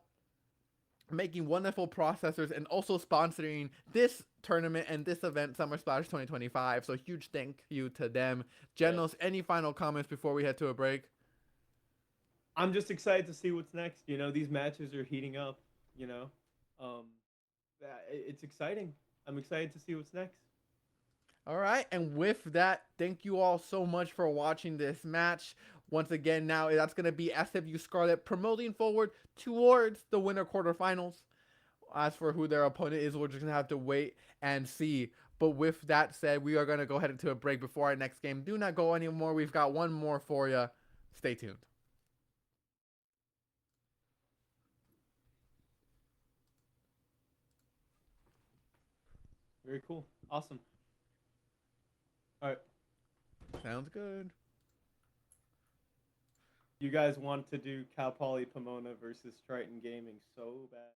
making wonderful processors and also sponsoring this tournament and this event, Summer Splash 2025. So huge thank you to them. Genos, any final comments before we head to a break?
I'm just excited to see what's next. These matches are heating up. Um, it's exciting. I'm excited to see what's next.
All right, and with that, thank you all so much for watching this match. Once again, now that's going to be SW Scarlet promoting forward towards the winter quarterfinals. As for who their opponent is, we're just going to have to wait and see. But with that said, we are going to go ahead into a break before our next game. Do not go anymore. We've got one more for you. Stay tuned.
Very cool. Awesome. All right.
Sounds good.
You guys want to do Cal Poly Pomona versus Triton Gaming so bad.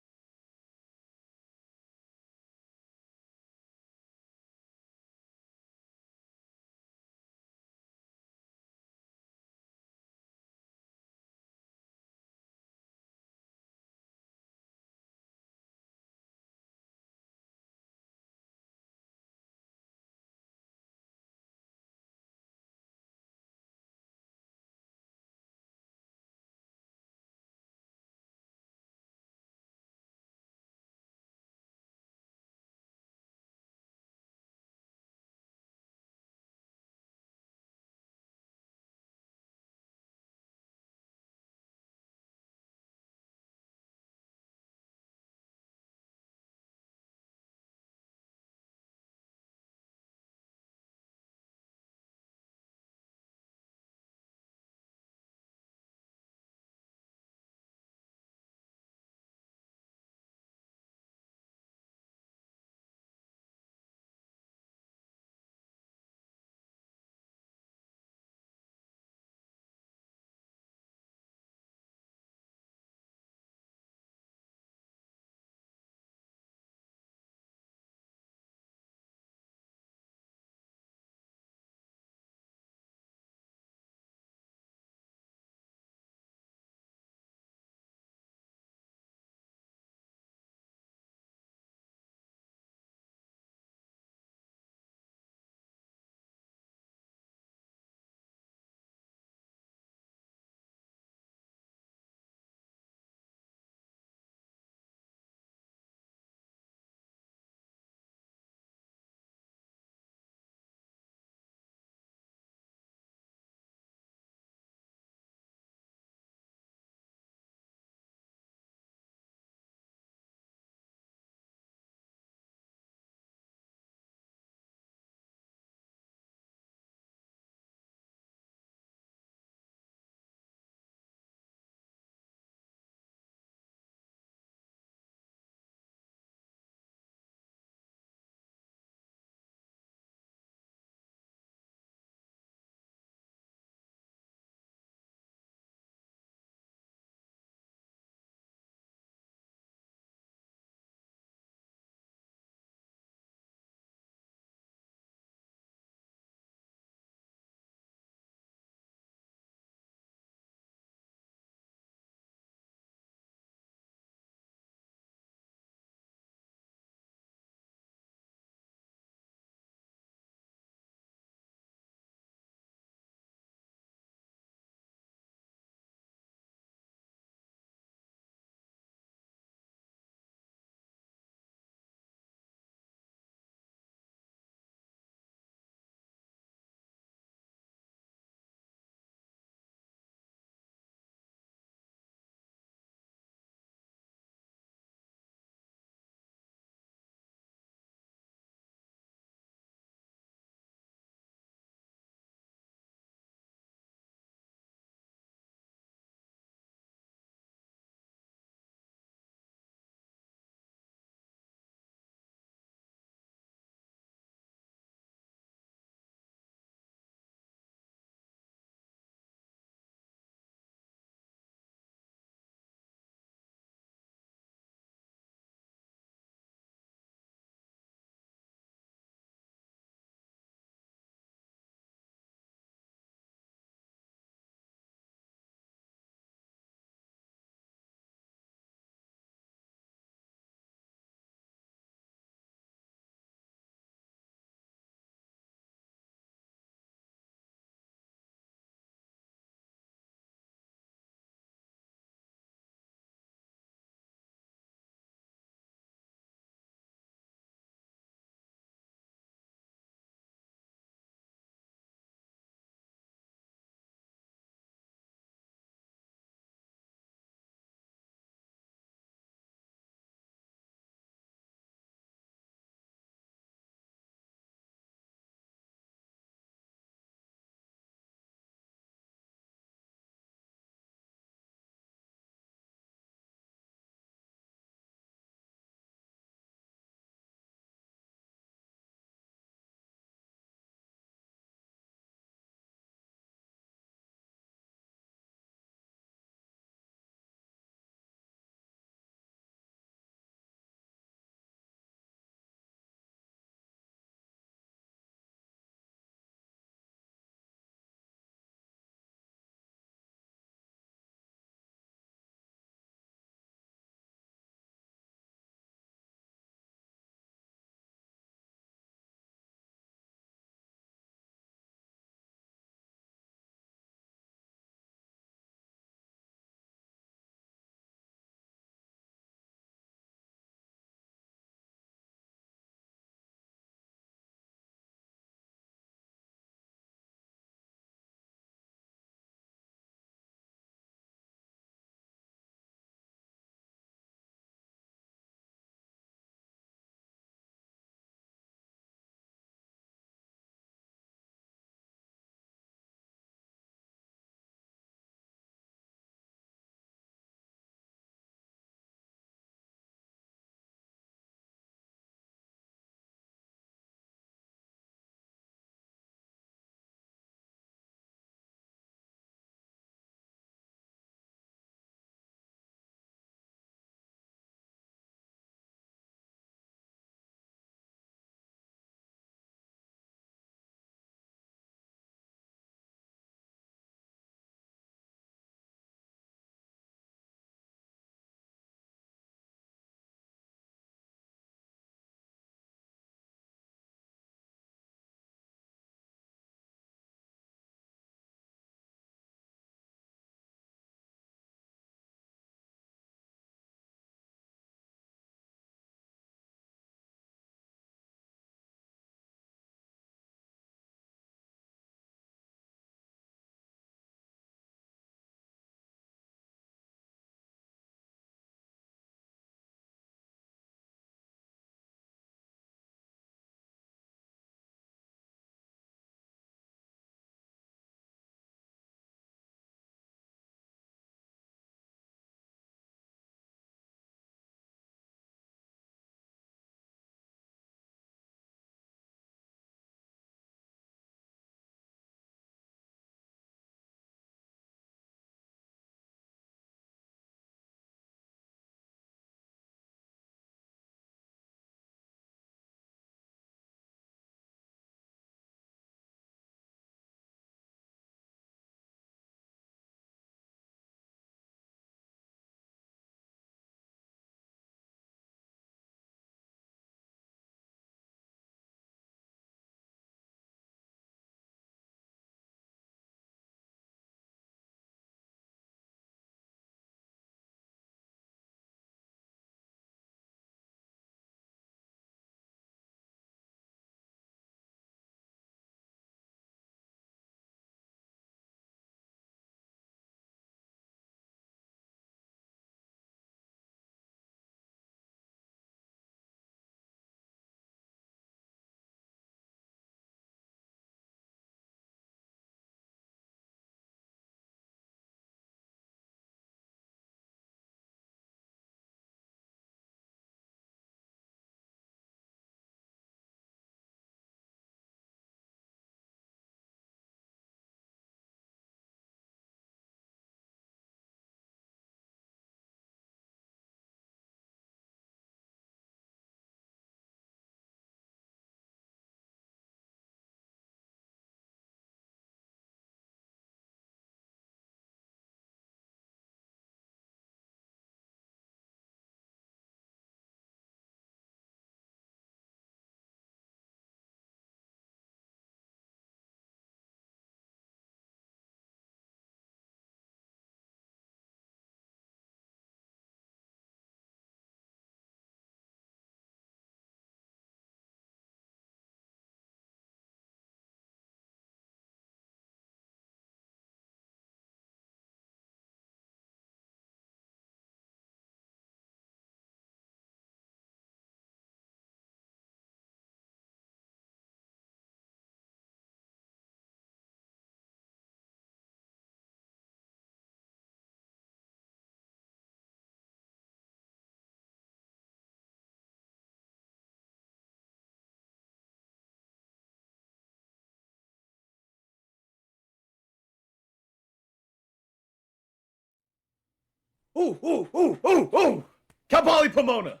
Ooh, ooh, ooh, ooh, ooh! Cal Poly Pomona!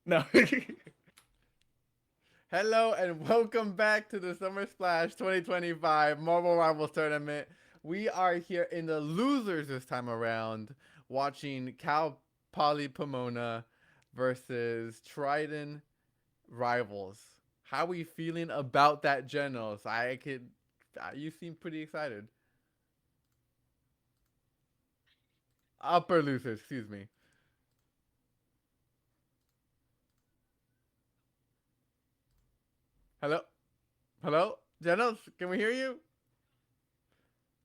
No.
Hello and welcome back to the Summer Splash 2025 Marvel Rivals Tournament. We are here in the losers this time around, watching Cal Poly Pomona versus Trident Rivals. How are we feeling about that, Genos? You seem pretty excited. Upper losers, excuse me. Hello? Hello? Genos, can we hear you?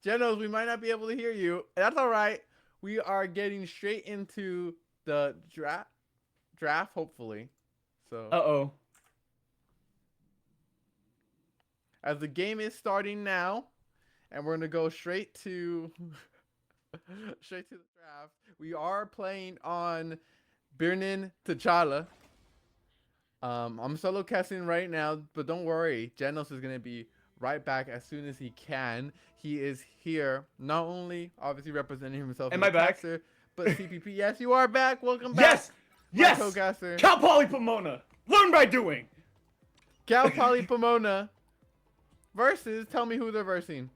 Genos, we might not be able to hear you. That's all right. We are getting straight into the draft, hopefully. So,
Uh-oh.
as the game is starting now, and we're gonna go straight to straight to the draft. We are playing on Birnin T'Challa. I'm solo casting right now, but don't worry, Genos is gonna be right back as soon as he can. He is here, not only obviously representing himself
Am
as
I
a
back?
caster, but CPP. Yes, you are back. Welcome back.
Yes! Yes!
Co-caster.
Cal Poly Pomona! Learn by doing!
Cal Poly Pomona versus. Tell me who they're versing.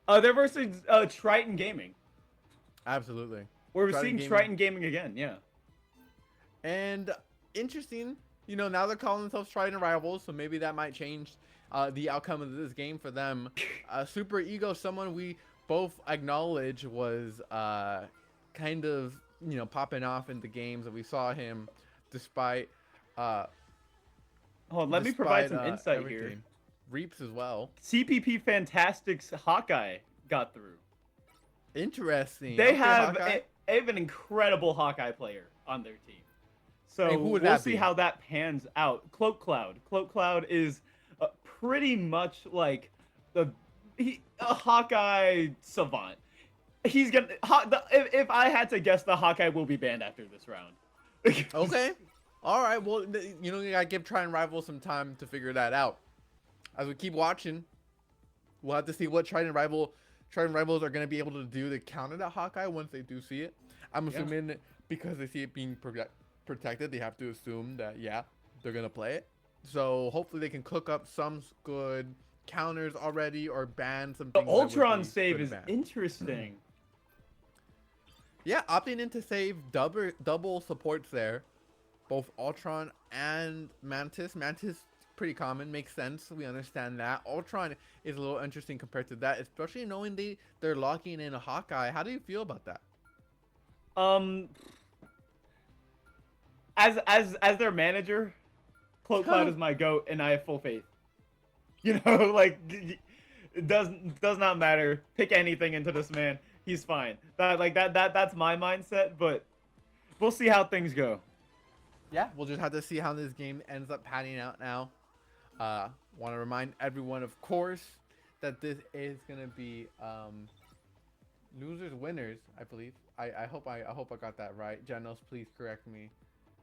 They're versus Triton Gaming.
Absolutely.
We're
Triton
seeing
Gaming.
Triton Gaming again, yeah.
And interesting, now they're calling themselves Trident Rivals, so maybe that might change the outcome of this game for them. Super Ego, someone we both acknowledge was kind of, popping off in the games that we saw him despite
Hold on, let me provide some
despite,
insight
everything.
here.
Reaps as well.
CPP Fantastic's Hawkeye got through.
Interesting.
They
Okay,
have
Hawkeye.
they have an incredible Hawkeye player on their team. So
Hey, who would
we'll
that
see
be?
how that pans out. Cloak Cloud. Cloak Cloud is pretty much like a Hawkeye savant. He's gonna. If I had to guess, the Hawkeye will be banned after this round.
Okay. All right. Well, you gotta give Trident Rivals some time to figure that out. As we keep watching, we'll have to see what Trident Rivals are gonna be able to do to counter that Hawkeye once they do see it. I'm
Yeah.
assuming because they see it being protected, they have to assume that they're gonna play it. So hopefully they can cook up some good counters already or ban some
The
things. that would
Ultron
be
save
good
is
ban.
interesting.
Yeah, opting in to save double supports there. Both Ultron and Mantis. Mantis, pretty common, makes sense. We understand that. Ultron is a little interesting compared to that, especially knowing they're locking in a Hawkeye. How do you feel about that?
As their manager, Cloak Cloud is my goat, and I have full faith. Like it does not matter. Pick anything into this man. He's fine. That's my mindset, but we'll see how things go.
Yeah, we'll just have to see how this game ends up panning out now. Want to remind everyone, of course, that this is gonna be losers winners, I believe. I hope I got that right. Genos, please correct me.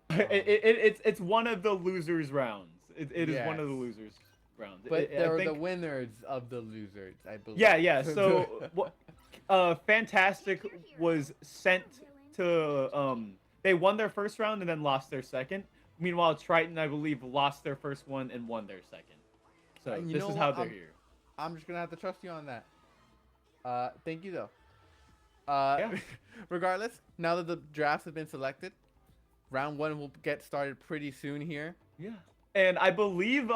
It's one of the losers rounds. It is one of the
Yes.
losers rounds.
But
I
they're the
think-
winners of the losers, I believe.
Yeah. So Fantastic was sent to they won their first round and then lost their second. Meanwhile, Triton, I believe, lost their first one and won their second. So
And you
this
know
is
what?
how they're here.
I'm just gonna have to trust you on that. Thank you though.
Yeah.
Regardless, now that the drafts have been selected, round one will get started pretty soon here.
Yeah. And I believe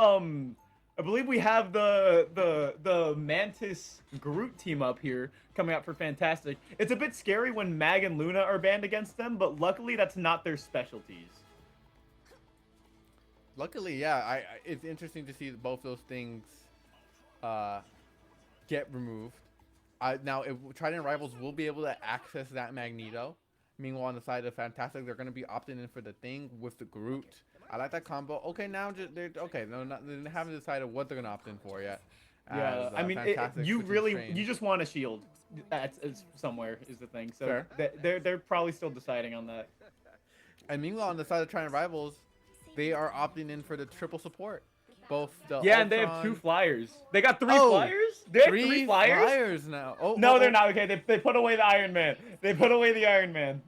we have the Mantis Groot team up here coming up for Fantastic. It's a bit scary when Mag and Luna are banned against them, but luckily that's not their specialties.
Luckily, yeah, it's interesting to see both those things get removed. Now, Trident Rivals will be able to access that Magneto. Meanwhile, on the side of Fantastic, they're going to be opting in for the thing with the Groot. I like that combo. Okay, now they haven't decided what they're going to opt in for yet.
Yeah,
As,
I mean,
Fantastic
you
switches
really
Strange.
you just want a shield. That's somewhere is the thing. So
Fair.
they're probably still deciding on that.
And meanwhile, on the side of Trident Rivals, they are opting in for the triple support. both the
Yeah, and they have 2
Ultron-
flyers. They got 3
Oh,
flyers? They have 3
three
flyers?
now. Oh,
No,
oh,
they're
oh.
not. Okay, they put away the Iron Man. They put away the Iron Man.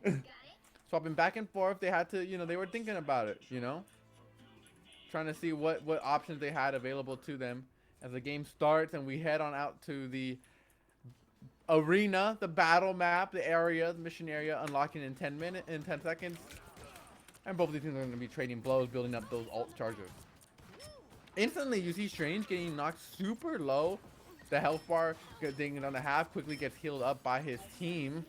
Swapping back and forth. They had to, they were thinking about it, trying to see what options they had available to them as the game starts, and we head on out to the arena, the battle map, the area, the mission area, unlocking in 10 seconds. And both of these teams are going to be trading blows, building up those ult charges. Instantly, you see Strange getting knocked super low. The health bar getting on the half quickly gets healed up by his team.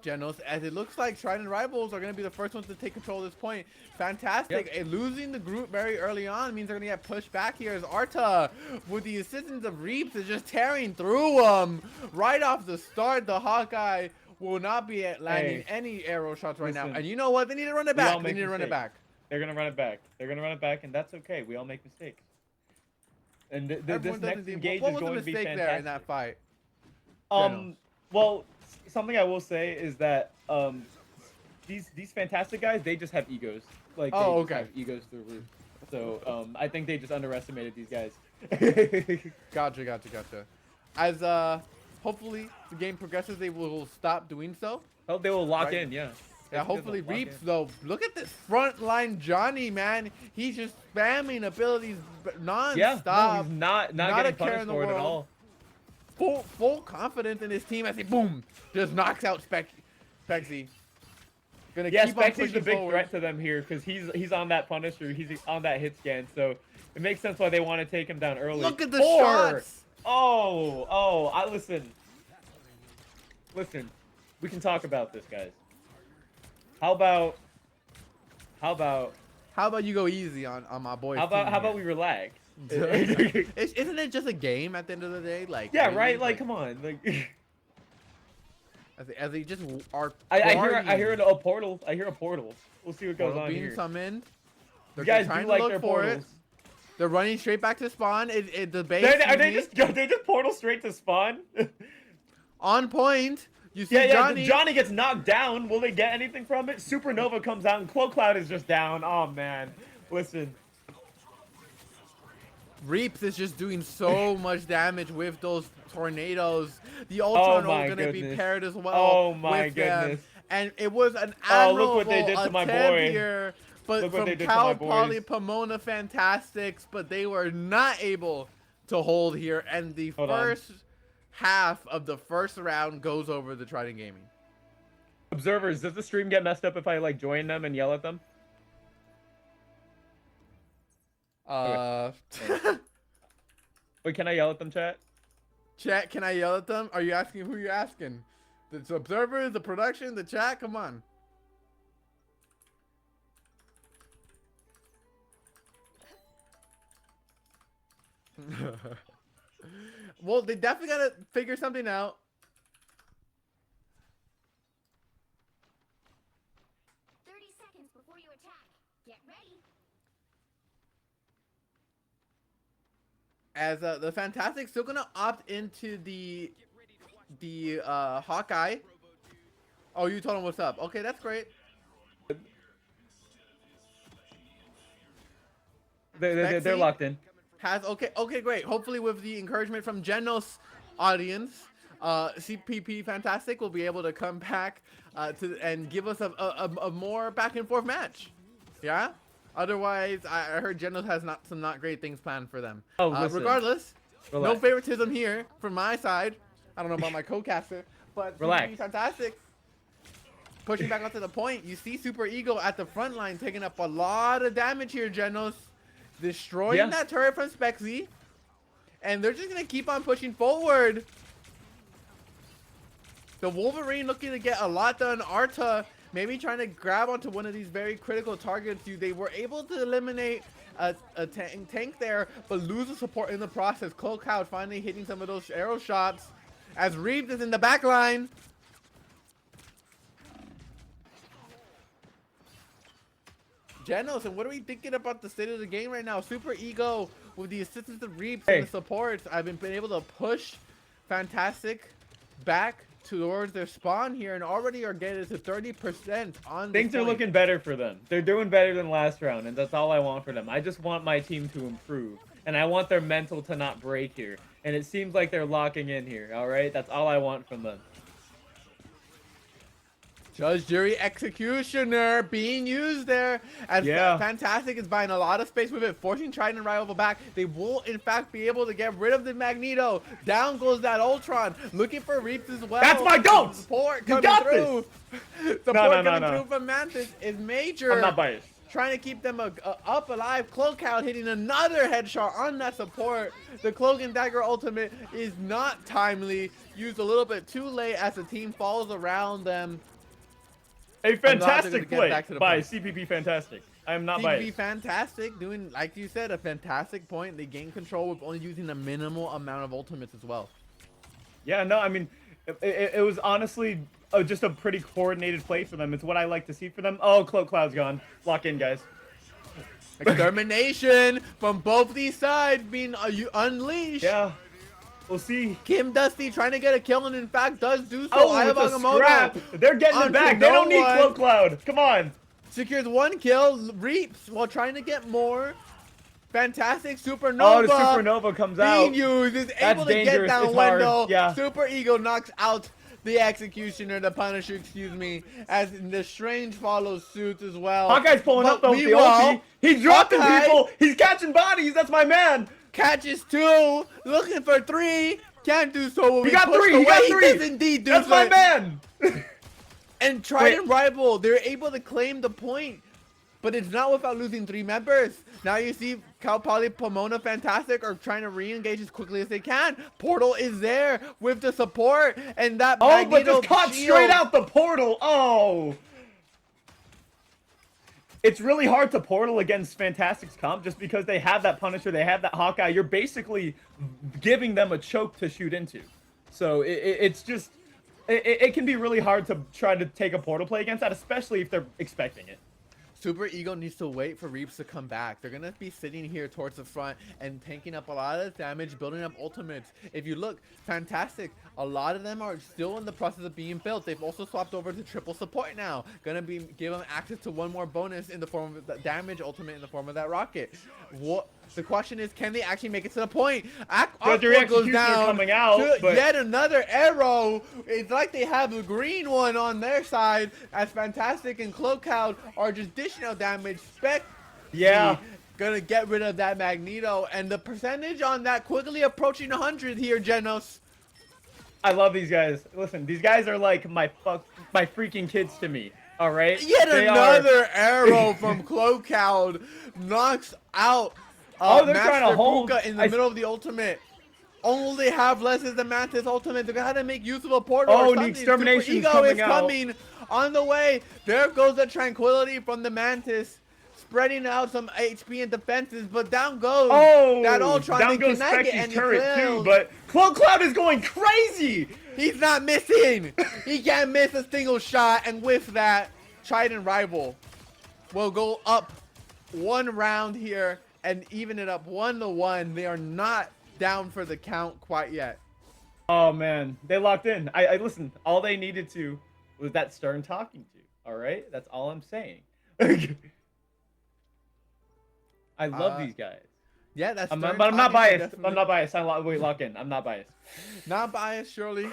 Genos, as it looks like Trident Rivals are going to be the first ones to take control of this point. Fantastic.
Yep.
And losing the group very early on means they're going to get pushed back here as Arta, with the assistance of Reaps, is just tearing through them. Right off the start, the Hawkeye will not be landing any arrow shots right now.
Listen,
And you know what? They need to run it
we all
back. They
make
need to run it
mistakes.
back.
They're gonna run it back. They're gonna run it back, and that's okay. We all make mistakes. And this
Everyone
next
doesn't see-
engage
what
is
was the
going to be
mistake
fantastic.
there in that fight?
Well, something I will say is that these fantastic guys, they just have egos. Like, they just have egos through the roof. So I think they just underestimated these guys.
Gotcha. As hopefully the game progresses, they will stop doing so.
Oh, they will lock
Right.
in, yeah.
Yeah,
I think they'll
hopefully
lock
Reaps
in.
though. Look at this front line Johnny, man. He's just spamming abilities non-stop.
Yeah, no, he's not
Not a
getting
care
punished
in the
for it at
world.
all.
Full confidence in his team as he boom just knocks out Spexy. Gonna
Yeah,
keep on
Spexy's the
pushing
big
forward.
threat to them here because he's on that Punisher, he's on that hit scan, so it makes sense why they want to take him down early.
Look at the
Or-
shots.
I listen, we can talk about this, guys. How about
How about you go easy on my boy?
how about we relax?
Isn't it just a game at the end of the day? Like
Yeah,
really?
right. Like, come on. Like,
as they just are.
I
guarding.
hear a portal. I hear a portal. We'll see what goes
Portal
on
being
here.
summoned.
You
They're
guys
trying
do
to
like
look
their
for
portals.
it. They're running straight back to spawn. The base.
Are they
easy.
just portal straight to spawn?
On point? You see
Yeah,
Johnny.
Johnny gets knocked down. Will they get anything from it? Supernova comes out and Cloak Cloud is just down. Oh man, listen.
Reaps is just doing so much damage with those tornadoes. The Ultron
my
is gonna be
goodness.
paired as well.
Oh my
with them.
goodness.
And it was an
Oh,
admirable
look what they did to my
attempt
boy.
here. But
Look what
from
they did to
Cal
my boys.
Poly Pomona Fantastics, but they were not able to hold here. And the
Hold on.
first half of the first round goes over the Trident Gaming.
Observers, does the stream get messed up if I like join them and yell at them? Wait, can I yell at them, chat?
Chat, can I yell at them? Are you asking who you're asking? The observers, the production, the chat? Come on. Well, they definitely gotta figure something out.
30 seconds before you attack. Get ready.
As the Fantastic still gonna opt into the Hawkeye. Oh, you told him what's up. Okay, that's great.
They're
Spexy?
locked in.
Has okay, great. Hopefully, with the encouragement from Genos audience, CPP Fantastic will be able to come back and give us a more back and forth match. Yeah. Otherwise, I heard Genos has some not great things planned for them.
Oh, listen.
Regardless,
Relax.
no favoritism here from my side. I don't know about my co-caster, but
Relax.
CPP Fantastic. Pushing back onto the point, you see Super Ego at the front line taking up a lot of damage here, Genos. Destroying
Yeah.
that turret from Spexy. And they're just going to keep on pushing forward. The Wolverine looking to get a lot done. Arta maybe trying to grab onto one of these very critical targets. They were able to eliminate a tank there, but lose the support in the process. Cloak Cloud finally hitting some of those arrow shots. As Reeves is in the back line. Genos, and what are we thinking about the state of the game right now? Super Ego with the assistance of Reaps and the supports. I've been able to push Fantastic back towards their spawn here and already are getting to 30% on
Things
this
are
point.
looking better for them. They're doing better than last round, and that's all I want for them. I just want my team to improve, and I want their mental to not break here. And it seems like they're locking in here, all right? That's all I want from them.
Judge, jury, executioner being used there as
Yeah.
Fantastic is buying a lot of space with it, forcing Trident rival back. They will in fact be able to get rid of the Magneto. Down goes that Ultron, looking for Reaps as well.
That's my goat!
Support
You
coming
got
through. Support
no,
coming
no.
through from Mantis is major.
I'm not biased.
Trying to keep them up alive. Cloak out hitting another headshot on that support. The Cloak and Dagger ultimate is not timely. Used a little bit too late as the team falls around them.
A
I'm glad they're gonna
fantastic
get
play
back to the
by
point.
CPP Fantastic. I am not
TPP
biased.
Fantastic doing, like you said, a fantastic point. They gain control with only using a minimal amount of ultimates as well.
Yeah, no, I mean, it was honestly just a pretty coordinated play for them. It's what I like to see for them. Oh, Cloak Cloud's gone. Lock in, guys.
Extermination from both these sides being unleashed.
Yeah, we'll see.
Kim Dusty trying to get a kill and in fact does do so.
Oh,
Eye of
it's a
Agamotto
scrap. They're getting it
onto
back. They
no
don't need
one.
Cloak Cloud. Come on.
Secures one kill, Reaps while trying to get more. Fantastic Supernova.
Oh, the Supernova comes
being
out.
used is able to get
dangerous.
down
It's hard.
Wendell.
Yeah.
Super Ego knocks out the Executioner, the Punisher, excuse me, as the Strange follows suit as well.
Hawkeye's pulling
But
up though with the
meanwhile,
ulti. He's dropping
Hawkeye
people. He's catching bodies. That's my man.
catches two, looking for three. Can't do so. Will
He
be
got
pushed
three. He
away.
got three.
Does indeed do
That's
so.
my man.
And Trident Rival, they're able to claim the point, but it's not without losing 3 members. Now you see Cal Poly, Pomona, Fantastic are trying to re-engage as quickly as they can. Portal is there with the support, and that
Oh, but
Magneto
just caught
shield.
straight out the portal. Oh. It's really hard to portal against Fantastic's comp just because they have that Punisher, they have that Hawkeye. You're basically giving them a choke to shoot into. So it's just, it can be really hard to try to take a portal play against that, especially if they're expecting it.
Super Ego needs to wait for Reaps to come back. They're going to be sitting here towards the front and tanking up a lot of damage, building up ultimates. If you look, Fantastic, a lot of them are still in the process of being built. They've also swapped over to triple support now. Going to be give them access to one more bonus in the form of the damage ultimate in the form of that rocket. What? The question is, can they actually make it to the point?
Judgery
Aqua goes
Executioner
down
coming out,
to
but-
yet another arrow. It's like they have a green one on their side as Fantastic and Cloakout are just dishing out damage. Spec
Yeah.
gonna get rid of that Magneto, and the percentage on that quickly approaching 100 here, Genos.
I love these guys. Listen, these guys are like my freaking kids to me. All right.
Yet
They are-
another arrow from Cloakout knocks out
Oh, they're
Master
trying to hold.
Puka in the
I-
middle of the ultimate. All they have less is the Mantis ultimate. They're gonna have to make use of a portal.
Oh,
or
the
something.
extermination's
Super Ego
coming
is
out.
coming on the way. There goes the tranquility from the Mantis, spreading out some HP and defenses. But down goes
Oh,
that Ultron.
down
They
goes
connect it
Specky's
and he
turret too,
kills.
but Cloak Cloud is going crazy.
He's not missing. He can't miss a single shot. And with that, Trident Rival will go up one round here and even it up 1-1. They are not down for the count quite yet.
Oh man, they locked in. I listen. All they needed to was that Stern talking to. All right, that's all I'm saying. I love these guys.
Yeah, that's.
But I'm
Stern
not
talking,
biased.
definitely.
I'm not biased. Wait, lock in. I'm not biased.
Not biased, surely.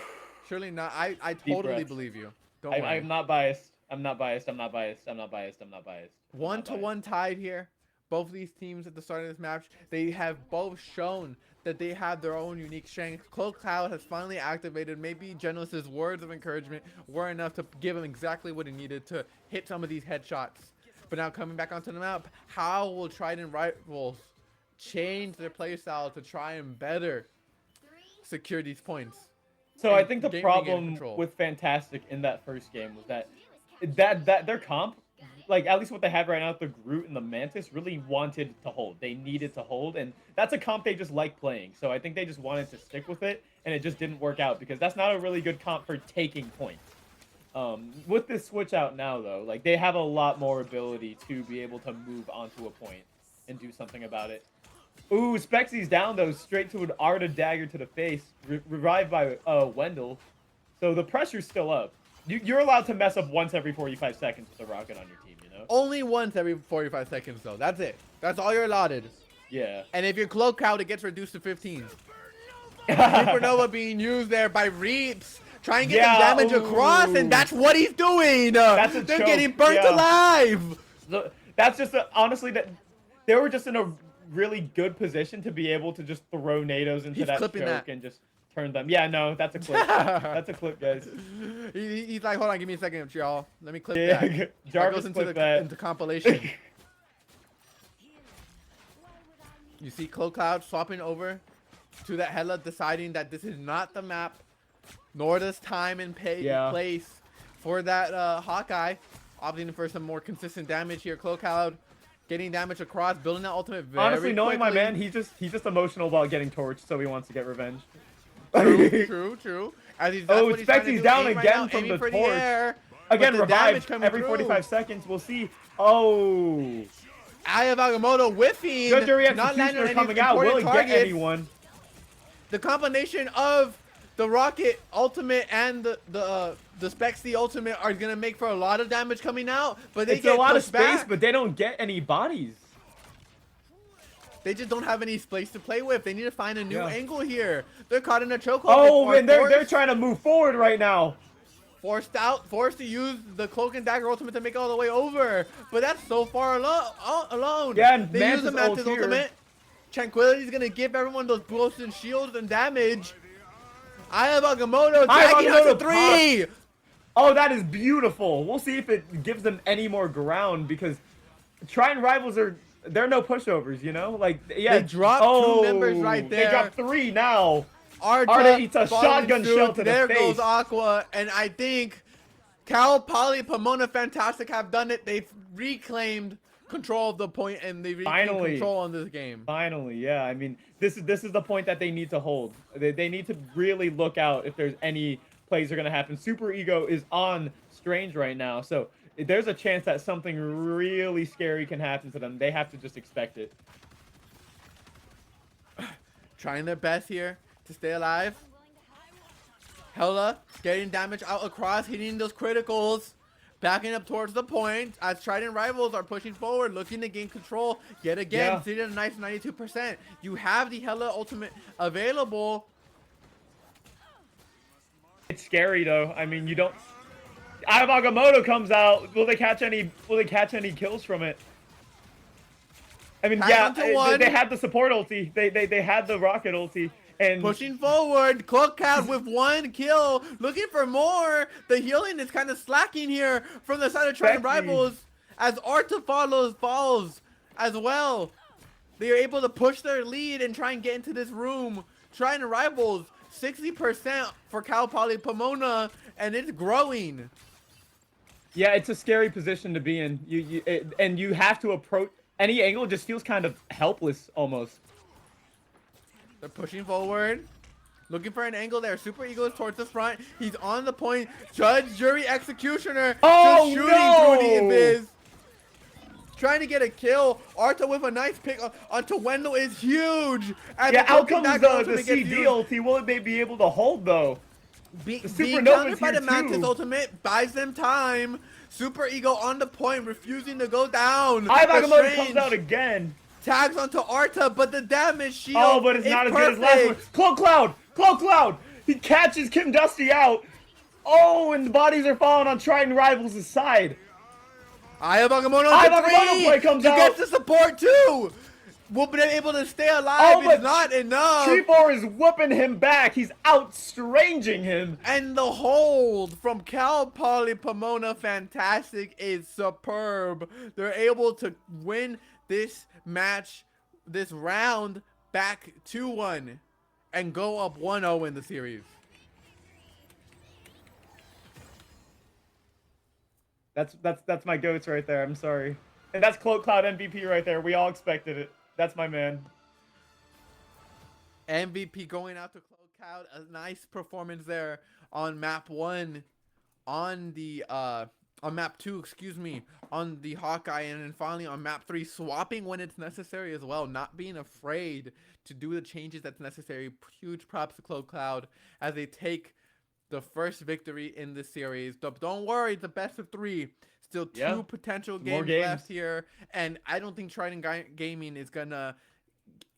Surely not. I totally
breaths.
believe you. Don't worry.
I'm not biased. I'm not biased. I'm not biased. I'm not biased. I'm not biased. I'm not biased.
1-1 tied here. Both these teams at the start of this match, they have both shown that they have their own unique strength. Cloak Cloud has finally activated. Maybe Genos' words of encouragement were enough to give him exactly what he needed to hit some of these headshots. But now coming back onto the map, how will Trident Rivals change their playstyle to try and better secure these points?
So I
and
think the
game
problem
control.
with Fantastic in that first game was that their comp, like at least what they have right now, the Groot and the Mantis really wanted to hold. They needed to hold, and that's a comp they just like playing. So I think they just wanted to stick with it, and it just didn't work out because that's not a really good comp for taking points. With this switch out now, though, like they have a lot more ability to be able to move onto a point and do something about it. Ooh, Spexy's down though, straight to an Arda dagger to the face, revived by Wendell. So the pressure's still up. You're allowed to mess up once every 45 seconds with a rocket on your team, you know?
Only once every 45 seconds, though. That's it. That's all you're allotted.
Yeah.
And if you're cloak out, it gets reduced to 15. Supernova being used there by Reaps. Try and get
Yeah,
them damage across,
ooh.
and that's what he's doing.
That's a
They're
choke,
getting burnt
yeah.
alive.
That's just honestly that they were just in a really good position to be able to just throw NATOs into
He's
that
clipping
choke
that.
and just turn them. Yeah, no, that's a clip. That's a clip, guys.
He's like, hold on, give me a second, y'all. Let me clip
Yeah,
that. That
Jarvis
goes into
clipped
the
that.
into compilation. You see Cloak Cloud swapping over to that Hela, deciding that this is not the map, nor does time and
Yeah.
place for that Hawkeye. Opting for some more consistent damage here. Cloak Cloud getting damage across, building that ultimate very
Honestly, knowing my
quickly.
man, he's just emotional about getting torched, so he wants to get revenge.
True. As he's, that's
Oh,
what he's trying to
Specty's
do,
down
aim right
again
now,
from
aiming
the
for
torch.
air,
Again,
but the damage
revived
coming
every
through.
45 seconds. We'll see. Oh,
Aya Agamotto whiffing,
Good Jury
not landing on
Executioner
any
coming out. Will
important
it get
targets.
anyone?
The combination of the Rocket Ultimate and the Spexy Ultimate are gonna make for a lot of damage coming out, but they
It's
get
a lot of
pushed
space,
back.
but they don't get any bodies.
They just don't have any space to play with. They need to find a new
Yeah.
angle here. They're caught in a chokehold.
Oh, and they're
forced,
trying to move forward right now.
forced to use the Cloak and Dagger Ultimate to make it all the way over. But that's so far alone.
Yeah, and
they use the
Mantis
Mantis
ult here.
Ultimate. Tranquility's gonna give everyone those boosts and shields and damage. Aya Agamotto
Aya
tagging out to
Agamotto
3.
Oh, that is beautiful. We'll see if it gives them any more ground because Triton Rivals they're no pushovers, you know? Like, yeah.
They dropped two members right there.
They dropped 3 now.
Arta
Arta eats a
following
shotgun
suit.
shell to the
There
face.
goes Aqua, and I think Cal, Poly, Pomona, Fantastic have done it. They've reclaimed control of the point, and they reclaimed
Finally.
control on this game.
Finally, yeah. I mean, this is the point that they need to hold. They need to really look out if there's any plays are going to happen. Super Ego is on Strange right now, so there's a chance that something really scary can happen to them. They have to just expect it.
Trying their best here to stay alive. Hela getting damage out across, hitting those criticals. Backing up towards the point as Trident Rivals are pushing forward, looking to gain control yet again.
Yeah.
Sitting at a nice 92%. You have the Hela Ultimate available.
It's scary though. I mean, you don't. Aya Agamotto comes out. Will they catch any? Will they catch any kills from it? I mean,
Pass
yeah,
onto one.
they had the support ulti. They had the rocket ulti, and
Pushing forward, Cloak Cloud with 1 kill, looking for more. The healing is kind of slacking here from the side of Trident
Becky.
Rivals as Arta falls as well. They are able to push their lead and try and get into this room. Trident Rivals, 60% for Cal Poly Pomona, and it's growing.
yeah, it's a scary position to be in. And you have to approach any angle. Just feels kind of helpless almost.
They're pushing forward. Looking for an angle there. Super Eagle is towards the front. He's on the point. Judge, Jury, Executioner.
Oh,
just shooting
no!
through the Invis. Trying to get a kill. Arta with a nice pick onto Wendell is huge. And
Yeah,
the
out
Cloak and
comes
Dagger
the
ultimate gets
CD
used.
ulti. Will they be able to hold though?
Being
Supernova's
countered by
here
the Mantis
too.
ultimate buys them time. Super Ego on the point, refusing to go down.
Aya
The
Agamotto
Strange
comes out again.
tags onto Arta, but the damage shield
Oh, but it's
is
not as good as last one.
perfect.
Cloak Cloud! Cloak Cloud! He catches Kim Dusty out. Oh, and the bodies are falling on Triton Rivals' side.
Aya Agamotto
Aya
to
Agamotto
3.
play comes
You
out.
get the support too. We'll be able to stay alive.
Oh, but
It's not enough.
Treevor is whooping him back. He's outstranging him.
And the hold from Cal Poly Pomona Fantastic is superb. They're able to win this match, this round, back 2-1 and go up 1-0 in the series.
That's my goats right there. I'm sorry. And that's Cloak Cloud MVP right there. We all expected it. That's my man.
MVP going out to Cloak Cloud. A nice performance there on map 1, on map 2, excuse me, on the Hawkeye, and then finally on map 3, swapping when it's necessary as well, not being afraid to do the changes that's necessary. Huge props to Cloak Cloud as they take the first victory in the series. Don't worry, it's the best of 3. Still 2
Yeah,
potential
more
games left
games.
here, and I don't think Trident Gaming is gonna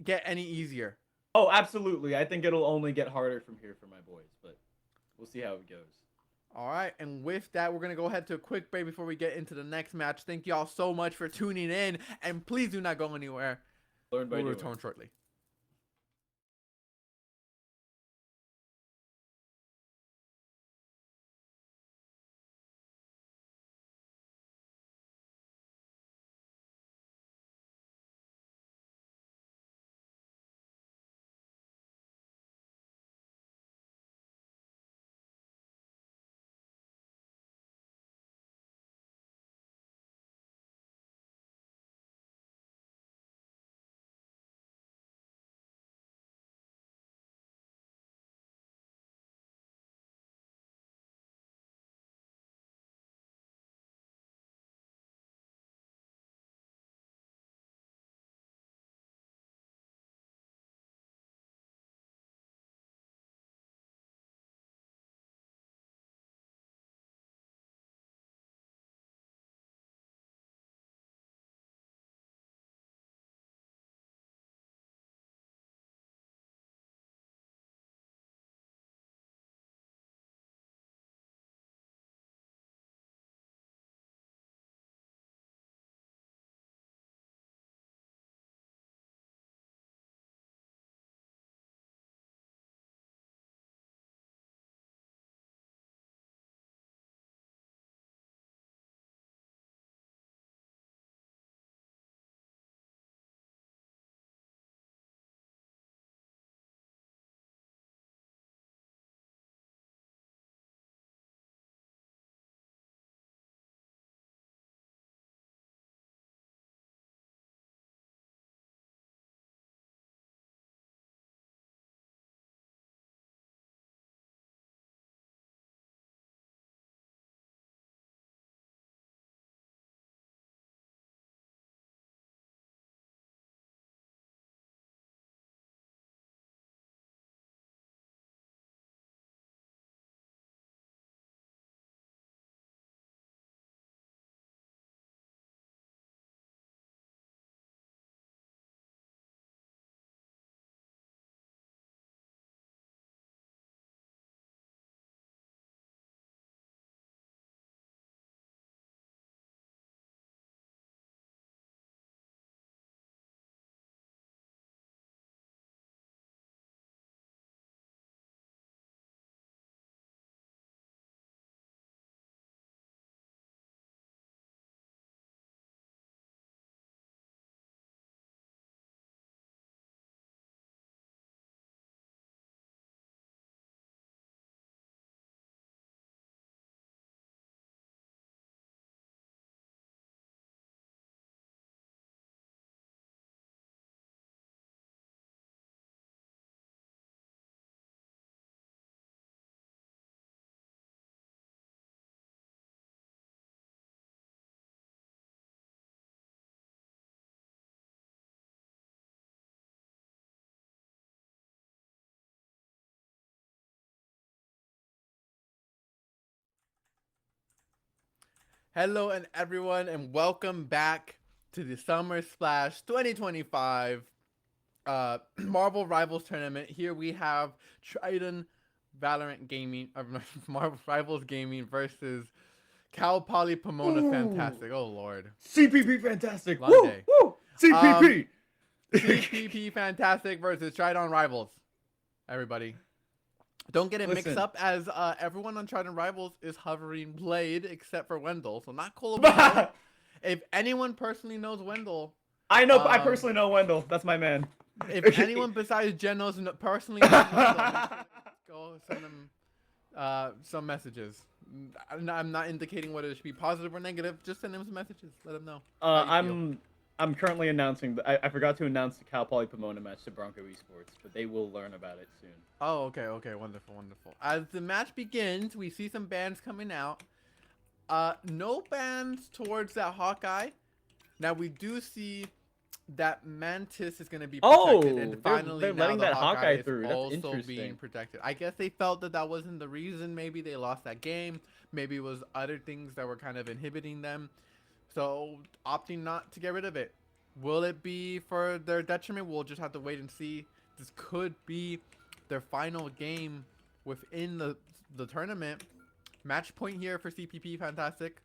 get any easier.
Oh, absolutely. I think it'll only get harder from here for my boys, but we'll see how it goes.
All right, and with that, we're going to go ahead to a quick break before we get into the next match. Thank you all so much for tuning in, and please do not go anywhere.
Learn by
We'll
doing.
return shortly. Hello, and everyone, and welcome back to the Summer Splash 2025 Marvel Rivals Tournament. Here we have Trident Valorant Gaming, Marvel Rivals Gaming versus Cal Poly Pomona
Ooh.
Fantastic. Oh, Lord.
CPP fantastic.
Long
Woo!
day.
Woo! CPP.
CPP Fantastic versus Trident Rivals. Everybody. Don't get it mixed
Listen.
up, as everyone on Trident Rivals is hovering Blade except for Wendell. So not Cole. If anyone personally knows Wendell,
I know. I personally know Wendell. That's my man.
if anyone besides Jen knows personally knows Wendell, go send him some messages. I'm not indicating whether it should be positive or negative. Just send him some messages. Let him know. how you feel.
I'm currently announcing. I forgot to announce the Cal Poly Pomona match to Bronco Esports, but they will learn about it soon.
Oh, okay, wonderful. As the match begins, we see some bans coming out. No bans towards that Hawkeye. Now we do see that Mantis is going to be
Oh,
protected, and
they're
finally now
letting
the
that Hawkeye
is
through. That's
also being
interesting.
protected. I guess they felt that that wasn't the reason. Maybe they lost that game. Maybe it was other things that were kind of inhibiting them. So opting not to get rid of it. Will it be for their detriment? We'll just have to wait and see. This could be their final game within the tournament. Match point here for CPP, fantastic.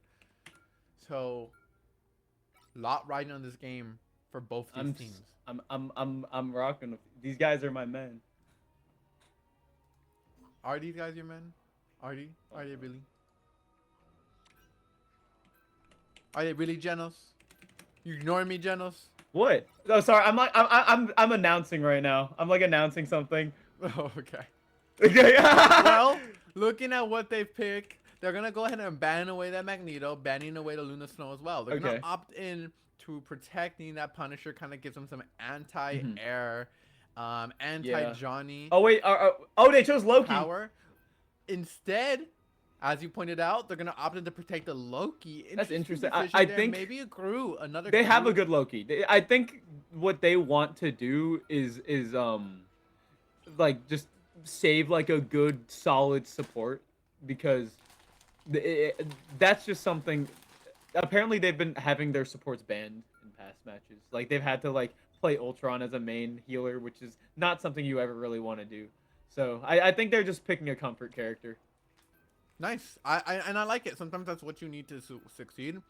So, lot riding on this game for both these teams.
I'm rocking. These guys are my men.
Are these guys your men? Are they really? Are they really, Genos? You ignoring me, Genos?
What? Oh, sorry. I'm announcing right now. I'm like announcing something.
Oh, okay.
Okay.
Well, looking at what they pick, they're gonna go ahead and ban away that Magneto, banning away the Luna Snow as well. They're
Okay.
gonna opt in to protecting that Punisher, kind of gives them some anti-air, anti-Johnny
Oh wait. They chose Loki.
power. Instead, as you pointed out, they're gonna opt in to protect the Loki.
That's interesting.
decision
I
there.
think
maybe a Gru, another.
They have
Gru.
a good Loki. I think what they want to do is like just save like a good solid support, because that's just something. Apparently they've been having their supports banned in past matches. Like they've had to like play Ultron as a main healer, which is not something you ever really want to do. So I think they're just picking a comfort character.
Nice. I like it. Sometimes that's what you need to succeed.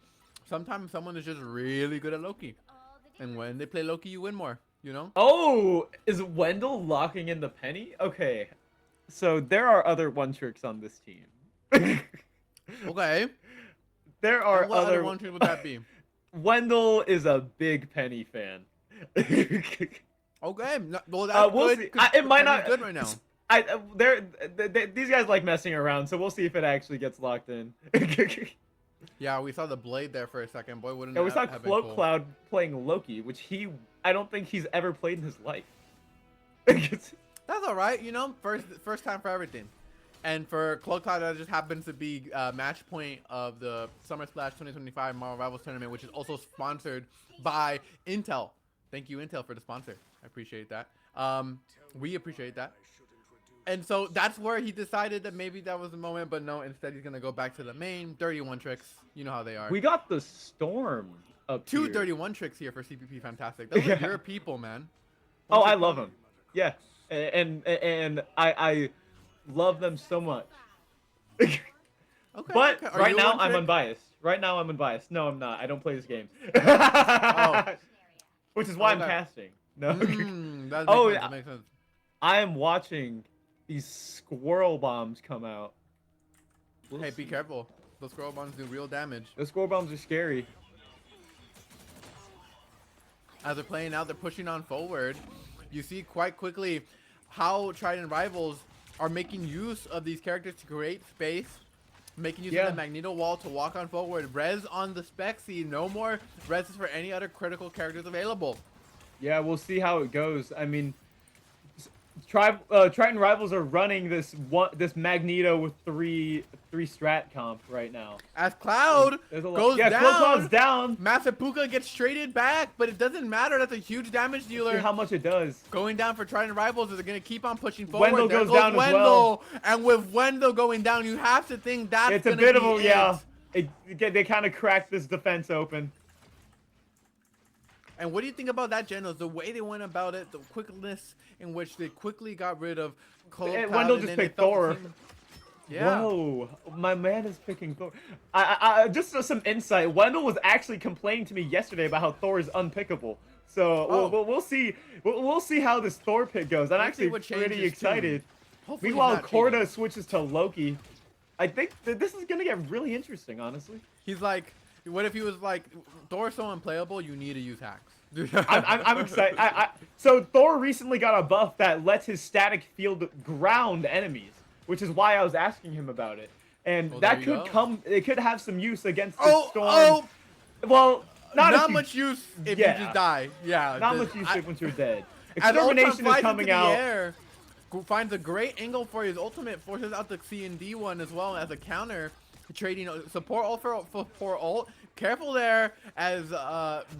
Sometimes someone is just really good at Loki,
All the
and when they play Loki, you win more. You know.
Oh, is Wendell locking in the penny? Okay, so there are other one tricks on this team.
Okay.
There are
And what other
other
one tree would that be?
Wendell is a big Penny fan.
Okay. Well, that's
we'll
good.
see.
'Cause
It might
Penny's
not.
good right now.
These guys like messing around, so we'll see if it actually gets locked in.
Yeah, we saw the blade there for a second. Boy, wouldn't
And we
that
saw
have been
Cloak
cool.
Cloud playing Loki, which I don't think he's ever played in his life.
That's all right. You know, first time for everything. And for Cloak Cloud, that just happens to be match point of the Summer Splash 2025 Marvel Rivals Tournament, which is also sponsored by Intel. Thank you, Intel, for the sponsor. I appreciate that. We appreciate that. And so that's where he decided that maybe that was the moment, but no, instead he's going to go back to the main. 31 tricks. You know how they are.
We got the Storm up
Two
here.
31 tricks here for CPP. Fantastic. Those are your people, man.
Oh, I love them. Yeah, and I love them so much.
Okay.
But
okay. Are
right
you
now
one
I'm
trick?
unbiased. Right now I'm unbiased. No, I'm not. I don't play this game.
Oh.
Which is why I'm
Okay.
casting. No.
That makes
Oh,
sense.
yeah.
That makes sense.
I am watching these squirrel bombs come out. We'll
Hey,
see.
be careful. Those scroll bombs do real damage.
The squirrel bombs are scary.
As they're playing out, they're pushing on forward. You see quite quickly how Trident Rivals are making use of these characters to create space, making use
Yeah.
of the Magneto wall to walk on forward. Res on the Spexy. No more res for any other critical characters available.
Yeah, we'll see how it goes. I mean, Triton Rivals are running this Magneto with three strat comp right now.
As Cloud
There's a lot.
goes
Yeah,
down,
Cloud's down.
Masapuka gets traded back, but it doesn't matter. That's a huge damage
See
dealer.
how much it does.
Going down for Trident Rivals, they're going to keep on pushing forward.
Wendell
There
goes down as
Wendell.
well.
And with Wendell going down, you have to think that's
It's a
gonna
bit of
be
a yeah.
it.
They kind of cracked this defense open.
And what do you think about that, Genos? The way they went about it, the quickness in which they quickly got rid of Cloak
And
Cloud,
Wendell
and
just
then they
picked
felt the
Thor.
team- Yeah.
Whoa, my man is picking Thor. I just for some insight. Wendell was actually complaining to me yesterday about how Thor is unpickable. So
Oh.
we'll see. We'll see how this Thor pick goes. I'm
Let's see
actually
what
pretty
changes, too.
excited.
Hopefully he's
Meanwhile,
not cheating.
Korda switches to Loki. I think that this is gonna get really interesting, honestly.
He's like, what if he was like, Thor's so unplayable, you need to use hacks.
I'm excited. So Thor recently got a buff that lets his static field ground enemies, which is why I was asking him about it. And
Well,
that
there you
could
go.
it could have some use against the
Oh,
Storm.
oh,
Well, not, if
not
you-
much use if
yeah.
you just die. Yeah.
Not
the-
much use
I-
once you're dead.
As Ultron
Extermination
flies
is coming
into the
out.
air, finds a great angle for his ultimate, forces out the C and D one as well as a counter, trading support ult for ult, Careful there as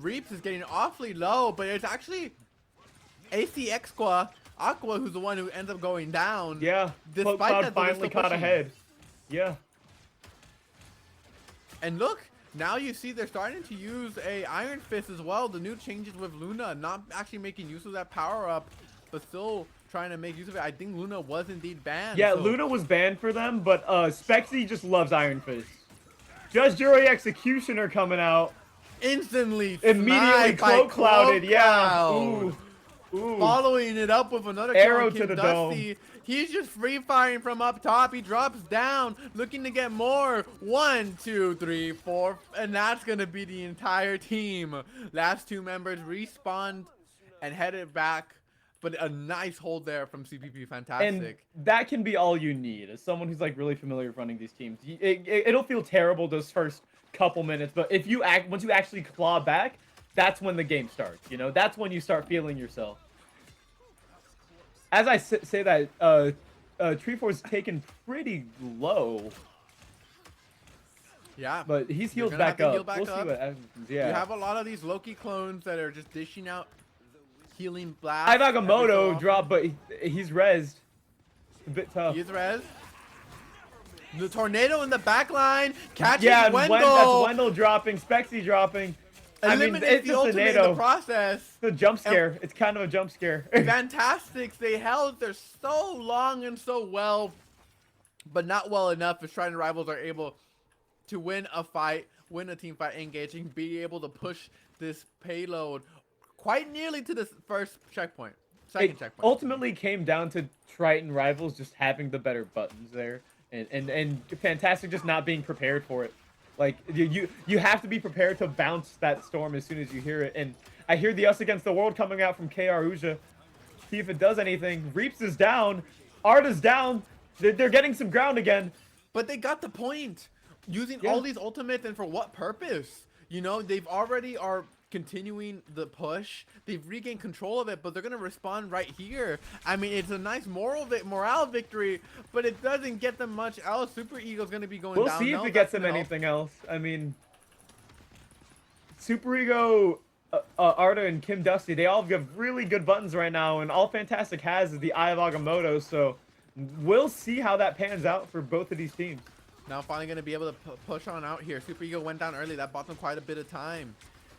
Reaps is getting awfully low, but it's actually AC Aqua who's the one who ends up going down.
Yeah,
Despite
Cloud
that, though, they're
finally
still
caught
pushing.
ahead. Yeah.
And look, now you see they're starting to use a Iron Fist as well. The new changes with Luna, not actually making use of that power up, but still trying to make use of it. I think Luna was indeed banned.
Yeah,
so-
Luna was banned for them, but Spexy just loves Iron Fist. Judge, Jury, Executioner coming out.
Instantly
Immediately
sniped by
cloak clouded.
Cloak
Yeah.
Cloud.
Ooh.
Following it up with another
Arrow
kill
to
on Kim
the
Dusty. He's just free firing from up top. He drops down, looking to get more. 1, 2, 3, 4, and that's gonna be the entire team. Last two members respawned and headed back, but a nice hold there from CPP. Fantastic.
And that can be all you need as someone who's like really familiar with running these teams. It'll feel terrible those first couple minutes, but if you once you actually claw back, that's when the game starts. You know, that's when you start feeling yourself. As I say that, Treefor's taken pretty low,
Yeah,
but he's
You're
healed
gonna have
back
to heal
up.
back
We'll
up.
see what happens. Yeah.
you have a lot of these Loki clones that are just dishing out healing blasts.
I
every so
Agamotto
often.
dropped, but he's rezzed. A bit tough.
He is res. The tornado in the back line catches
Yeah, and
Wendell.
that's Wendell dropping, Spexy dropping. I mean,
Eliminates
it's
the
just a
ultimate in the
NATO.
process.
It's a jump scare. It's kind of a jump scare.
Fantastic. They held there so long and so well, but not well enough as Trident Rivals are able to win a fight, win a team fight, engaging, be able to push this payload quite nearly to the first checkpoint. Second
It
checkpoint.
ultimately came down to Triton Rivals just having the better buttons there, and Fantastic just not being prepared for it. Like you have to be prepared to bounce that storm as soon as you hear it. And I hear the Us Against the World coming out from KR Uja. See if it does anything. Reaps is down. Arta's down. They're getting some ground again.
But they got the point. Using
Yeah.
all these ultimates, and for what purpose? You know, they've already are continuing the push. They've regained control of it, but they're gonna respond right here. I mean, it's a nice morale victory, but it doesn't get them much else. Super Eagle's gonna be going
We'll
down.
see if
No,
it gets
that's
them
gonna help.
anything else. I mean, Super Ego, Arta, and Kim Dusty, they all have really good buttons right now, and all Fantastic has is the Eye of Agamotto, so we'll see how that pans out for both of these teams.
Now finally gonna be able to push on out here. Super Ego went down early. That bought them quite a bit of time.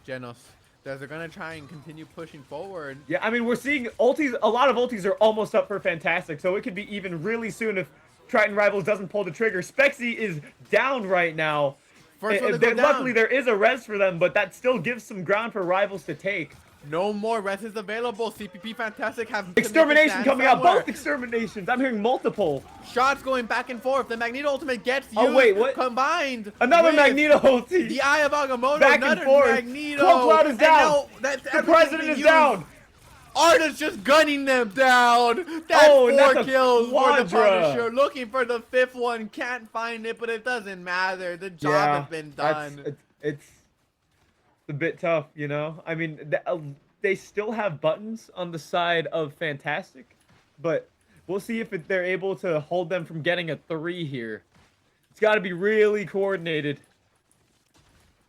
Genos. They're gonna try and continue pushing forward.
Yeah, I mean, we're seeing ultis, a lot of ultis are almost up for Fantastic, so it could be even really soon if Triton Rivals doesn't pull the trigger. Spexy is down right now.
First one to go down.
Luckily, there is a res for them, but that still gives some ground for Rivals to take.
No more rests available. CPP Fantastic have to make a
Extermination
stand
coming out,
somewhere.
both exterminations. I'm hearing multiple.
Shots going back and forth. The Magneto ultimate gets used.
Oh, wait, what?
Combined.
Another
with
Magneto ulti.
The Eye of Agamotto.
Back and
another
forth.
Magneto.
Cloak Cloud is
And
down.
now that's
The
everything
president
being
is
used.
down.
Arta's just gunning them down. That's
Oh, and
4
that's a
kills for the
quadra.
Punisher. Looking for the 5th one. Can't find it, but it doesn't matter. The job has been done.
It's a bit tough, you know? I mean, they still have buttons on the side of Fantastic, but we'll see if they're able to hold them from getting a 3 here. It's got to be really coordinated.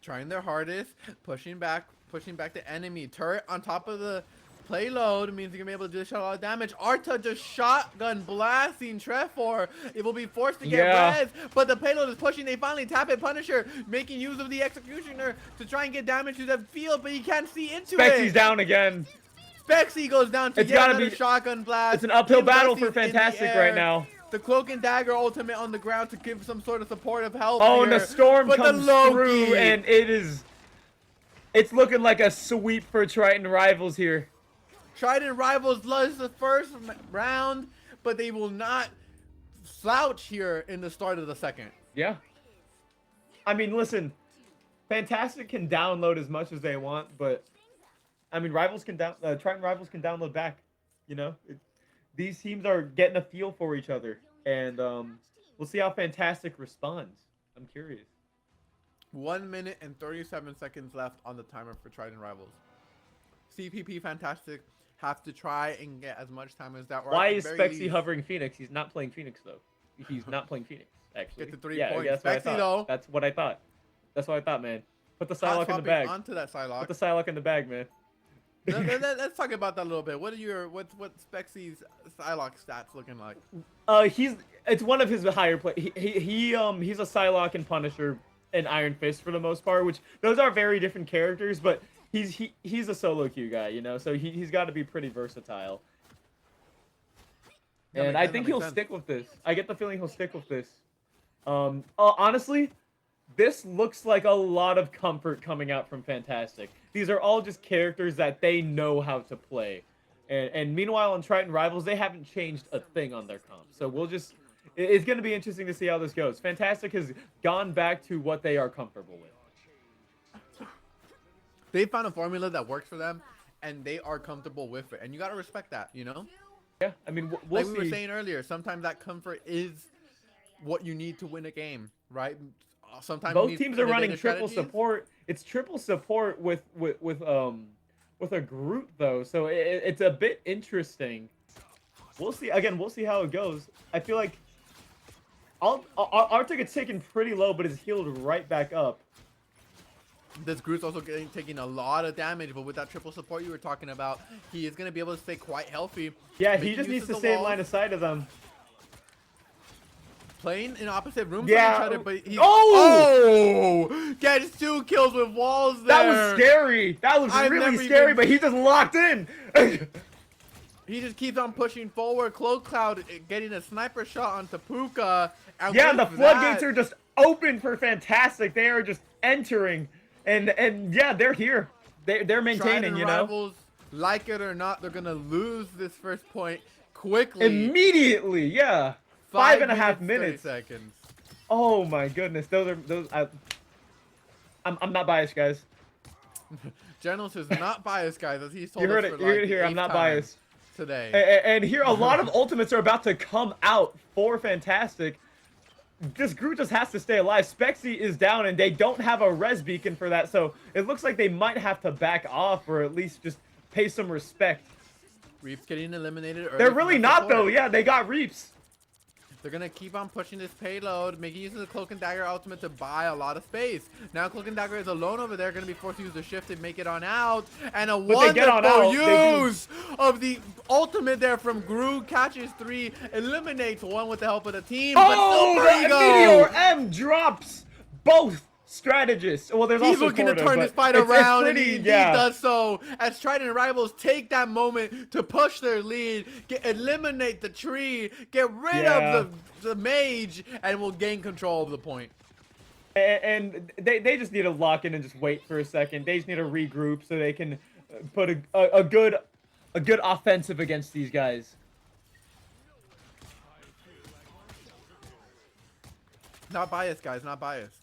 Trying their hardest, pushing back the enemy. Turret on top of the payload means you're gonna be able to dish out a lot of damage. Arta just shotgun blasting Trefor. It will be forced to get
Yeah.
res, but the payload is pushing. They finally tap it. Punisher making use of the Executioner to try and get damage to the field, but he can't see into
Spexy's
it.
down again.
Spexy goes down to
It's
yet
gotta
another
be-
shotgun blast.
It's an uphill
Kim
battle
Dusty's
for
in the
Fantastic
air.
right now.
The Cloak and Dagger ultimate on the ground to give some sort of supportive help.
Oh, and
here.
the storm
But
comes
the Loki,
through, and it's looking like a sweep for Triton Rivals here.
Trident Rivals lost the first round, but they will not slouch here in the start of the second.
Yeah. I mean, listen, Fantastic can download as much as they want, but I mean, Triton Rivals can download back. You know, these teams are getting a feel for each other, and we'll see how Fantastic responds. I'm curious.
1 minute and 37 seconds left on the timer for Trident Rivals. CPP Fantastic have to try and get as much time as that. or at
Why
the
is
very
Spexy
least-
hovering Phoenix? He's not playing Phoenix though. He's not playing Phoenix actually.
Get the 3
yeah,
points.
That's what I
Spexy,
thought.
though.
That's what I thought. That's what I thought, man. Put the
Hot
Psylocke in the
swapping
bag.
onto that Psylocke.
Put the Psylocke in the bag, man.
Let's talk about that a little bit. What's Spexy's Psylocke stats looking like?
It's one of his higher play. He's a Psylocke and Punisher and Iron Fist for the most part, which those are very different characters, but he's a solo queue guy, you know, so he's got to be pretty versatile.
Yeah,
And
makes
I
sense,
think
that
he'll
makes
stick with this. I get the feeling he'll stick with this. Honestly, this looks like a lot of comfort coming out from Fantastic. These are all just characters that they know how to play. And meanwhile, on Triton Rivals, they haven't changed a thing on their comp. So it's going to be interesting to see how this goes. Fantastic has gone back to what they are comfortable with.
They found a formula that works for them, and they are comfortable with it. And you gotta respect that, you know.
Yeah, I mean, we'll
Like
see.
we were saying earlier, sometimes that comfort is what you need to win a game, right? Sometimes you
Both
need
teams are running
innovative
triple
strategies.
support. It's triple support with a Groot though, so it's a bit interesting. We'll see. Again, we'll see how it goes. I feel like Arctic gets taken pretty low, but is healed right back up.
This Groot's also taking a lot of damage, but with that triple support you were talking about, he is going to be able to stay quite healthy.
Yeah, he
Making
just
use
needs
of
to
the
stay in
walls,
line of sight of them.
playing in opposite rooms
Yeah.
from each other, but he's...
Oh!
Oh! Gets 2 kills with walls there.
That was scary. That was
I've
really
never
scary,
even-
but he just locked in.
He just keeps on pushing forward. Cloak Cloud getting a sniper shot onto Puka. And
Yeah, and the
with
floodgates
that-
are just open for Fantastic. They are just entering, and yeah, they're here. They're maintaining,
Trident
you know.
Rivals, like it or not, they're gonna lose this first point quickly.
Immediately, yeah. 5.5 minutes.
30 seconds.
Oh my goodness, those. I'm not biased, guys.
Generals is not biased, guys, as he's told
You heard
us
it.
for
You heard
like
it here.
the
I'm not
8th time
biased.
today.
And here, a lot of ultimates are about to come out for Fantastic. This Groot just has to stay alive. Spexy is down, and they don't have a res beacon for that, so it looks like they might have to back off or at least just pay some respect.
Reap's getting eliminated early.
They're
from
really
the
not,
support.
though. Yeah, they got Reaps.
They're gonna keep on pushing this payload, making use of the Cloak and Dagger ultimate to buy a lot of space. Now Cloak and Dagger is alone over there, gonna be forced to use the shift and make it on out. And a
But they get on
wonderful
out, they do.
use of the ultimate there from Groot. Catches 3, eliminates 1 with the help of the team.
Oh,
but
the
Super Ego!
Meteor M drops both strategists. Well, there's
He's
also
looking to
Corda,
turn
but
this fight
it's
around, and
pretty,
he indeed
yeah.
does so. As Trident Rivals take that moment to push their lead, eliminate the tree, get rid of the mage, and will gain control of the point.
And they just need to lock in and just wait for a second. They just need to regroup so they can put a good offensive against these guys.
Not biased, guys, not biased.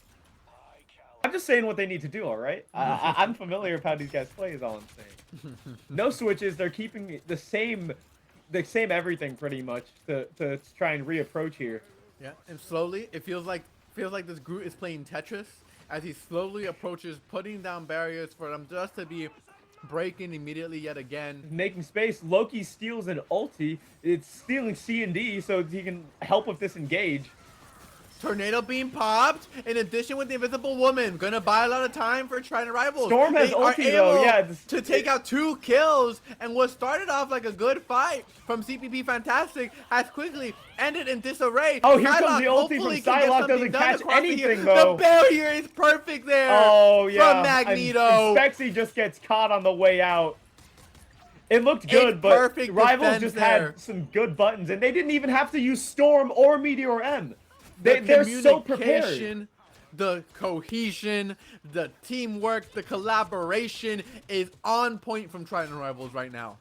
I'm just saying what they need to do, all right? I'm familiar with how these guys play, is all I'm saying. No switches. They're keeping the same everything pretty much to try and reapproach here.
Yeah, and slowly, it feels like this Groot is playing Tetris as he slowly approaches, putting down barriers for them just to be breaking immediately yet again.
Making space. Loki steals an ulti. It's stealing C and D so he can help with this engage.
Tornado beam popped, in addition with the Invisible Woman. Gonna buy a lot of time for Trident Rivals.
Storm has
They are
ulti, though,
able
yeah,
to take out 2 kills, and what started off like a good fight from CPP Fantastic has quickly ended in disarray.
Oh, here comes
Psylocke
the ulti
hopefully
from
can get
Psylocke,
something
doesn't
done
catch
across the
anything,
here.
though.
The barrier is perfect there.
Oh, yeah.
From Magneto.
And Spexy just gets caught on the way out. It looked good, but
perfect
Rivals
defense
just
there.
had some good buttons, and they didn't even have to use Storm or Meteor M.
The
They're so prepared.
communication, the cohesion, the teamwork, the collaboration is on point from Trident Rivals right now.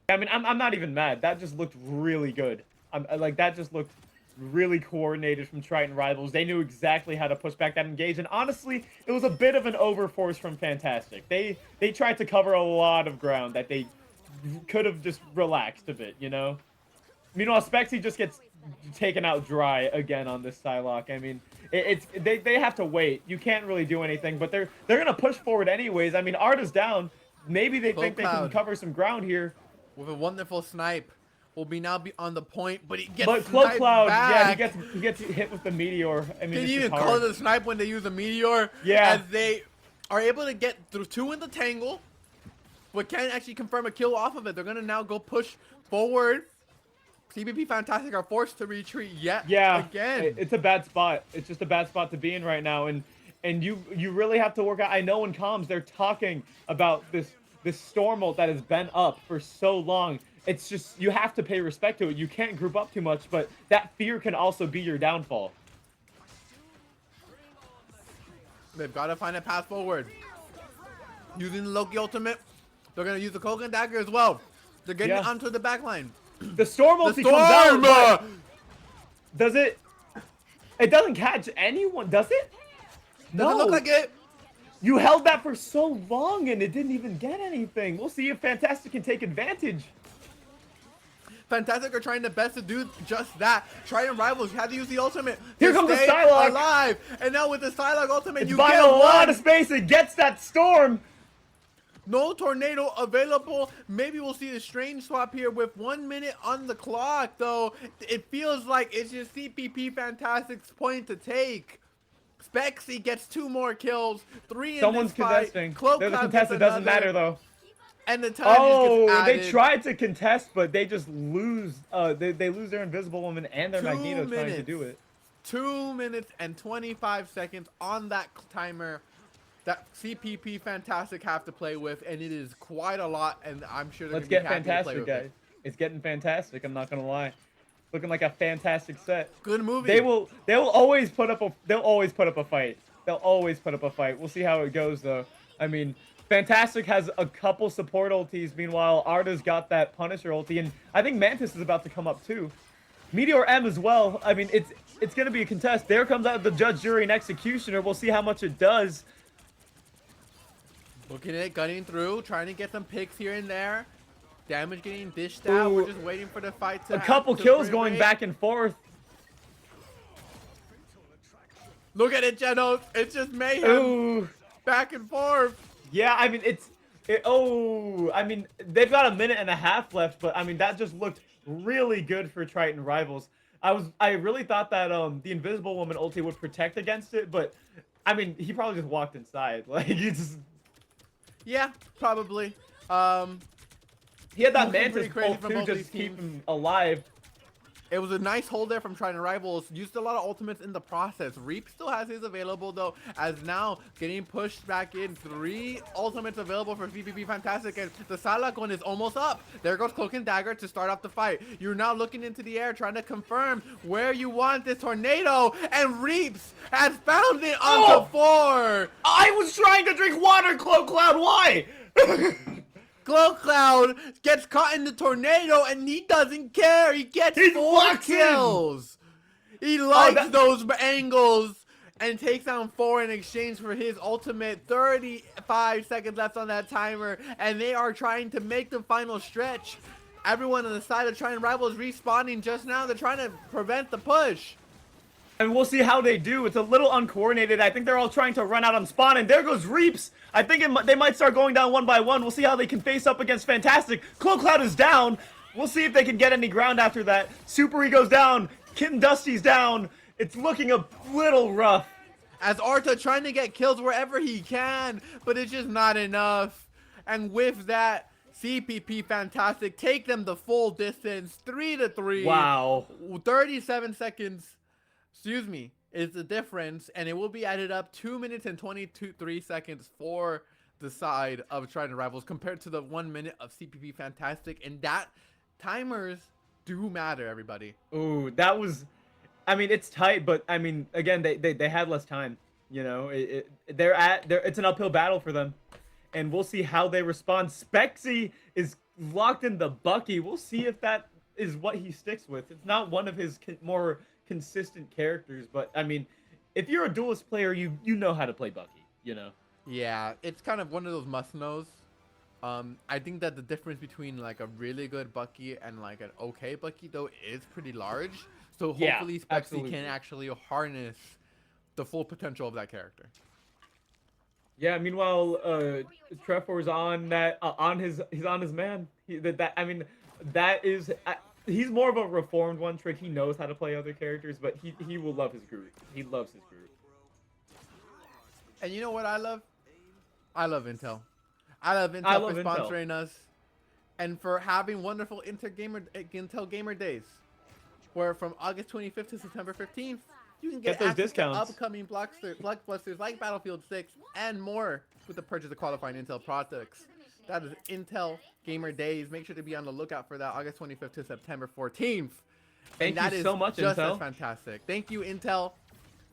I mean, I'm not even mad. That just looked really good. That just looked really coordinated from Triton Rivals. They knew exactly how to push back that engage, and honestly, it was a bit of an overforce from Fantastic. They tried to cover a lot of ground that they could have just relaxed a bit, you know? Meanwhile, Spexy just gets taken out dry again on this Psylocke. I mean, they have to wait. You can't really do anything, but they're gonna push forward anyways. I mean, Art is down. Maybe they think they can
Cloud.
cover some ground here.
With a wonderful snipe, will now be on the point, but he gets
But Cloak
sniped
Cloud,
back.
yeah, he gets hit with the meteor. I mean,
Can
it's
you
just
even call
hard.
it a snipe when they use a meteor?
Yeah.
As they are able to get through 2 in the tangle, but can't actually confirm a kill off of it. They're gonna now go push forward. CPP Fantastic are forced to retreat yet again.
It's a bad spot. It's just a bad spot to be in right now, and you really have to work out. I know in comms they're talking about this storm ult that has been up for so long. It's just you have to pay respect to it. You can't group up too much, but that fear can also be your downfall.
They've got to find a path forward. Using the Loki ultimate, they're gonna use the Cloak and Dagger as well. They're getting onto the back line.
The storm ulti comes out, but does it? It doesn't catch anyone, does it?
Doesn't look like it.
You held that for so long and it didn't even get anything. We'll see if Fantastic can take advantage.
Fantastic are trying their best to do just that. Trident Rivals had to use the ultimate.
Here
to
comes the
stay
Psylocke.
alive. And now with the Psylocke ultimate,
It's
you
buying
get
a lot
one.
of space. It gets that storm.
No tornado available. Maybe we'll see a strange swap here with 1 minute on the clock, though. It feels like it's just CPP Fantastic's point to take. Spexy gets 2 more kills, 3 in
Someone's
this fight.
contesting.
Cloak
There's a
Cloud
contest.
gets
It doesn't
another,
matter though.
And the time just
Oh,
gets
they
added.
tried to contest, but they just lose. They lose their Invisible Woman and their
2
Magneto trying to
minutes.
do it.
2 minutes and 25 seconds on that timer that CPP Fantastic have to play with, and it is quite a lot, and I'm sure they're
Let's
gonna
get
be happy to play
Fantastic,
with
guys.
it.
It's getting fantastic. I'm not gonna lie. Looking like a fantastic set.
Good movie.
They will always put up a fight. They'll always put up a fight. We'll see how it goes though. I mean, Fantastic has a couple support ultis. Meanwhile, Arda's got that Punisher ulti, and I think Mantis is about to come up too. Meteor M as well. I mean, it's gonna be a contest. There comes out the judge, jury, and executioner. We'll see how much it does.
Looking at it, gunning through, trying to get some picks here and there. Damage getting dished out.
Ooh.
We're just waiting for the fight to
A couple
to
kills
break.
going back and forth.
Look at it, Genos. It's just mayhem.
Ooh.
Back and forth.
Yeah, I mean, I mean, they've got a minute and a half left, but I mean, that just looked really good for Triton Rivals. I really thought that the Invisible Woman ulti would protect against it, but I mean, he probably just walked inside. Like, he just...
Yeah, probably.
He had that
Looking
Mantis
pretty crazy
ult
from
too,
both
just
these
to keep
teams.
him alive.
It was a nice hold there from Trident Rivals. Used a lot of ultimates in the process. Reap still has his available though, as now getting pushed back in. 3 ultimates available for CPP Fantastic, and the Psylocke one is almost up. There goes Cloak and Dagger to start off the fight. You're now looking into the air, trying to confirm where you want this tornado, and Reaps has found it onto 4.
I was trying to drink water, Cloak Cloud. Why?
Glow Cloud gets caught in the tornado and he doesn't care. He gets
He
4
walks in.
kills. He likes
that-
those angles and takes down 4 in exchange for his ultimate. 35 seconds left on that timer, and they are trying to make the final stretch. Everyone on the side of Trident Rivals respawning just now. They're trying to prevent the push.
And we'll see how they do. It's a little uncoordinated. I think they're all trying to run out on spawn, and there goes Reaps. I think they might start going down one by one. We'll see how they can face up against Fantastic. Cloak Cloud is down. We'll see if they can get any ground after that. Super Ego's down. Kitten Dusty's down. It's looking a little rough.
As Arta trying to get kills wherever he can, but it's just not enough. And with that, CPP Fantastic take them the full distance, 3-3.
Wow.
37 seconds, excuse me, is the difference, and it will be added up 2 minutes and 23 seconds for the side of Trident Rivals compared to the 1 minute of CPP Fantastic, and that timers do matter, everybody.
Ooh, that was... I mean, it's tight, but I mean, again, they had less time. You know, it's an uphill battle for them, and we'll see how they respond. Spexy is locked in the Bucky. We'll see if that is what he sticks with. It's not one of his more consistent characters, but I mean, if you're a duelist player, you know how to play Bucky. You know.
Yeah, it's kind of one of those must-knows. I think that the difference between like a really good Bucky and like an okay Bucky though is pretty large. So
Yeah,
hopefully Spexy
absolutely.
can actually harness the full potential of that character.
Yeah. Meanwhile, Trevor's on that he's on his man. I mean, that is he's more of a reformed one trick. He knows how to play other characters, but he will love his group. He loves his group.
And you know what I love? I love Intel. I love Intel
I love
for
Intel.
sponsoring us and for having wonderful Intel Gamer Days, where from August 25th to September 15th, you can get
Get those
access
discounts.
to upcoming blockbusters like Battlefield 6 and more with the purchase of qualifying Intel products. That is Intel Gamer Days. Make sure to be on the lookout for that August 25th to September 14th.
Thank
And that
you
is
so much,
just
Intel.
as fantastic. Thank you, Intel.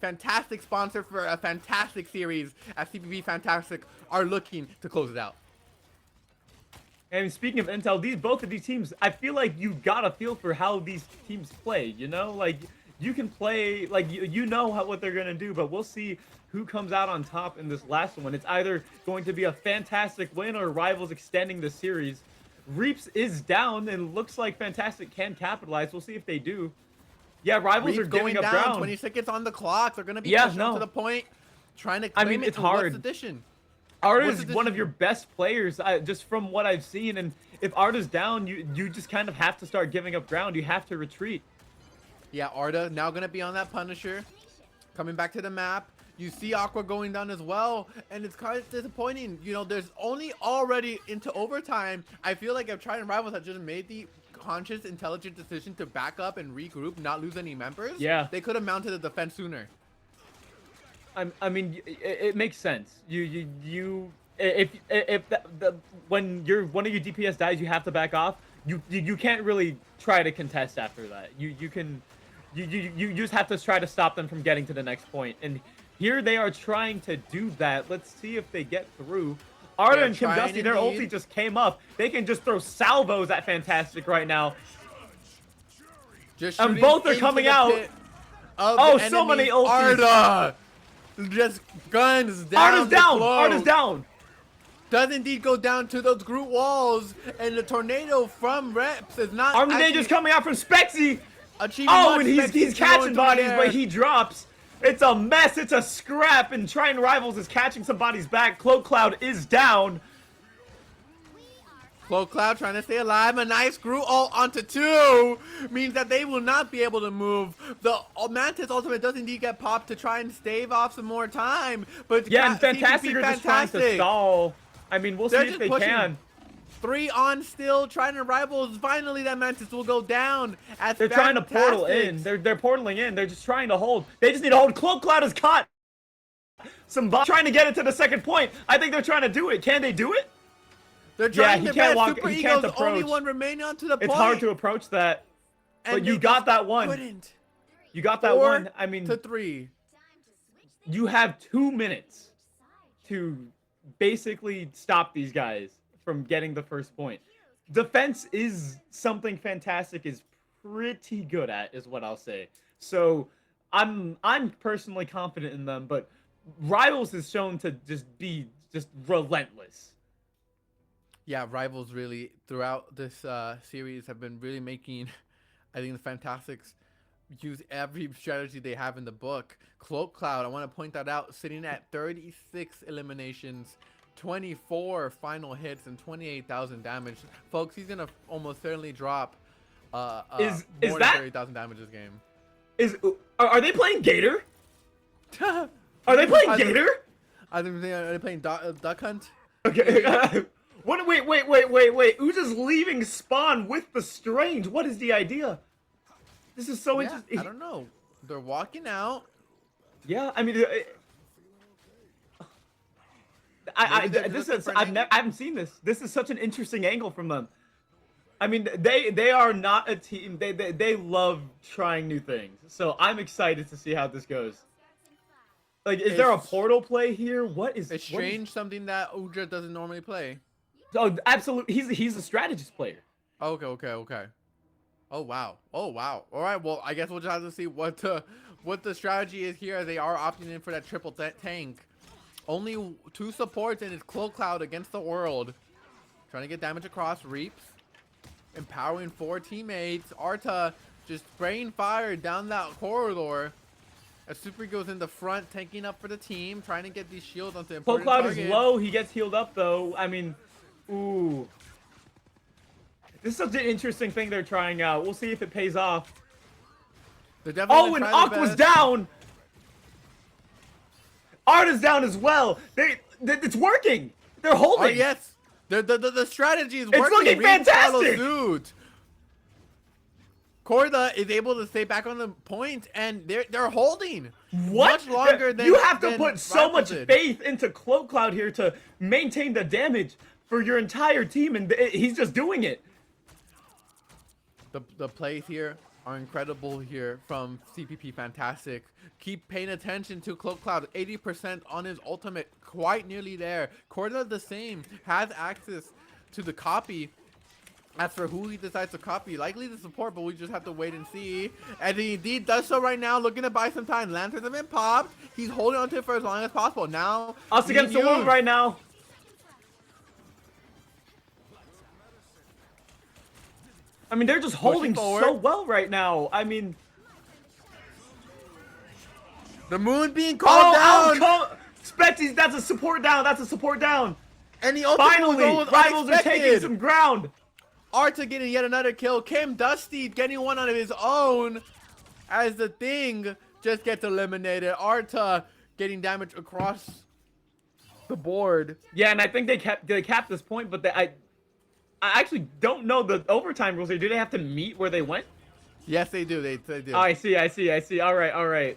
Fantastic sponsor for a fantastic series as CPV Fantastic are looking to close it out.
And speaking of Intel, both of these teams, I feel like you got a feel for how these teams play. You know, like you can play, like you know what they're gonna do, but we'll see who comes out on top in this last one. It's either going to be a fantastic win or Rivals extending the series. Reaps is down and looks like Fantastic can capitalize. We'll see if they do. Yeah, Rivals
Reaps
are giving
going
up
down.
ground.
20 seconds on the clock. They're gonna be
Yeah,
pushing up
no.
to the point, trying to
I
claim
mean,
it.
it's
to What's
hard.
addition?
Arda
What's
is
the
one of
dis-
your best players, just from what I've seen. And if Arda's down, you just kind of have to start giving up ground. You have to retreat.
Yeah, Arda now gonna be on that Punisher, coming back to the map. You see Aqua going down as well, and it's kind of disappointing. You know, there's only already into overtime. I feel like if Trident Rivals had just made the conscious, intelligent decision to back up and regroup, not lose any members,
Yeah.
they could have mounted the defense sooner.
I mean, it makes sense. If when one of your DPS dies, you have to back off. You can't really try to contest after that. You just have to try to stop them from getting to the next point. And here they are trying to do that. Let's see if they get through. Arda
They're
and Kim
trying
Dusty, their
indeed.
ulti just came up. They can just throw salvos at Fantastic right now.
Just
And
shooting
both are
into
coming
the
out.
pit of
Oh,
the
so many
enemy.
ultis.
Arda just guns down.
Arda's
the
down.
close.
Arda's down.
Does indeed go down to those group walls, and the tornado from Reps is not
Army
actually
Danger's coming out from Spexy.
achieving
Oh,
much.
and he's
Spexy's
catching
going
bodies,
through
but
there.
he drops. It's a mess. It's a scrap, and Trident Rivals is catching some bodies back. Cloak Cloud is down.
Cloak Cloud trying to stay alive. A nice Groot ult onto 2 means that they will not be able to move. The Mantis ultimate does indeed get popped to try and stave off some more time, but
Yeah, and
CPP
Fantastic are just trying to
Fantastic.
stall. I mean, we'll
They're
see if
just
they
pushing.
can.
3 on still, trying to rivals. Finally, that Mantis will go down. As
They're trying to portal
Fantastic-
in. They're portaling in. They're just trying to hold. They just need to hold. Cloak Cloud is caught. Trying to get it to the second point. I think they're trying to do it. Can they do it?
They're
Yeah,
trying
he
to
can't
bet.
walk-
Super
he can't
Eagles only
approach.
one remaining onto the point.
It's hard to approach that.
and
but you
they
got
just
that one.
Couldn't.
You got that
4
one. I mean,
to 3.
you have 2 minutes to basically stop these guys from getting the first point. Defense is something Fantastic is pretty good at, is what I'll say. So I'm personally confident in them, but Rivals is shown to be relentless.
Yeah, Rivals really throughout this series have been really making, I think, the Fantastics use every strategy they have in the book. Cloak Cloud, I want to point that out, sitting at 36 eliminations, 24 final hits, and 28,000 damage. Folks, he's gonna almost certainly drop
Is
more than
that-
30,000 damage this game.
Are they playing Gator? Are they playing
I think-
Gator?
I think they're playing Duck Hunt.
Okay. What? Wait. Uza's leaving spawn with the Strange. What is the idea? This is so
Yeah,
interesting.
I don't know. They're walking out.
Yeah, I mean,
Maybe they're
this
looking
is
for an
I
angle.
haven't seen this. This is such an interesting angle from them. I mean, they are not a team. They love trying new things. So I'm excited to see how this goes. Like, is there a
It's-
portal play here? What is?
It's
what is-
strange, something that Udra doesn't normally play.
Oh, absolutely. He's a strategist player.
Okay. Oh wow. All right. Well, I guess we'll just have to see what the strategy is here. They are opting in for that triple tank. Only 2 supports and it's Cloak Cloud against the world. Trying to get damage across. Reaps. Empowering 4 teammates. Arta just spraying fire down that corridor. As Super goes in the front, tanking up for the team, trying to get these shields onto
Cloak
important
Cloud is
targets.
low. He gets healed up though. I mean, ooh. This is such an interesting thing they're trying out. We'll see if it pays off.
They're definitely
Oh, and
gonna try their
Aqua's
best.
down. Arda's down as well. it's working. They're holding.
Oh yes, the strategy is
It's
working.
looking
Reeds follow
fantastic!
suit. Korda is able to stay back on the point, and they're holding
What?
much longer than
you have to
than
put so
Rivals
much
did.
faith into Cloak Cloud here to maintain the damage for your entire team, and he's just doing it.
The plays here are incredible here from CPP. Fantastic. Keep paying attention to Cloak Cloud. 80% on his ultimate, quite nearly there. Korda the same, has access to the copy. As for who he decides to copy, likely the support, but we just have to wait and see. And he indeed does so right now, looking to buy some time. Lanterns have been popped. He's holding on to it for as long as possible. Now,
Us against the world right now. I mean, they're just holding
forward.
so well right now. I mean,
the moon being called down.
Specties, that's a support down. That's a support down.
And the ultimate
Finally,
was
Rivals are taking
unexpected.
some ground.
Arta getting yet another kill. Kim Dusty getting one on of his own as the thing just gets eliminated. Arta getting damage across the board.
Yeah, and I think they capped this point, but I actually don't know the overtime rules here. Do they have to meet where they went?
Yes, they do. They do.
Oh, I see. All right.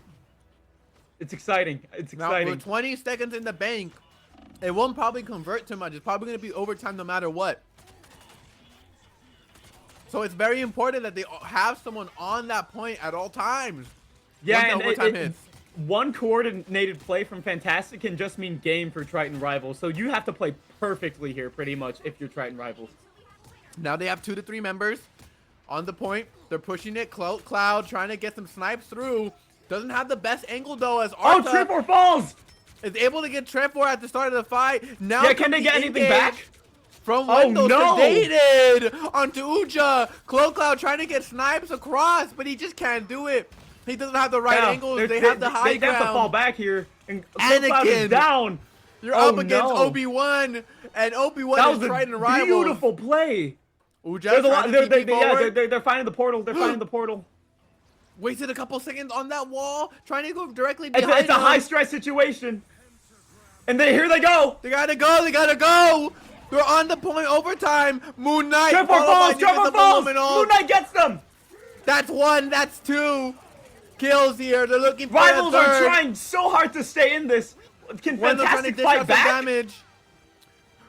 It's exciting. It's
Now,
exciting.
with 20 seconds in the bank, it won't probably convert too much. It's probably going to be overtime no matter what. So it's very important that they have someone on that point at all times.
Yeah,
Once
and
the overtime hits.
one coordinated play from Fantastic can just mean game for Triton Rivals. So you have to play perfectly here, pretty much, if you're Triton Rivals.
Now they have 2 to 3 members on the point. They're pushing it. Cloud trying to get some snipes through. Doesn't have the best angle though, as
Oh,
Arta
Tripor falls!
is able to get Trevor at the start of the fight. Now
Yeah, can they get anything back?
From
Oh,
Windows
no!
sedated onto Uja. Cloud trying to get snipes across, but he just can't do it. He doesn't have the right
Yeah,
angles. They have the high
They have to fall
ground.
back here. And Cloud is
Anakin.
down.
You're
Oh,
up against
no.
Obi-Wan, and
That
Obi-Wan
was
is
a
Triton Rivals.
beautiful play.
Uja
There's a lot.
trying to TP forward.
They're finding the portal. They're finding the portal.
Wasted a couple seconds on that wall, trying to go directly
It's
behind
a
him.
high stress situation. And here they go.
They gotta go. They gotta go. They're on the point overtime. Moon Knight.
Trevor
followed by
falls. Trevor
Nicholas
falls.
Phenomenal.
Moon Knight gets them.
That's 1. That's 2 kills here. They're looking for
Rivals
a
are
third.
trying so hard to stay in this. Can
Wendell trying to
Fantastic
dish
fight
out some
back?
damage.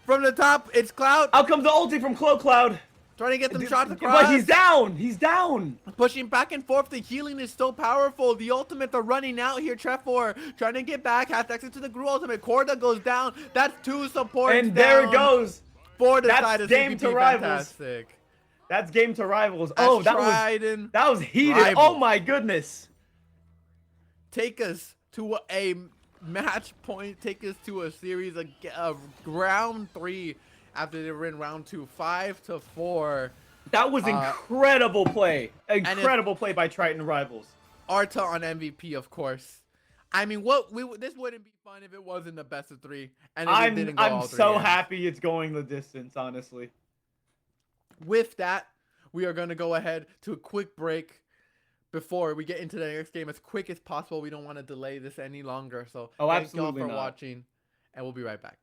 From the top, it's Cloud
Out comes the ulti from Cloud.
trying to get some shots across.
But he's down. He's down.
Pushing back and forth. The healing is so powerful. The ultimate, they're running out here. Trevor trying to get back. Has access to the Gru ultimate. Korda goes down. That's 2 supports
And there it
down
goes.
for the
That's
side of
game
CPP.
to Rivals.
Fantastic.
That's game to Rivals.
That's
Oh,
Trident.
that was heated.
Rivals.
Oh my goodness.
Take us to a match point. Take us to a series of round 3 after they were in round 2. 5-4.
That was incredible play.
it-
Incredible play by Triton Rivals.
Arta on MVP, of course. I mean, this wouldn't be fun if it wasn't the best of 3, and it didn't go all
I'm
3
so
games.
happy it's going the distance, honestly.
With that, we are going to go ahead to a quick break before we get into the next game as quick as possible. We don't want to delay this any longer. So
Oh,
thank y'all
absolutely
for
not.
watching, and we'll be right back.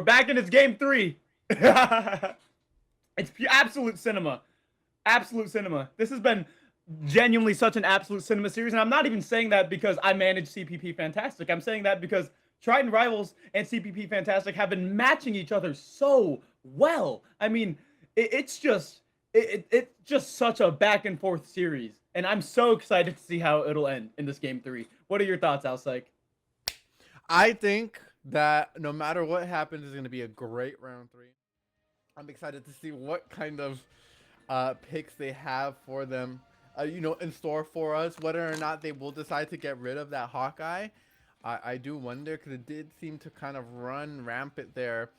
back and it's game 3. It's absolute cinema. Absolute cinema. This has been genuinely such an absolute cinema series, and I'm not even saying that because I manage CPP Fantastic. I'm saying that because Triton Rivals and CPP Fantastic have been matching each other so well. I mean, it's just such a back and forth series, and I'm so excited to see how it'll end in this game 3. What are your thoughts, Alcyk?
I think that no matter what happens, it's going to be a great round 3. I'm excited to see what kind of picks they have for them, in store for us. Whether or not they will decide to get rid of that Hawkeye, I do wonder, because it did seem to kind of run rampant there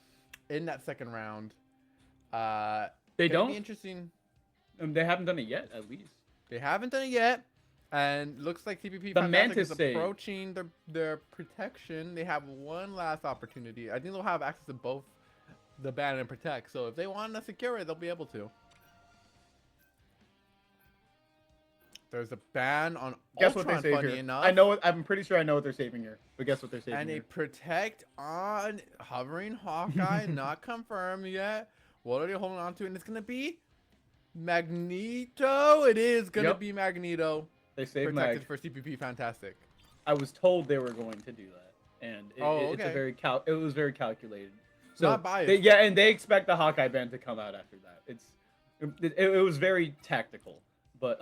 in that second round.
They don't.
Be interesting.
They haven't done it yet, at least.
They haven't done it yet, and looks like CPP
The
Fantastic
Mantis
is
save.
approaching their protection. They have one last opportunity. I think they'll have access to both the ban and protect. So if they want to secure it, they'll be able to. There's a ban on
Guess what
Ultron,
they save
funny
here?
enough.
I know. I'm pretty sure I know what they're saving here. But guess what they're saving
And a
here?
protect on hovering Hawkeye, not confirmed yet. What are they holding on to? And it's going to be Magneto. It is going to
Yep.
be Magneto.
They saved
Protected
Mag.
for CPP Fantastic.
I was told they were going to do that, and it's a
okay.
it was very calculated. So
Not biased.
yeah, and they expect the Hawkeye ban to come out after that. It was very tactical, but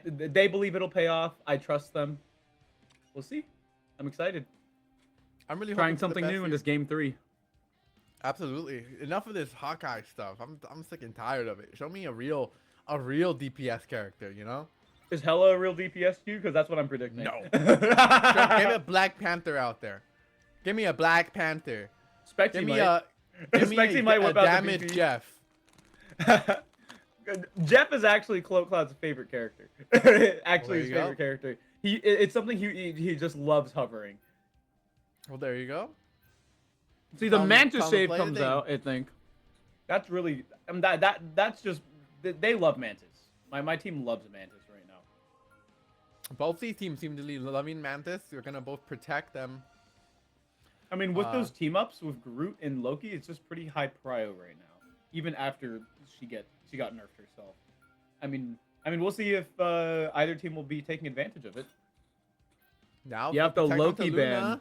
they believe it'll pay off. I trust them. We'll see. I'm excited.
I'm really
Trying
hoping for the
something
best
new in
here.
this game 3.
Absolutely. Enough of this Hawkeye stuff. I'm sick and tired of it. Show me a real DPS character, you know?
Is Hella a real DPS to you? Because that's what I'm predicting.
No. Give me a Black Panther out there. Give me a Black Panther.
Spexy
Give me
might. Spexy might whip out the
damaged
BP.
Jeff.
Jeff is actually Cloud's favorite character. Actually,
There
his
you go.
favorite character. It's something he just loves hovering.
Well, there you go.
See, the
Tell 'em-
Mantis
tell 'em to
save
play the
comes
thing.
out. I think that's really that's just they love Mantis. My team loves Mantis right now.
Both these teams seem to be loving Mantis. You're gonna both protect them.
I mean, with those team ups with Groot and Loki, it's just pretty high prio right now. Even after she got nerfed herself. I mean, we'll see if either team will be taking advantage of it.
Now
You have the
protect
Loki
onto
ban.
Luna.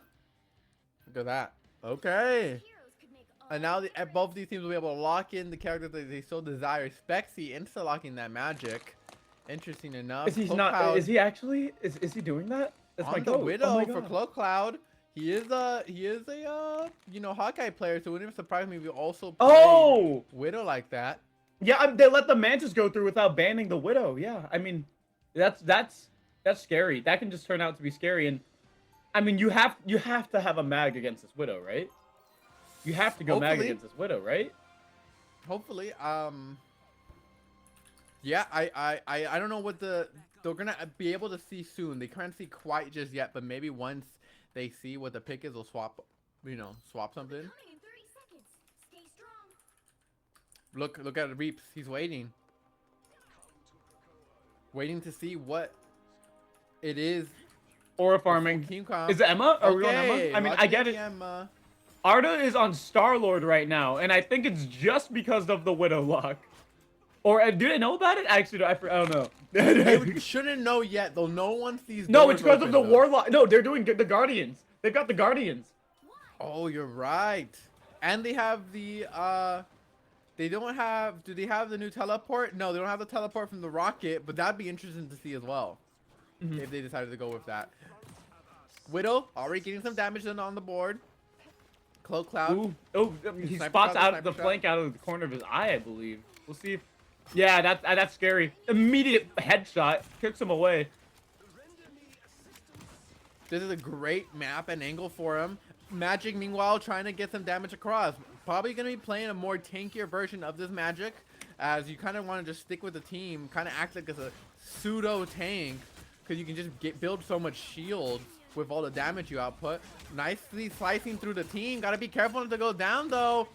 Look at that. Okay.
Heroes could make all
And now
the
both these teams will be able to lock in the characters that they so desire. Spexy insta-locking that magic. Interesting enough.
Is he
Cloak
not?
Cloud
Is he actually? Is he doing that? That's my
on the
goat.
Widow
Oh my
for
God.
Cloak Cloud. He is a Hawkeye player, so it wouldn't surprise me if we also play
Oh!
Widow like that.
Yeah, they let the Mantis go through without banning the Widow. Yeah, I mean, that's scary. That can just turn out to be scary. And I mean, you have to have a mag against this Widow, right? You have to go mag
Hopefully.
against this Widow, right?
Hopefully, yeah, I don't know what they're gonna be able to see soon. They can't see quite just yet, but maybe once they see what the pick is, they'll swap something.
Coming in 30 seconds. Stay strong.
Look at Reaps. He's waiting to see what it is.
Aura farming.
Team comp.
Is it Emma? Are we on
Okay,
Emma? I mean, I
lucky
get it.
Emma.
Arda is on Star-Lord right now, and I think it's just because of the Widow lock. Or do they know about it? Actually, I don't know.
They shouldn't know yet, though. No one sees.
No, it's
doors
because of the
open, though.
Warlock. No, they're doing the Guardians. They've got the Guardians.
Oh, you're right. And they have the they don't have. Do they have the new teleport? No, they don't have the teleport from the rocket, but that'd be interesting to see as well.
Mhm.
If they decided to go with that. Widow already getting some damage done on the board. Cloak Cloud.
Ooh, oh, he
Sniper
spots
shot,
out
sniper
the
shot.
flank out of the corner of his eye, I believe. We'll see if... Yeah, that's scary. Immediate headshot. Kicks him away.
This is a great map and angle for him. Magic, meanwhile, trying to get some damage across. Probably going to be playing a more tankier version of this Magic, as you kind of want to just stick with the team, kind of act like it's a pseudo tank, because you can just build so much shields with all the damage you output. Nicely slicing through the team. Got to be careful not to go down, though.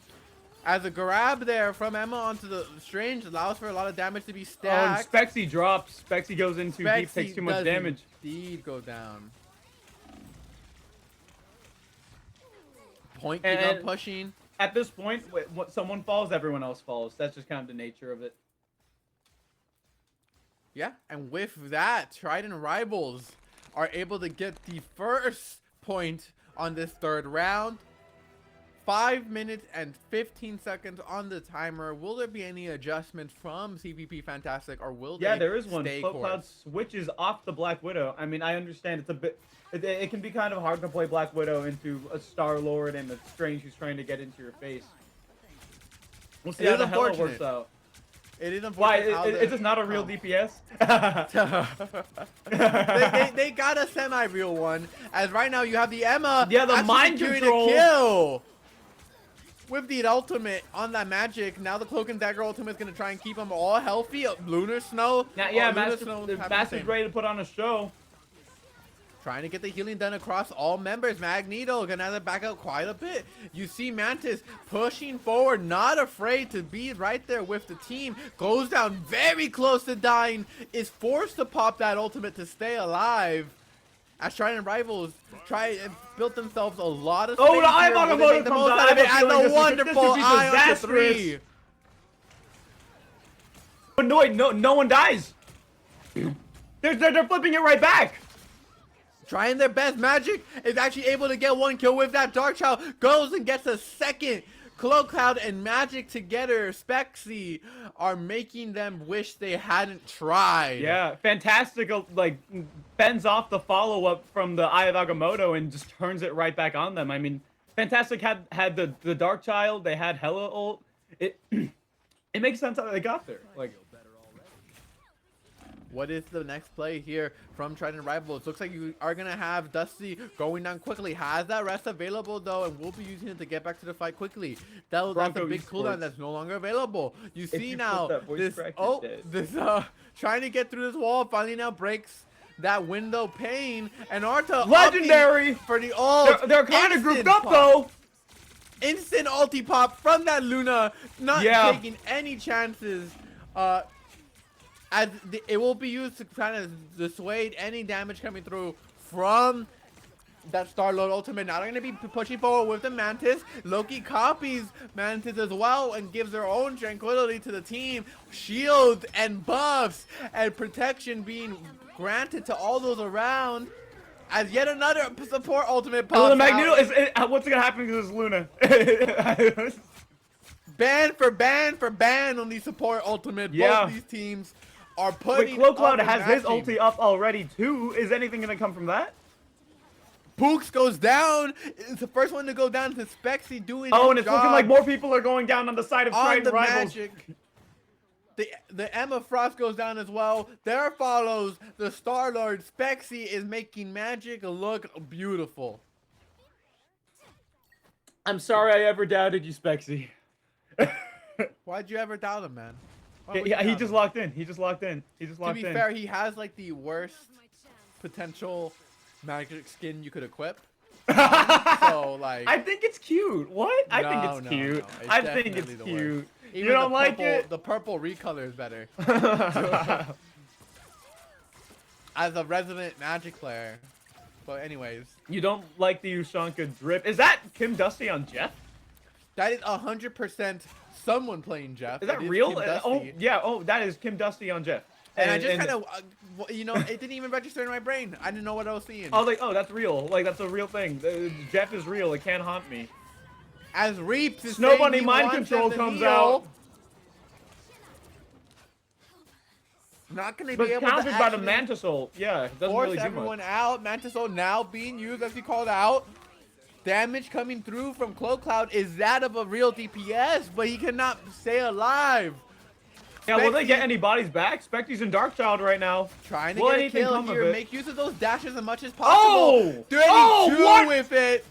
As a grab there from Emma onto the Strange allows for a lot of damage to be
Oh, and
stacked.
Spexy drops. Spexy goes in too deep,
Spexy
takes too much
does
damage.
Indeed go down. Point
And-
keep on pushing.
at this point, when someone falls, everyone else falls. That's just kind of the nature of it.
Yeah, and with that, Trident Rivals are able to get the first point on this third round. 5 minutes and 15 seconds on the timer. Will there be any adjustments from CVP Fantastic, or will they
There is one.
stay
Cloud
course?
switches off the Black Widow. I mean, I understand it's a bit. It can be kind of hard to play Black Widow into a Star-Lord and a Strange who's trying to get into your face. We'll see
It
how
is
the hell it
unfortunate.
works out.
It is
Why?
unfortunate. how
Is this not a real
oh.
DPS?
they got a semi-real one, as right now you have the Emma.
Yeah, the
actually
mind
securing
control.
a kill. With the ultimate on that magic, now the Cloak and Dagger ultimate is going to try and keep them all healthy. Lunar Snow.
Now,
Lunar Snow having the
Master's
same.
ready to put on a show.
Trying to get the healing done across all members. Magneto gonna have to back out quite a bit. You see Mantis pushing forward, not afraid to be right there with the team. Goes down very close to dying. Is forced to pop that ultimate to stay alive. As Trident Rivals try and build themselves a lot of space.
Oh, the Eye of
here. Will they
Agamotto
make the
comes
most
out.
out of
I
it?
have a
And
feeling
the
this
wonderful
could be
Eye on the
disastrous.
3.
But no one dies. They're flipping it right back.
Trying their best. Magic is actually able to get one kill with that. Dark Child goes and gets a second. Cloak Cloud and Magic together, Spexy, are making them wish they hadn't tried.
Yeah, Fantastic like fends off the follow-up from the Eye of Agamotto and just turns it right back on them. I mean, Fantastic had the Dark Child, they had Hella ult. It it makes sense how they got there. Like,
what is the next play here from Trident Rivals? Looks like you are going to have Dusty going down quickly. Has that rest available, though, and will be using it to get back to the fight quickly. That's a
Bronco
big cooldown
Esports.
that's no longer available. You see
you
now,
put that voice crack, you're dead.
trying to get through this wall, finally now breaks that window pane, and Arta
Legendary!
opting for the ult.
they're kind of
Instant
grouped up
pop.
though.
Instant ulti pop from that Luna, not
Yeah.
taking any chances. As it will be used to kind of dissuade any damage coming through from that Star-Lord ultimate. Now they're going to be pushing forward with the Mantis. Loki copies Mantis as well and gives their own tranquility to the team. Shields and buffs and protection being granted to all those around. As yet another support ultimate pops
Oh, the Magneto
out.
what's gonna happen to this Luna?
Ban for ban on the support ultimate.
Yeah.
Both these teams are
Wait,
putting
Cloak Cloud
up and
has his
matching.
ulti up already too. Is anything gonna come from that?
Pooks goes down. It's the first one to go down to Spexy doing
Oh,
his
and it's looking
job
like more people are going down on the side of
on
Trident
the
Rivals.
Magic. The Emma Frost goes down as well. There follows the Star-Lord. Spexy is making Magic look beautiful.
I'm sorry I ever doubted you, Spexy.
Why'd you ever doubt him, man? Why would you
Yeah, he
doubt
just
him?
locked in. He just locked in. He just
To
locked
be
in.
fair, he has like the worst potential Magic skin you could equip. So like,
I think it's cute. What? I think
No,
it's
no,
cute.
no. It's
I think it's
definitely the worst.
cute.
even
You don't
the
like
purple,
it?
The purple recolor is better. As a resident Magic player. But anyways,
You don't like the Ushanka drip? Is that Kim Dusty on Jeff?
that is 100% someone playing Jeff.
Is that
It
real?
Kim Dusty.
Oh yeah. Oh, that is Kim Dusty on Jeff.
And I just kind of, you know, it didn't even register in my brain. I didn't know what I was seeing.
I was like, oh, that's real. Like that's a real thing. Jeff is real. It can't haunt me.
As Reaps is
Snow
saying
Bunny
he
Mind
wants
Control
them to
comes
heal,
out.
Not going to
But
be able
countered
to
by the
actually
Mantis ult. Yeah, it doesn't
force
really do
everyone
much.
out. Mantis ult now being used as he called out. Damage coming through from Cloak Cloud is that of a real DPS, but he cannot stay alive.
Yeah, will they
Spexy
get any bodies back? Spectre's in Darkchild right now.
trying to
Will
get a
anything
kill
come of
here.
it?
Make use of those dashes as much as possible.
Oh!
32
what?
with it.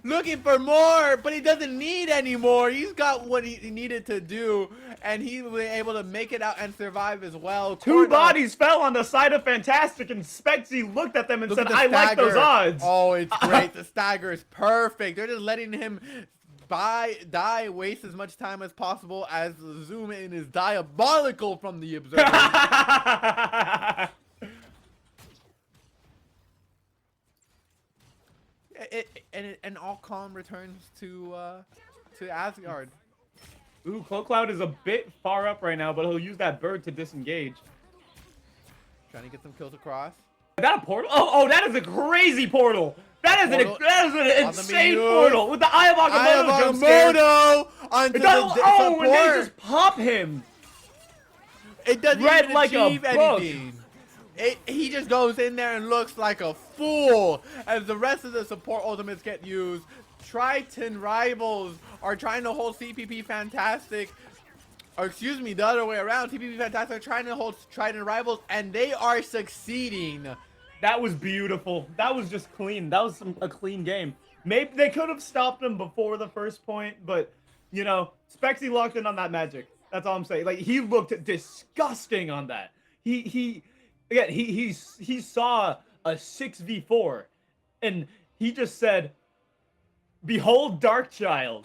Looking for more, but he doesn't need any more. He's got what he needed to do, and he was able to make it out and survive as well.
Two
Corda-
bodies fell on the side of Fantastic, and Spexy looked at them and
Look
said,
at the
I like those
stagger.
odds.
Oh, it's great. The stagger is perfect. They're just letting him die, waste as much time as possible, as the zoom in is diabolical from the observer. And all calm returns to to Asgard.
Ooh, Cloud is a bit far up right now, but he'll use that bird to disengage.
Trying to get some kills across.
Is that a portal? Oh, that is a crazy portal. That is an
On the
insane
menu.
portal with the Eye of
Eye of
Agamotto jump scare.
Agamotto onto
It
the
does,
support.
and they just pop him.
It doesn't
Red
even
like a
achieve
book.
anything. He just goes in there and looks like a fool as the rest of the support ultimates get used. Triton rivals are trying to hold CPP Fantastic, or excuse me, the other way around. CPP Fantastic are trying to hold Triton rivals, and they are succeeding.
That was beautiful. That was just clean. That was a clean game. Maybe they could have stopped him before the first point, but you know, Spexy locked in on that magic. That's all I'm saying. Like, he looked disgusting on that. He saw a 6v4 and he just said, "Behold Darkchild."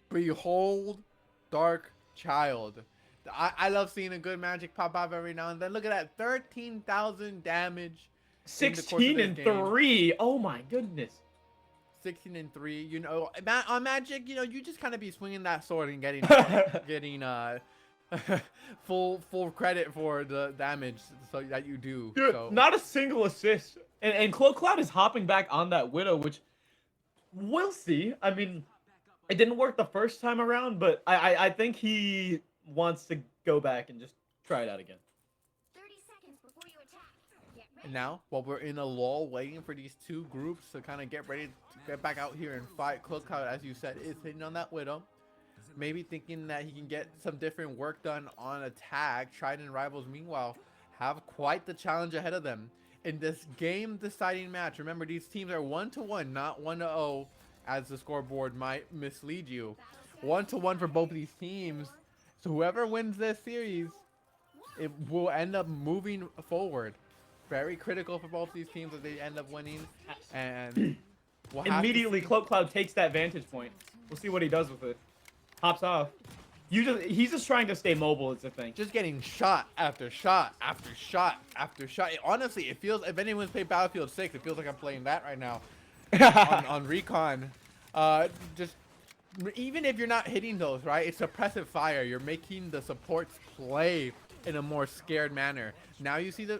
Behold, Dark Child. I love seeing a good magic pop up every now and then. Look at that, 13,000 damage. in the course of
16
this
and
game.
3. Oh my goodness.
16 and 3. You know, on Magic, you know, you just kind of be swinging that sword and getting full credit for the damage so that you do.
Dude,
So.
not a single assist. And Cloud is hopping back on that Widow, which we'll see. I mean, it didn't work the first time around, but I think he wants to go back and just try it out again.
30 seconds before you attack. Get ready.
And now, while we're in a lull waiting for these two groups to kind of get ready to get back out here and fight, Cloud, as you said, is hitting on that Widow. Maybe thinking that he can get some different work done on attack. Trident rivals, meanwhile, have quite the challenge ahead of them. In this game-deciding match, remember, these teams are 1-1, not 1-0, as the scoreboard might mislead you. 1-1 for both of these teams. So whoever wins this series, it will end up moving forward. Very critical for both these teams if they end up winning. And we'll have to
Immediately,
see.
Cloud takes that vantage point. We'll see what he does with it. Hops off. He's just trying to stay mobile, is the thing.
Just getting shot after shot after shot after shot. Honestly, it feels, if anyone's played Battlefield 6, it feels like I'm playing that right now on Recon. Just even if you're not hitting those, right? It's suppressive fire. You're making the supports play in a more scared manner. Now you see the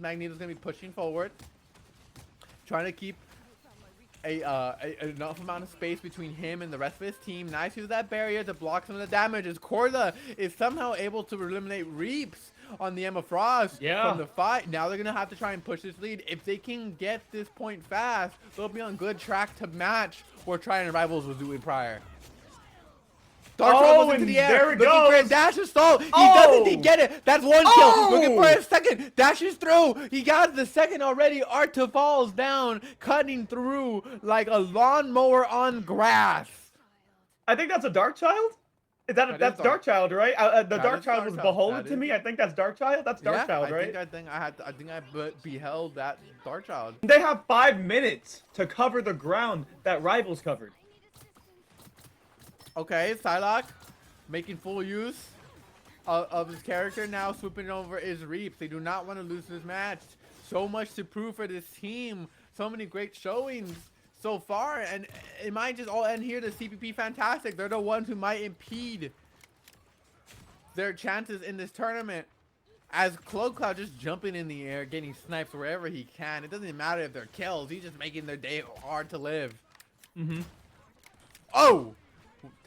Magneto's gonna be pushing forward, trying to keep enough amount of space between him and the rest of his team. Nice use of that barrier to block some of the damage as Korda is somehow able to eliminate Reaps on the Emma Frost from the fight. Now they're gonna have to try and push this lead. If they can get this point fast, they'll be on good track to match what Trident Rivals was doing prior. Dark was into
and
the air,
there it
looking for a
goes.
dash and stall. He
Oh!
doesn't, he get it. That's one kill. Looking for
Oh!
a second, dashes through. He got the second already. Arta falls down, cutting through like a lawnmower on grass.
I think that's a Darkchild?
That
That's
is Dark-
Darkchild, right? The
That
Darkchild
is
was
Darkchild.
beholden
That
to
is-
me. I think that's Darkchild. That's Darkchild, right?
I think I beheld that Darkchild.
They have 5 minutes to cover the ground that Rivals covered.
Okay, Psylocke making full use of his character now, swooping over is Reaps. They do not want to lose this match. So much to prove for this team. So many great showings so far, and it might just all end here to CPP Fantastic. They're the ones who might impede their chances in this tournament. As Cloud just jumping in the air, getting snipes wherever he can. It doesn't matter if they're kills. He's just making their day hard to live. Oh!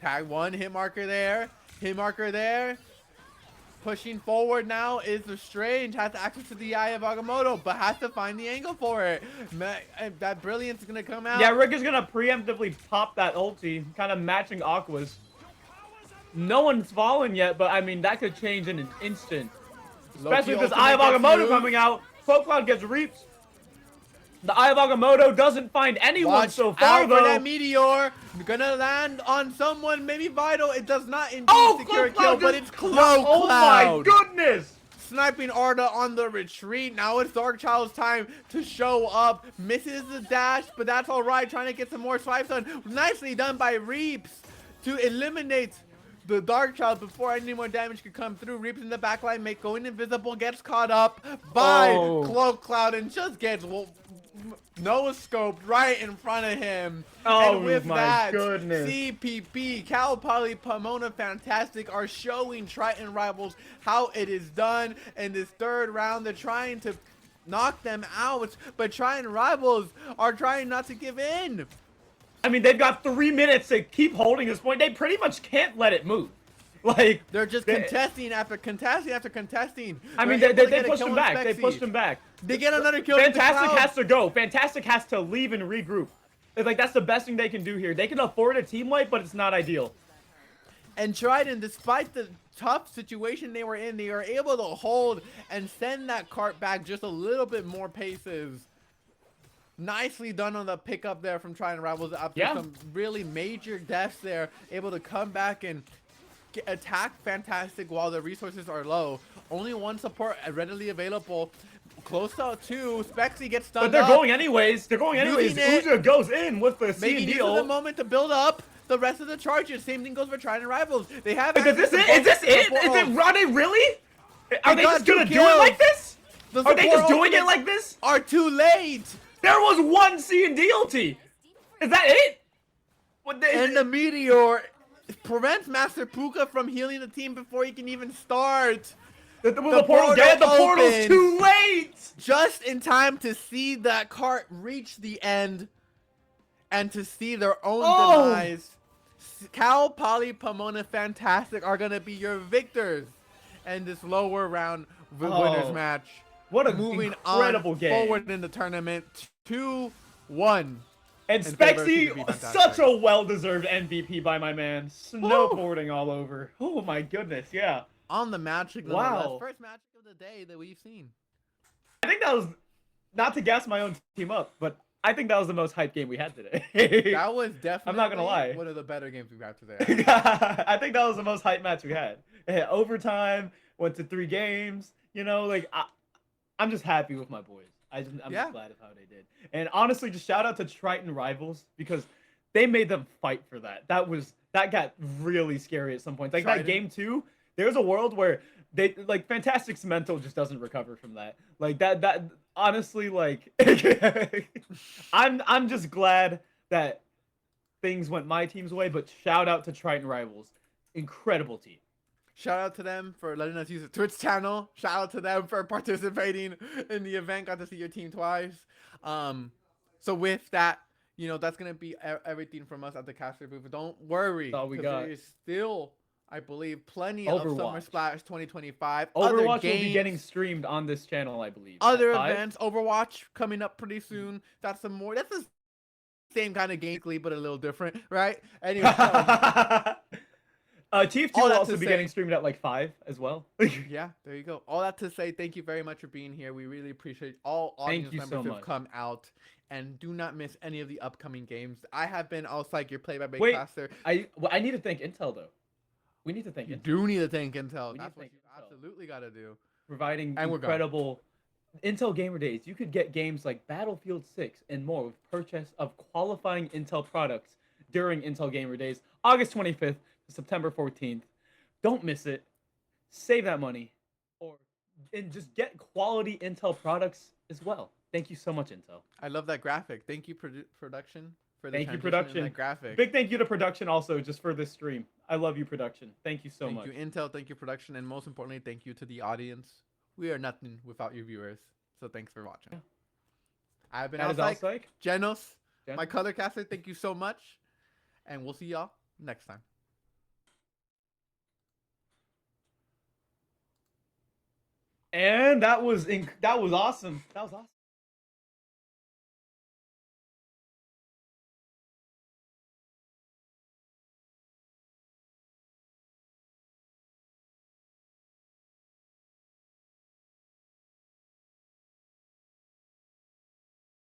Tag one, hit marker there. Hit marker there. Pushing forward now is the Strange. Has access to the Eye of Agamotto, but has to find the angle for it. That Brilliance is going to come out.
Yeah, Rick is going to preemptively pop that ulti, kind of matching Aqua's. No one's fallen yet, but I mean, that could change in an instant. Especially with this Eye of Agamotto coming out. Cloud gets Reaps. The Eye of Agamotto doesn't find anyone
Watch
so far,
out for
though.
that meteor. Gonna land on someone, maybe Vital. It does not indeed secure a
Cloud
kill, but
just-
it's Cloud.
Oh my goodness!
Sniping Arda on the retreat. Now it's Darkchild's time to show up. Misses the dash, but that's all right. Trying to get some more swipes done. Nicely done by Reaps to eliminate the Darkchild before any more damage could come through. Reaps in the backline, going invisible, gets caught up by
Oh.
Cloud and just gets no scoped right in front of him.
Oh
and with
my
that,
goodness.
CPP, Cal Poly Pomona Fantastic are showing Triton Rivals how it is done in this third round. They're trying to knock them out, but Triton Rivals are trying not to give in.
I mean, they've got 3 minutes to keep holding this point. They pretty much can't let it move. Like,
They're just contesting after contesting after contesting.
I mean,
They're
they
able to get a
pushed
kill
him
on
back. They
Spexy.
pushed him back.
They get another kill. in the
Fantastic
crowd.
has to go. Fantastic has to leave and regroup. It's like, that's the best thing they can do here. They can afford a team wipe, but it's not ideal.
And Triton, despite the tough situation they were in, they are able to hold and send that cart back just a little bit more paces. Nicely done on the pickup there from Triton Rivals after
Yeah.
some really major deaths there. Able to come back and attack Fantastic while the resources are low. Only one support readily available. Close out two. Spexy gets stunned
But they're
up,
going anyways. They're going anyways.
Using it.
Uja goes in with the C
making
and
use of the
deal.
moment to build up the rest of the charges. Same thing goes for Triton Rivals. They have
Is this
access
it?
to
Is this
both
it?
support
Is it?
roles.
Are they really? Are they
got
just gonna
2
do it like
kills.
this?
The
Are they
support
just doing it
ultimates
like this?
are too late.
There was one C and D ulti. Is that it? What the,
And the meteor prevents Master Puka from healing the team before he can even start.
the
the
portal's dead. The
portal
portal's
opens.
too late.
Just in time to see that cart reach the end and to see their own
Oh.
demise. Cal Poly Pomona Fantastic are going to be your victors in this lower round winners
Oh.
match.
What a
Moving
incredible
on
game.
forward in the tournament 2-1.
And
in favor of
Spexy,
CPP Fantastic.
such a well-deserved MVP by my man. Snowboarding all over. Oh my goodness, yeah.
On the magic
Wow.
first magic of the day that we've seen.
I think that was, not to gas my own team up, but I think that was the most hype game we had today.
That was definitely
not gonna lie.
one of the better games we've had today.
I think that was the most hype match we had. It had overtime, went to 3 games. You know, like, I'm just happy with my boys. I'm
Yeah.
just glad of how they did. And honestly, just shout out to Triton Rivals because they made them fight for that. That got really scary at some point. Like
Triton.
that game 2, there's a world where they like Fantastic's mental just doesn't recover from that. Like that honestly, like I'm just glad that things went my team's way, but shout out to Triton Rivals. Incredible team.
Shout out to them for letting us use the Twitch channel. Shout out to them for participating in the event. Got to see your team twice. So with that, you know, that's gonna be everything from us at the caster booth. But don't worry,
That's all we
'cause
got.
there is still, I believe, plenty of Summer
Overwatch.
Splash 2025.
Overwatch
other
will
games,
be getting streamed on this channel, I believe.
other
At 5?
events. Overwatch coming up pretty soon. That's some more. That's the same kind of game, but a little different, right? Anyway.
TF2
All
will
that
also
to
be
say-
getting streamed at like 5 as well.
Yeah, there you go. All that to say, thank you very much for being here. We really appreciate all
Thank
audience
you
members
so
who've
much.
come out. And do not miss any of the upcoming games. I have been Alcyke, your play-by-play
Wait,
caster.
I need to thank Intel though. We need to thank
You
Intel
do need to thank Intel.
We need
That's
to
what
thank
you
Intel.
absolutely got to do.
providing
And we're gone.
incredible Intel Gamer Days. You could get games like Battlefield 6 and more with purchase of qualifying Intel products during Intel Gamer Days, August 25th to September 14th. Don't miss it. Save that money, and just get quality Intel products as well. Thank you so much, Intel.
I love that graphic. Thank you, production, for the
Thank you,
transition in
production.
that graphic.
Big thank you to production also just for this stream. I love you, production. Thank you so
thank
much.
you, Intel. Thank you, production. And most importantly, thank you to the audience. We are nothing without you viewers. So thanks for watching.
Yeah.
I've been
That is
Alcyke.
Alcyke.
Genos,
Jen-
my color caster. Thank you so much. And we'll see y'all next time.
And that was awesome. That was awesome.